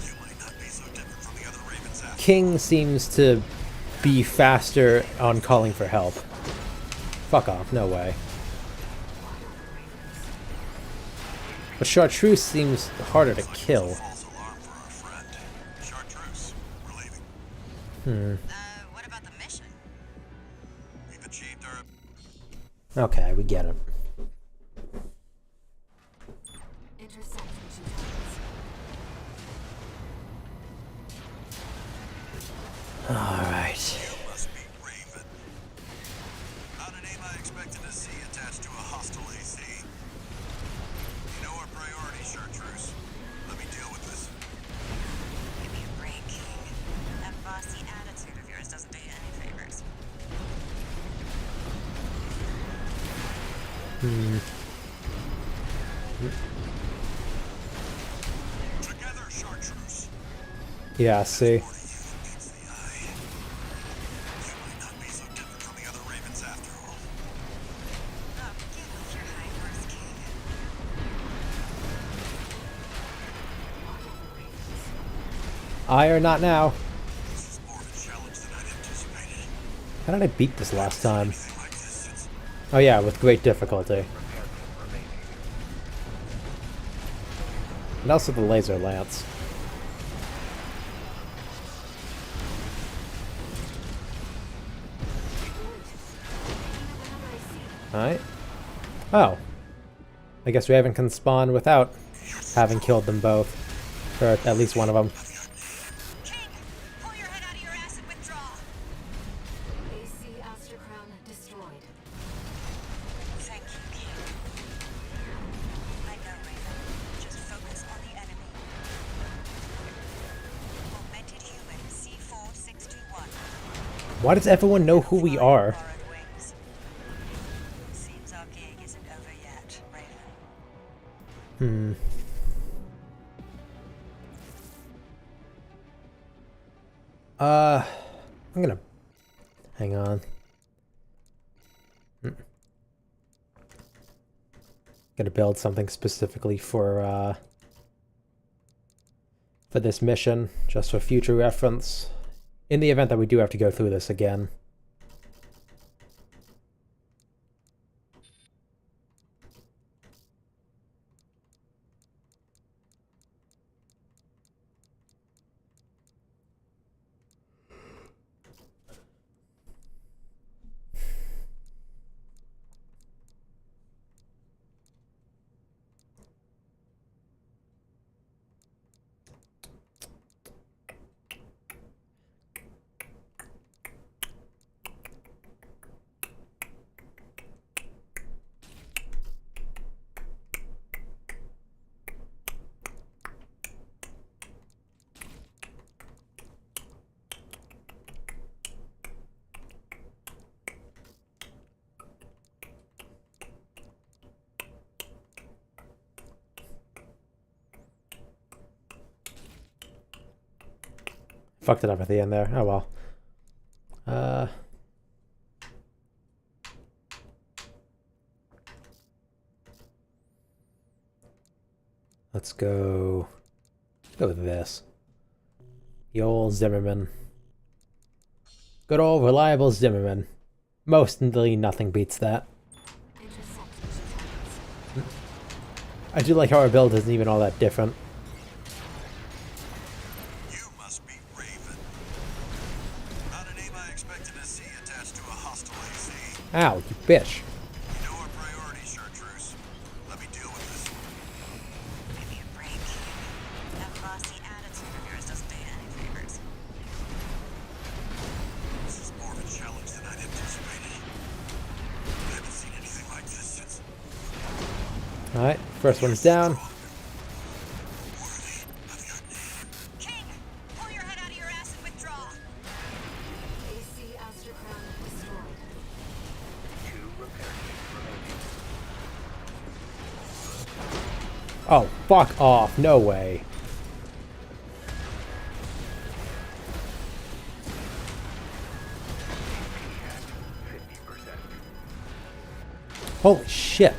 You might not be so different from the other ravens after. King seems to be faster on calling for help. Fuck off, no way. But Chartreuse seems harder to kill. False alarm for our friend. Chartreuse, we're leaving. What about the mission? We've achieved our. Okay, we get it. Intercept Reupload. Alright. You must be Raven. Not a name I expected to see attached to a hostile AC. You know our priority, Chartreuse. Let me deal with this. Give me a break, King. That bossy attitude of yours doesn't do you any favors. Together, Chartreuse. Yeah, see. More to you than meets the eye. You might not be so different from the other ravens after all. Oh, get off your high horse, King. I or not now. This is more of a challenge than I'd anticipated. How did I beat this last time? Anything like this since. Oh yeah, with great difficulty. And also the laser lance. Alright. Oh. I guess Raven can spawn without having killed them both. Or at least one of them. King, pull your head out of your ass and withdraw. AC Aster Crown destroyed. Thank you, King. I know, Raven. Just focus on the enemy. Augmented human C461. Why does everyone know who we are? Borrowed wings. Seems our gig isn't over yet, Raven. I'm gonna... Hang on. Gonna build something specifically for this mission, just for future reference, in the event that we do have to go through this again. Fucked it up at the end there. Oh well. Let's go with this. The old Zimmerman. Good old reliable Zimmerman. Mostly nothing beats that. Intercept Reupload. I do like how our build isn't even all that different. You must be Raven. Not a name I expected to see attached to a hostile AC. Ow, you bitch. You know our priority, Chartreuse. Let me deal with this. Give me a break, King. That bossy attitude of yours doesn't do you any favors. This is more of a challenge than I'd anticipated. I haven't seen anything like this since. Alright, first one's down. Worthy of your name. Oh, fuck off. No way. Holy shit.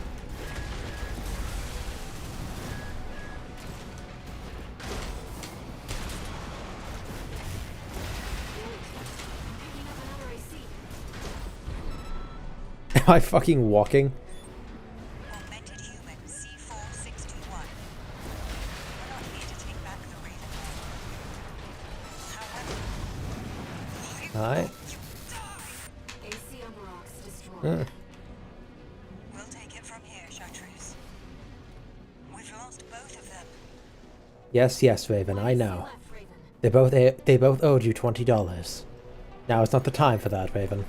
Am I fucking walking? Augmented human C4621. We're not here to take back the Raven. However, Alright. AC on rocks destroyed. we'll take it from here, Chartreuse. We've lost both of them. Yes, yes, Raven, I know. Left, Raven. They both owed you $20. Now is not the time for that, Raven.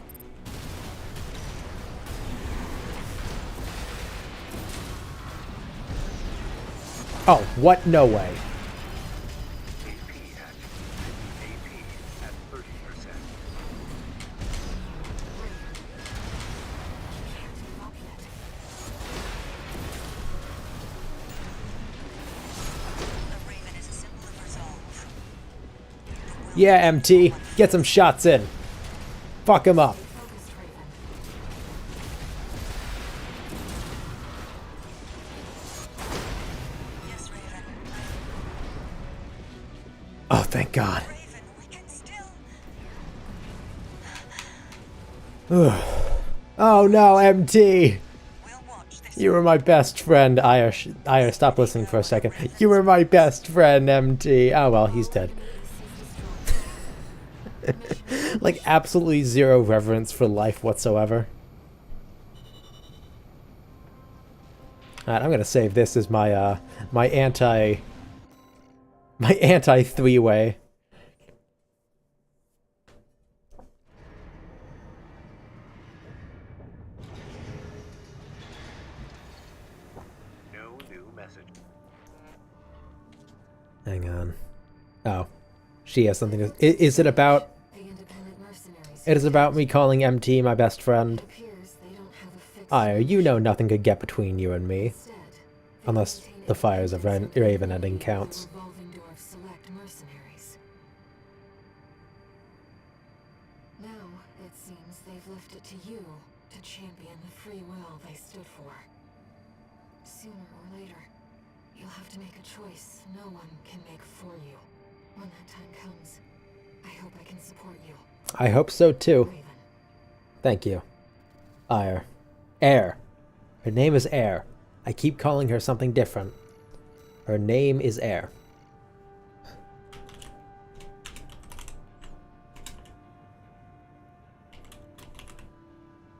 Oh, what? No way. AP at 30%. Not yet. The Raven is a symbol of resolve. Yeah, MT. Get some shots in. Fuck him up. Focused, Raven. Yes, Raven. Oh, thank God. Raven, we can still. Oh no, MT. We'll watch this. You were my best friend. Ire, stop listening for a second. You were my best friend, MT. Oh well, he's dead. Like, absolutely zero reverence for life whatsoever. Alright, I'm gonna save this as my, my anti three-way. No new message. Hang on. Oh. She has something to... Is it about... The independent mercenaries. It is about me calling MT my best friend. It appears they don't have a fixed Ire, you know nothing could get between you and me. Instead, they Unless maintain the fires of Raven ending a counts. revolving door of select mercenaries. Now, it seems they've left it to you to champion the free will they stood for. Sooner or later, you'll have to make a choice no one can make for you. When that time comes, I hope I can support you. I hope so too. Raven. Thank you. Ire. Air. Her name is Air. I keep calling her something different. Her name is Air.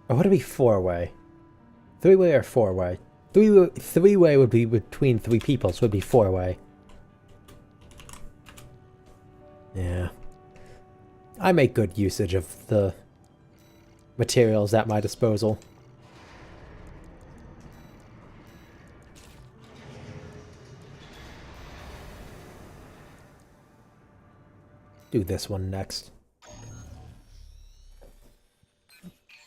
Or would it be four-way? Three-way or four-way? Three-way would be between three people, so it would be four-way. Yeah. I make good usage of the materials at my disposal. Do this one next.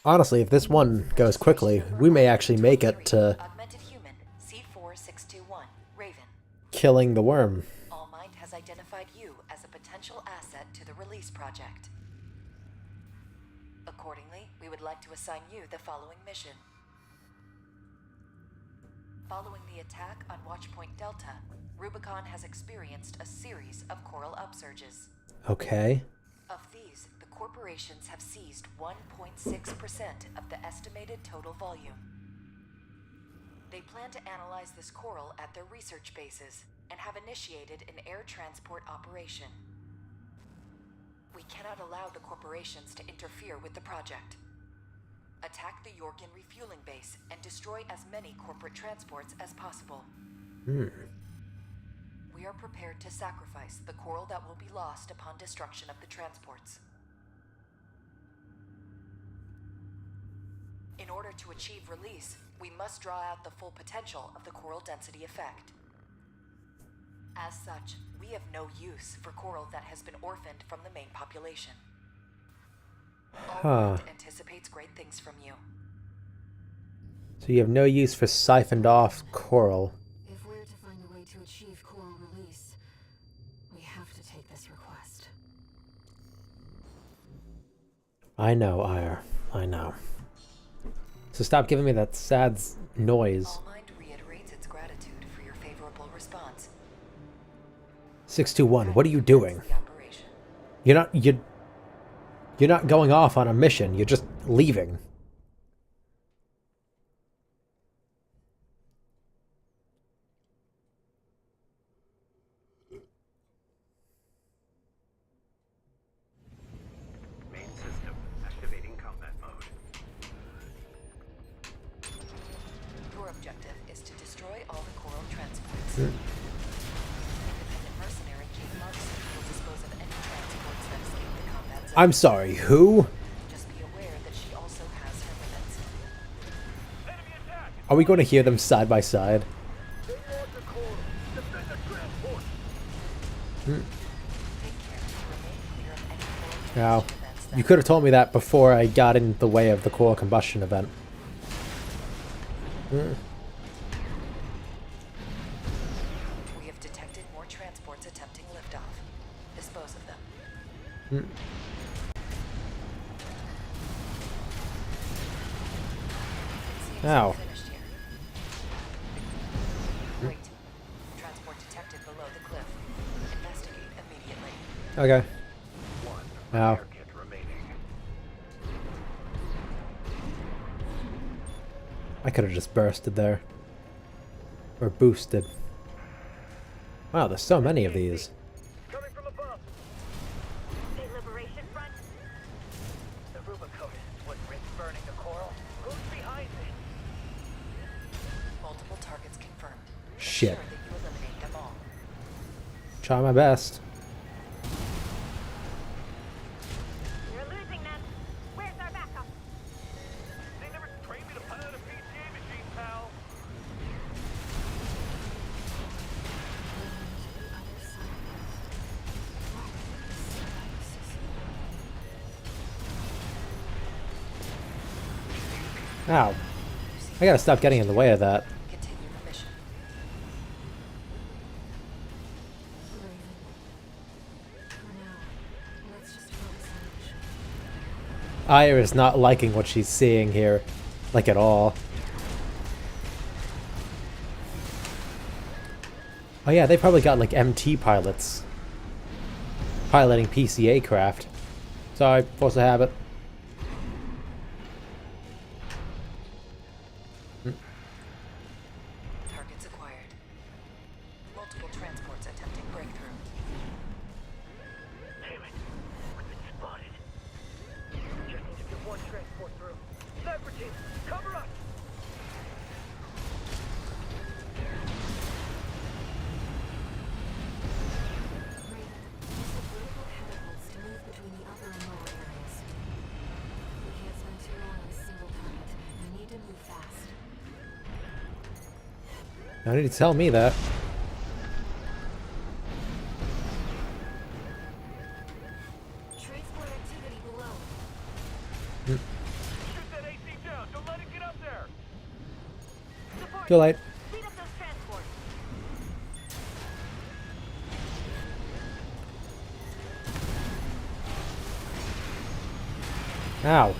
Honestly, if this one goes quickly, we may actually make it to Augmented human C4621, Raven. killing the worm. All Might has identified you as a potential asset to the release project. Accordingly, we would like to assign you the following mission. Following the attack on Watchpoint Delta, Rubicon has experienced a series of coral upsurges. Okay. Of these, the corporations have seized 1.6% of the estimated total volume. They plan to analyze this coral at their research bases and have initiated an air transport operation. We cannot allow the corporations to interfere with the project. Attack the Yorkin refueling base and destroy as many corporate transports as possible. We are prepared to sacrifice the coral that will be lost upon destruction of the transports. In order to achieve release, we must draw out the full potential of the coral density effect. As such, we have no use for coral that has been orphaned from the main population. All Might anticipates great things from you. So you have no use for siphoned off coral. If we're to find a to achieve coral release, we have to take this request. I know, Ire. I know. So stop giving me that sad noise. All Mind reiterates its gratitude for your favorable response. 621, what are you doing? The operation. You're not going off on a mission, you're just leaving. Main system activating combat mode. Your objective is to destroy all the coral transports. Independent mercenary Kate Markson will dispose of any transports that escape the combat zone. I'm sorry, who? Just be aware that she also has her limits. Enemy attack! Are we going to hear them side by side? They want the core. Defend the transport. Take care to remain clear of any coral Now, combustion events that you could have told me that before I got in the way of the core combustion event. We have detected more transports attempting liftoff. Dispose of them. Seems Ow. we're finished here. Wait. Transport detected below the cliff. Investigate immediately. Okay. One Ow. repair kit remaining. I could have just bursted there. Or boosted. Wow, there's so many of these. Coming from above. The Liberation Front? The Rubicon is what risks burning the coral. Who's behind it? Multiple targets confirmed. Shit. Ensure that you eliminate them all. Try my best. You're losing them. Where's our backup? They never trained me to pilot a PCA machine, pal. Ow. I gotta stop getting in the way of that. Continue the mission. For now, let's just focus on the mission. Aya is not liking what she's seeing here. Like at all. Oh yeah, they probably got like MT pilots. Piloting PCA craft. Sorry, force of habit. Targets acquired. Multiple transports attempting breakthrough. Damn it. We've been spotted. Just need to get one transport through. Sniper team, cover us! Raven, use the vertical catapults to move between the upper and lower areas. We can't spend too long on a single target. We need to move fast. No need to tell me that. Transport activity below. Shoot that AC down. Don't let it get up there. Support. Too late. Speed up those transports. Ow.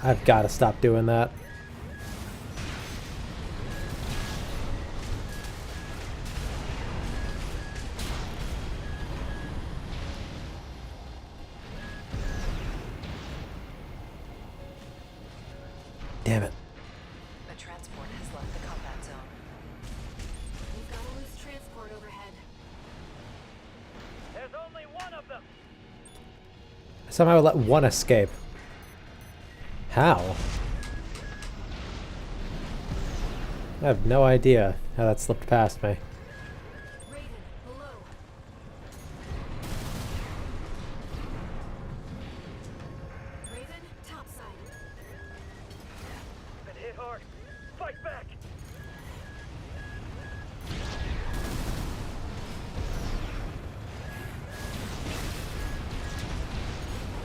I've got to stop doing that. Damn it. A transport has left the combat zone. We've got a loose transport overhead. There's only one of them. I somehow let one escape. How? I have no idea how that slipped past me. Raven, below. Raven, topside. Been hit hard. Fight back.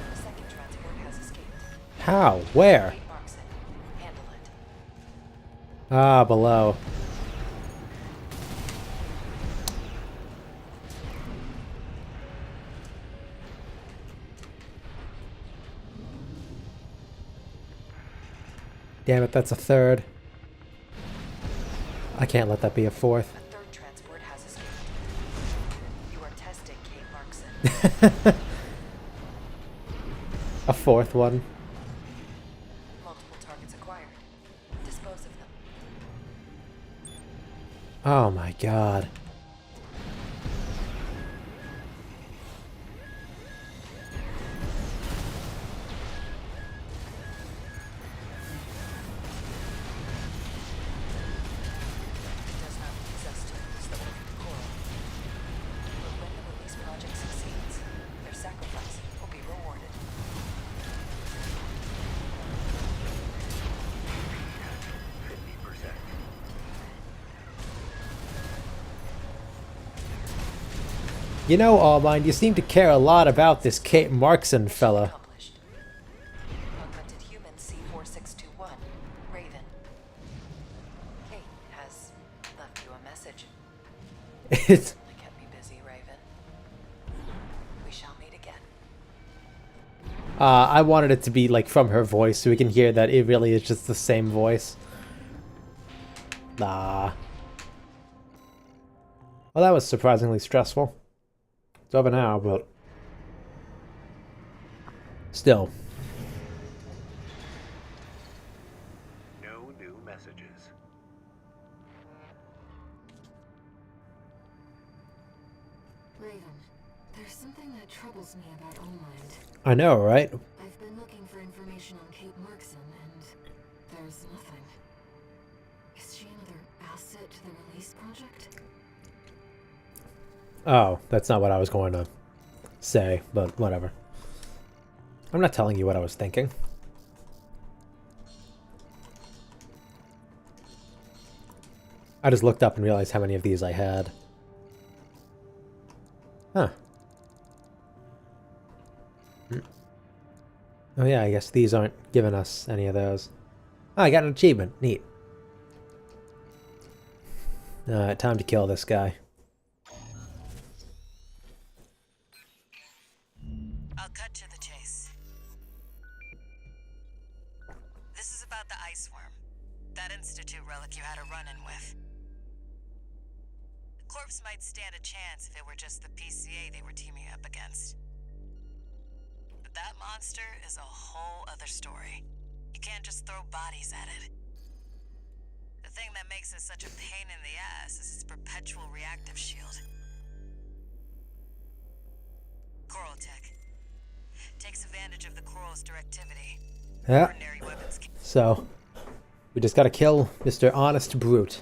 The second transport has escaped. How? Where? Kate Markson, handle it. Ah, below. Damn it, that's a third. I can't let that be a fourth. A third transport has escaped. You are testing Kate Markson. A fourth one. Multiple targets acquired. Dispose of them. Oh my god. It does not possess to lose the orphan coral. But when the release project succeeds, their sacrifice will be rewarded. You know, Allmind, you seem to care a lot about this Kate Markson fella. Accomplished. Augmented human C4621, Raven. Kate has left you a message. It's... Certainly kept me busy, Raven. We shall meet again. I wanted it to be, like, from her voice, so we can hear that it really is just the same voice. Nah. Well, that was surprisingly stressful. It's over now, but... Still. No new messages. Raven, there's something that troubles me about Allmind. I know, right? I've been looking for information on Kate Markson, and there's nothing. Is she another asset to the release project? Oh, that's not what I was going to say, but whatever. I'm not telling you what I was thinking. I just looked up and realized how many of these I had. Huh. Oh yeah, I guess these aren't giving us any of those. Oh, I got an achievement. Neat. Alright, time to kill this guy. I'll cut to the chase. This is about the ice worm. That Institute relic you had a run-in with. The corpse might stand a chance if it were just the PCA they were teaming up against. But that monster is a whole other story. You can't just throw bodies at it. The thing that makes it such a pain in the ass is its perpetual reactive shield. Coral tech. Takes advantage of the coral's directivity. Yeah. Ordinary weapons can... So, we just gotta kill Mr. Honest Brute.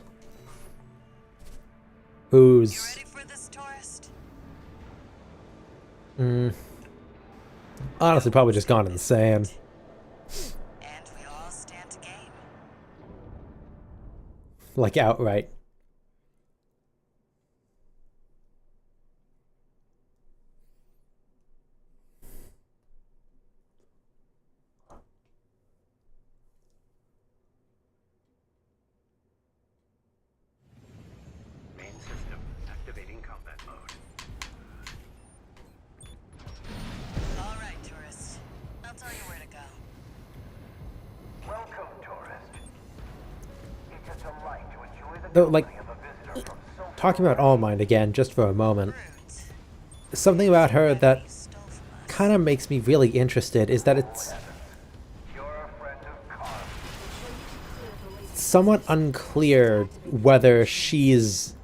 You Who's... ready for this, tourist? honestly probably just gone insane. And we all stand to gain. Like, outright. Main system activating combat mode. All right, tourist. I'll tell you where to go. Welcome, tourist. It's a delight to enjoy the Though, like, company of a visitor from so talking about Allmind again, just for a moment. Brute. Something about her that You stole from us. kind of makes me really interested is that it's You're a friend of Carl. somewhat unclear whether she's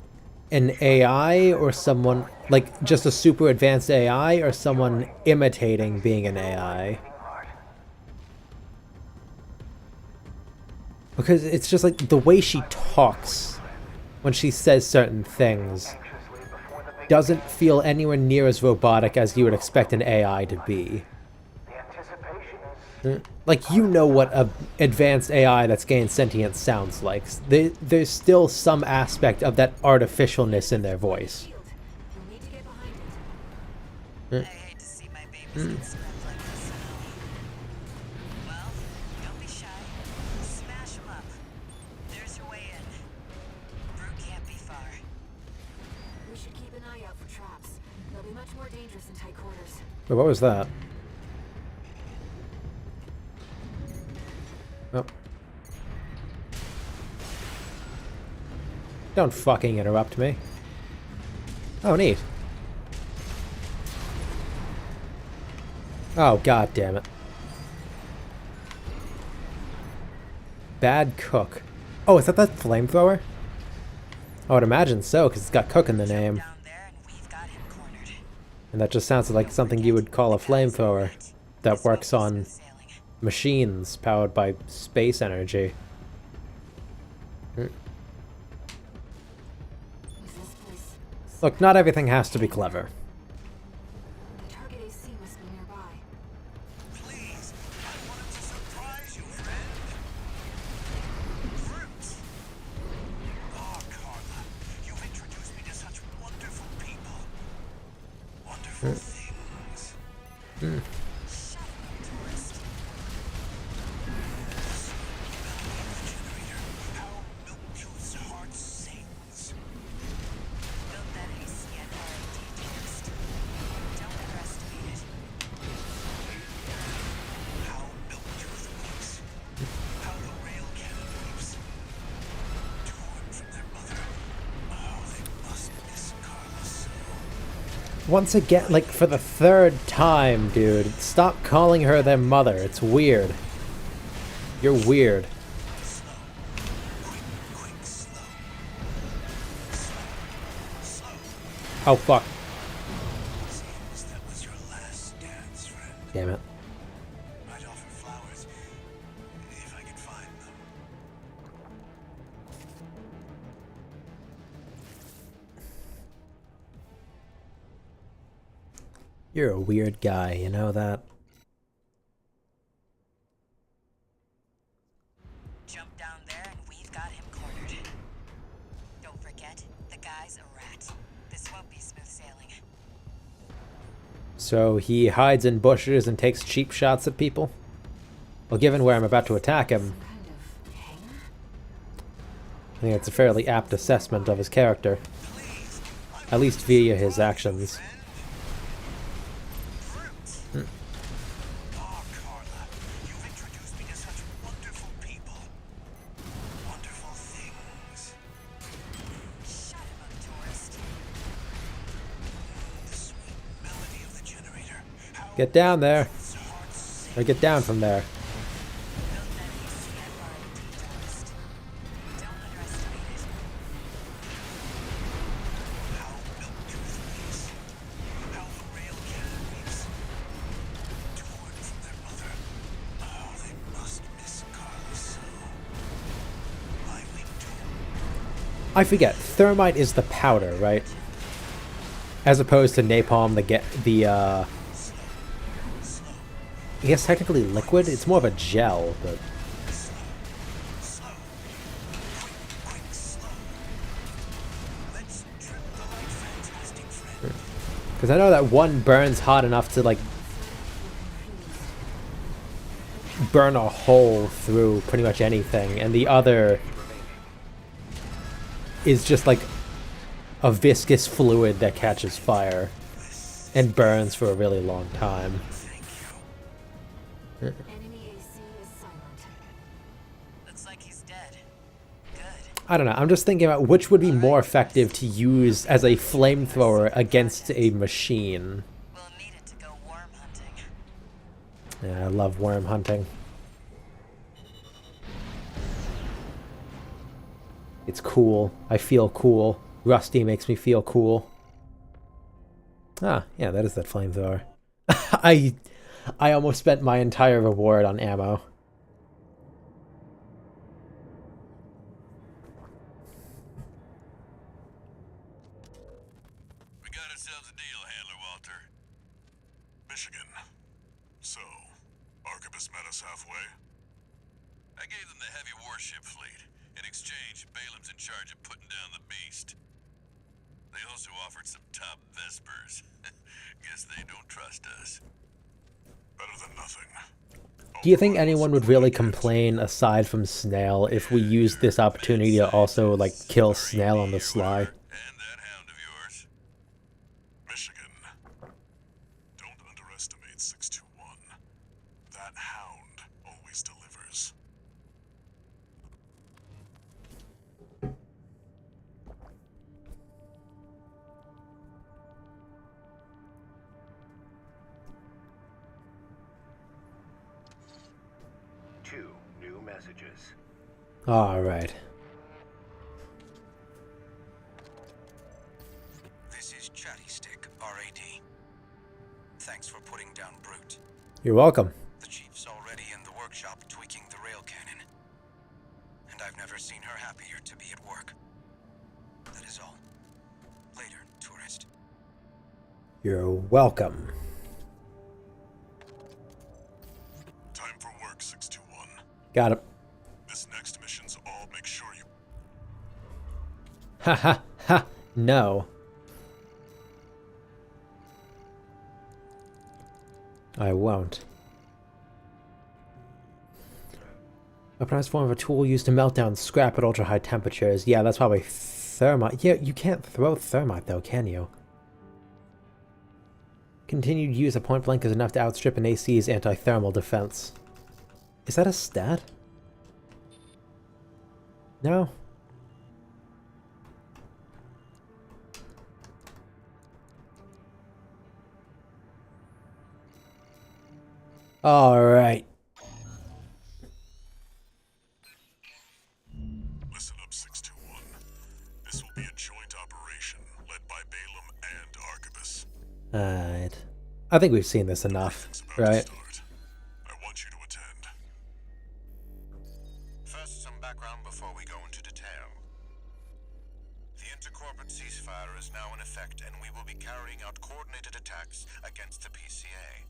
an AI or someone, like, just a super advanced AI or someone imitating being an AI. Because it's just like the way she talks when she says certain things doesn't feel anywhere near as robotic as you would expect an AI to be. The anticipation is Like, you know what a advanced AI that's gained sentience sounds like. There's still some aspect of that artificialness in their voice. Shield. You'll need to get behind it. I hate to see my babies get scrubbed like this, you know. Well, don't be shy. Smash them up. There's your way in. Brute can't be far. We should keep an eye out for traps. They'll be much more dangerous in tight quarters. But what was that? Oh. Don't fucking interrupt me. Oh, neat. Oh, god damn it. Bad cook. Oh, is that the flamethrower? I would imagine so, because it's got cook in the name. Down there and we've got him cornered. And that just sounds like something you would call a flamethrower that works on machines powered by space energy. Was this place... Look, not everything has to be clever. The target AC must be nearby. Please, I wanted to surprise you, friend. Fruit. Oh, Carla, you've introduced me to such wonderful people. Wonderful things. Shut up, tourist. How Milktooth's heart sings. Built that AC at R&D, tourist. Don't underestimate it. How Milktooth weeps. How the rail cannon weeps. Torn from their mother. Oh, they must miss Carla so. Once again, like for the third time, dude. Stop calling her their mother. It's weird. You're weird. Quick, slow. Oh, fuck. Seems that was your last dance, friend. Damn it. I'd offer flowers if I could find them. You're a weird guy, you know that? Jump down there and we've got him cornered. Don't forget, the guy's a rat. This won't be smooth sailing. So he hides in bushes and takes cheap shots at people? Well, given where I'm about to attack him, Kind of hangar? I think it's a fairly apt assessment of his character. At least via his actions. Oh, Carla, you've introduced me to such wonderful people. Wonderful things. Shut him up, tourist. The sweet melody of the generator. How Get down there. its heart sings. Or get down from there. Built that AC at R&D, tourist. Don't underestimate it. How Milktooth weeps. How the rail cannon weeps. Torn from their mother. Oh, they must miss Carla so. My winged I forget, thermite is the powder, right? As opposed to napalm, I guess technically liquid? It's more of a gel, but... quick, slow. Let's trim the light, fantastic friend. Because I know that one burns hot enough to, like, burn a hole through pretty much anything, and the other is just like a viscous fluid that catches fire and burns for a really long time. Enemy AC is silent. Looks like he's dead. Good. I don't know, I'm just thinking about which would be more effective to use as a flamethrower against a machine. We'll need it to go worm hunting. Yeah, I love worm hunting. It's cool. I feel cool. Rusty makes me feel cool. Ah, yeah, that is that flamethrower. I almost spent my entire reward on ammo. We got ourselves a deal, Handler Walter. Michigan. So, Arquebus met us halfway? I gave them the heavy warship fleet. In exchange, Balaam's in charge of putting down the beast. They also offered some top Vespers. Guess they don't trust us. Better than nothing. Do you think anyone would really complain, aside from Snail, if we used this opportunity to also, like, kill Snail on the sly? And that hound of yours. Michigan. Don't underestimate 621. That hound always delivers. 2 new messages. All right. This is Chatty Stick, RAD. Thanks for putting down Brute. You're welcome. The chief's already in the workshop tweaking the rail cannon. And I've never seen her happier to be at work. That is all. Later, tourist. You're welcome. Time for work, 621. Got it. This next mission's all make sure you... Ha ha ha. No. I won't. Weaponized form of a tool used to melt down scrap at ultra high temperatures. Yeah, that's probably thermite. Yeah, you can't throw thermite though, can you? Continued use of point blank is enough to outstrip an AC's anti-thermal defense. Is that a stat? No? Alright. Listen up, 621. This will be a joint operation led by Balaam and Arquebus. Alright. I think we've seen this enough, Everything's about to right? start. I want you to attend. First, some background before we go into detail. The intercorporate ceasefire is now in effect, and we will be carrying out coordinated attacks against the PCA.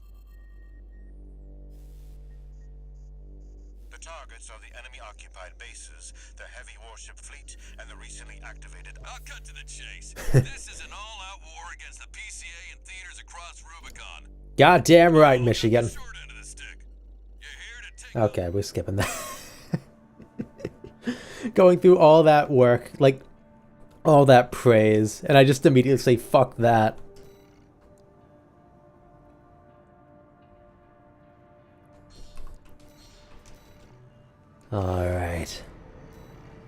The targets are the enemy-occupied bases, the heavy warship fleet, and the recently activated... I'll cut to the chase. This is an all-out war against the PCA and theaters across Rubicon. Goddamn right, Michigan. Short end of the stick. You're here to take Okay, we're skipping that. Going through all that work, like, all that praise, and I just immediately say, fuck that. Alright.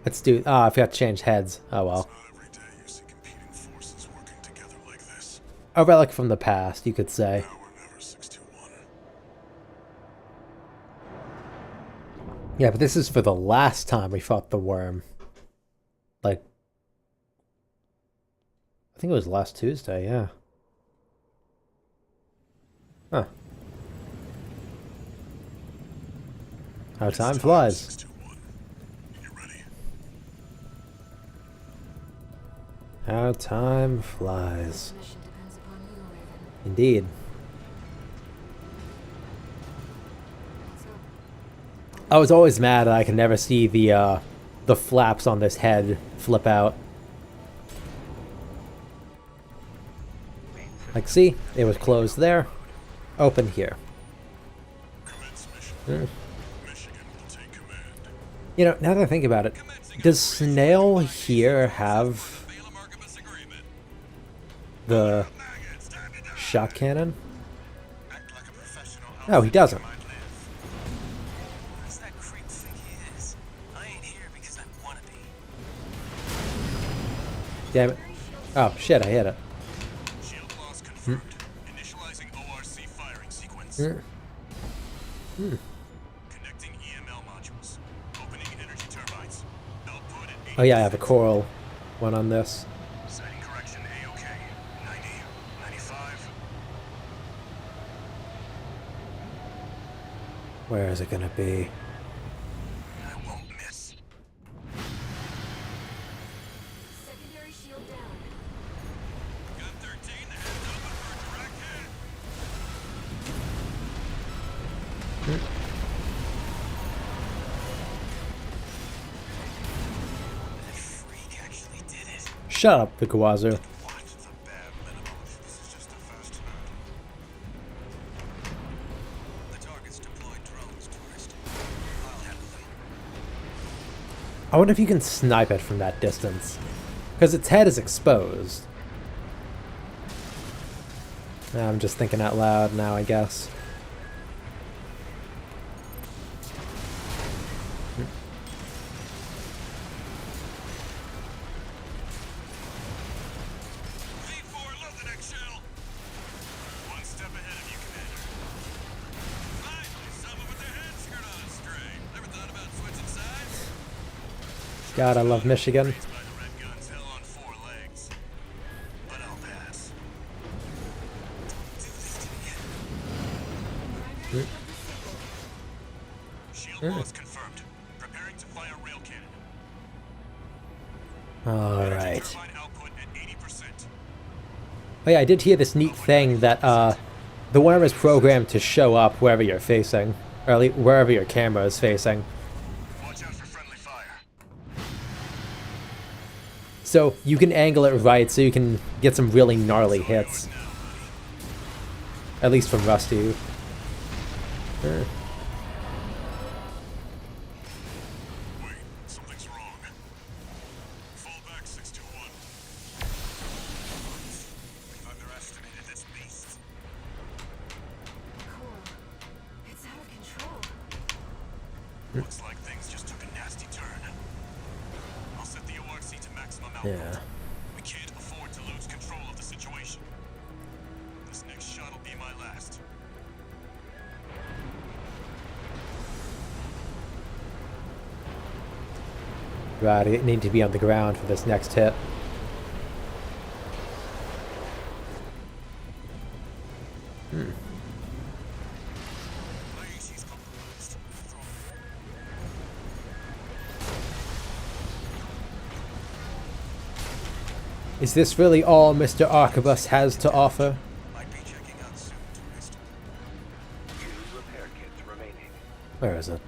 Let's do... Ah, I forgot to change heads. Oh well. Not every day you see competing forces working together like this. A relic from the past, you could say. Now or never, 621. Yeah, but this is for the last time we fought the worm. Like... I think it was last Tuesday, yeah. Huh. How time flies. 621. You ready? How time flies. This mission depends upon you, Raven. Indeed. So, I was always mad that I could never see the flaps on this head flip out. Like, see? It was closed there. Open here. Commence mission. Michigan will take command. You know, now that I think about it, does Snail here have Balaam Arquebus agreement. the Maggots, time to die. shock cannon? Act like a professional. No, he doesn't. Might live. Who's that creep think he is? I ain't here because I want to be. Damn it. Oh, shit, I hit it. Shield loss confirmed. Initializing ORC firing sequence. Connecting EML modules. Opening energy turbines. Output at 80. Oh yeah, I have a coral one on this. Setting correction A-OK. 90, 95. Where is it gonna be? I won't miss. secondary shield down. Gun 13, the head's open for a direct hit. That freak actually did it. Shut up, Pikawazu. What? The bare minimum. This is just the first hurdle. The target's deployed drones, tourist. I'll handle them. I wonder if you can snipe it from that distance. Because its head is exposed. I'm just thinking out loud now, I guess. V4, load the next shell. One step ahead of you, Commander. Finally, someone with their head screwed on straight. God, I love Michigan. By the red guns hell on 4 legs. But I'll pass. Shield loss confirmed. Preparing to fire rail cannon. Alright. Turbine output at 80%. Oh yeah, I did hear this neat thing that the worm is programmed to show up wherever you're facing. Or at least wherever your camera is facing. Watch out for friendly fire. So you can angle it right so you can get some really gnarly hits. At least from Rusty. Wait, something's wrong. Fall back, 621. We've underestimated this beast. Cool. It's out of control. Looks like things just took a nasty turn. I'll set the ORC to maximum output. Yeah. We can't afford to lose control of the situation. This next shot will be my last. Right, I need to be on the ground for this next hit. She's compromised. Is this really all Mr. Arquebus has to offer? Might be checking out soon, tourist. 2 repair kits remaining. Where is it?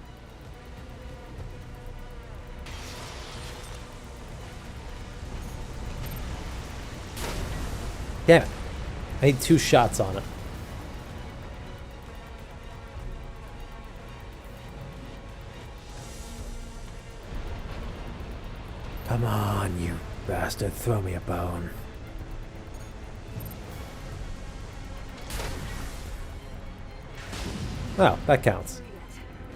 Damn it. I need 2 shots on it. Come on, you bastard. Throw me a bone. Oh, that counts.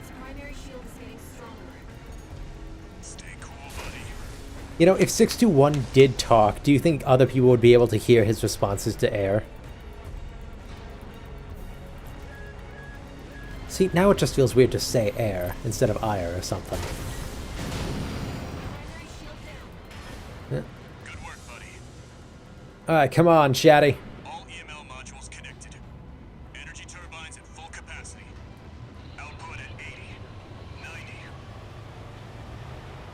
Its primary shield is getting stronger. Stay cool, buddy. You know, if 621 did talk, do you think other people would be able to hear his responses to air? See, now it just feels weird to say air instead of ire or something. Primary shield down. Good work, buddy. Alright, come on, Shaddy. All EML modules connected. Energy turbines at full capacity. Output at 80, 90.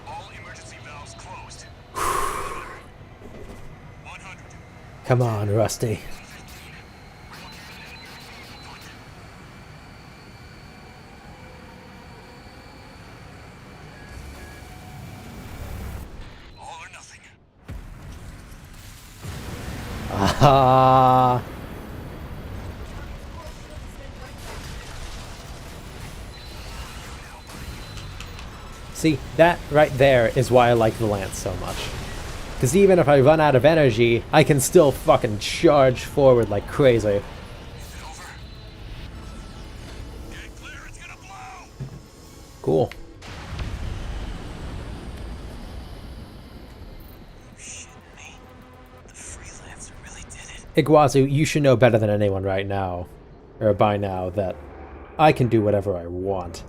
All emergency valves closed. 100. Come on, Rusty. All or nothing. Ah. See, that right there is why I like the Lance so much. Because even if I run out of energy, I can still fucking charge forward like crazy. Is it over? Get clear, it's gonna blow! Cool. Shit me. The freelancer really did it. Iguazu, you should know better than anyone right now, or by now, that I can do whatever I want.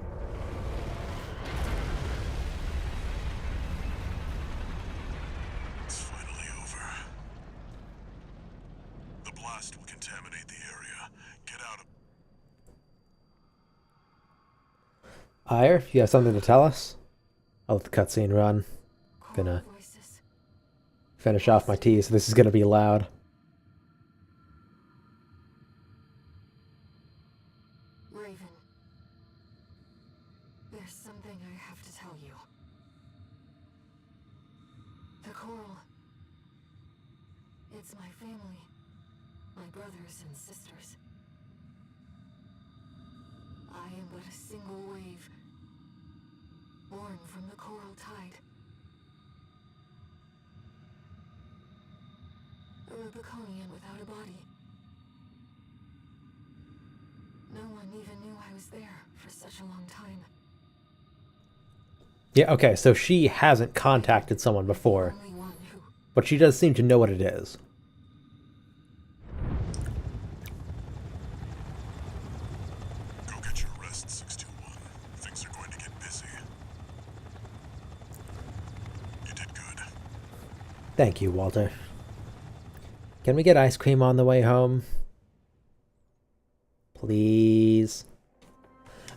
It's finally over. The blast will contaminate the area. Get out of... Ire, you have something to tell us? I'll let the cutscene run. Gonna Voices. finish off my tea, so this is gonna be loud. Raven. There's something I have to tell you. The coral. It's my family. My brothers and sisters. I am but a single wave. Born from the coral tide. A Rubiconian without a body. No one even knew I was there for such a long time. Yeah, okay, so she hasn't contacted someone before, Only one who but she does seem to know what it is. Go get your rest, 621. Things are going to get busy. Thank you, Walter. Can we get ice cream on the way home? Please.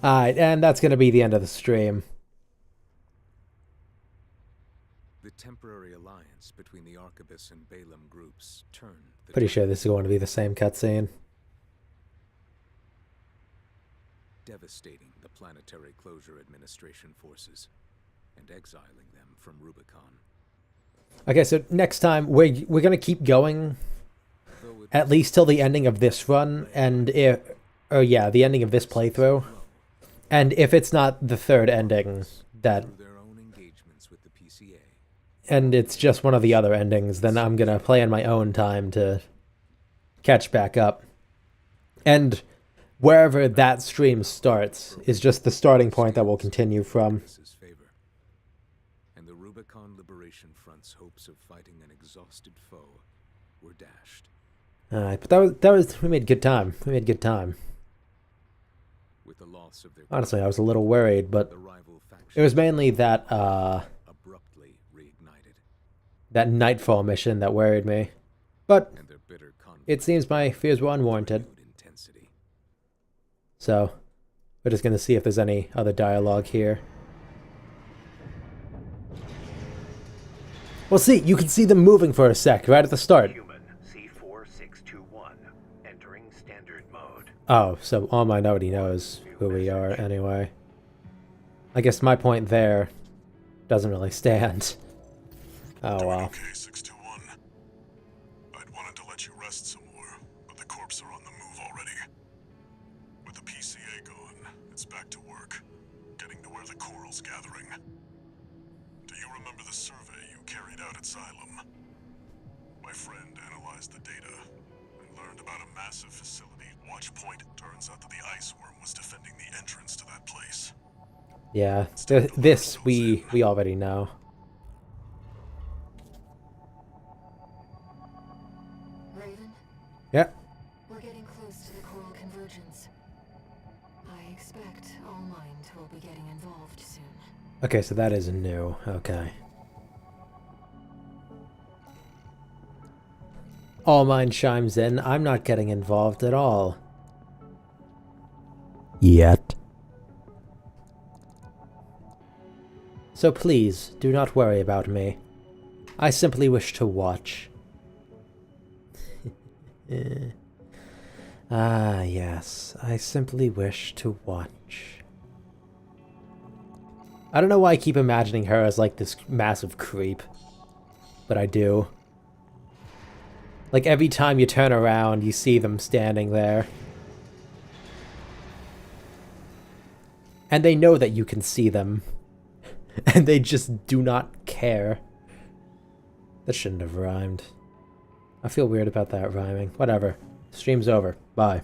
Alright, and that's going to be the end of the stream. The temporary alliance between the Arquebus and Balaam groups turned the Pretty sure this is going to be the same cutscene. devastating the Planetary Closure Administration forces and exiling them from Rubicon. Okay, so next time we're going to keep going at least till the ending of this run, and the ending of this playthrough. And if it's not the third ending, that, and it's just one of the other endings, then I'm gonna play in my own time to catch back up. And wherever that stream starts is just the starting point that we'll continue from. And the Rubicon Liberation Front's hopes of fighting an exhausted foe were dashed. Alright, but that was we made good time. We made good time. With the loss of their Honestly, I was a little worried, but it was mainly that abruptly reignited. That Nightfall mission that worried me. But it seems my fears were unwarranted. So, we're just gonna see if there's any other dialogue here. Well, see, you can see them moving for a sec right at the start. Human C4621 entering standard mode. Oh, so All Might already knows who we are anyway. I guess my point there doesn't really stand. Oh well. Okay, 621. I'd wanted to let you rest some more, but the corps are on the move already. With the PCA gone, it's back to work, getting to where the coral's gathering. Do you remember the survey you carried out at Xylem? My friend analyzed the data and learned about a massive facility. Watch Point. Turns out that the ice worm was defending the entrance to that place. Yeah, this we already know. Raven? Yeah. We're getting close to the coral convergence. I expect All Mind will be getting involved soon. Okay, so that is new. Okay. All Mind chimes in. I'm not getting involved at all. Yet. So please, do not worry about me. I simply wish to watch. Ah, yes. I simply wish to watch. I don't know why I keep imagining her as like this massive creep. But I do. Like every time you turn around, you see them standing there. And they know that you can see them. And they just do not care. That shouldn't have rhymed. I feel weird about that rhyming. Whatever. Stream's over. Bye.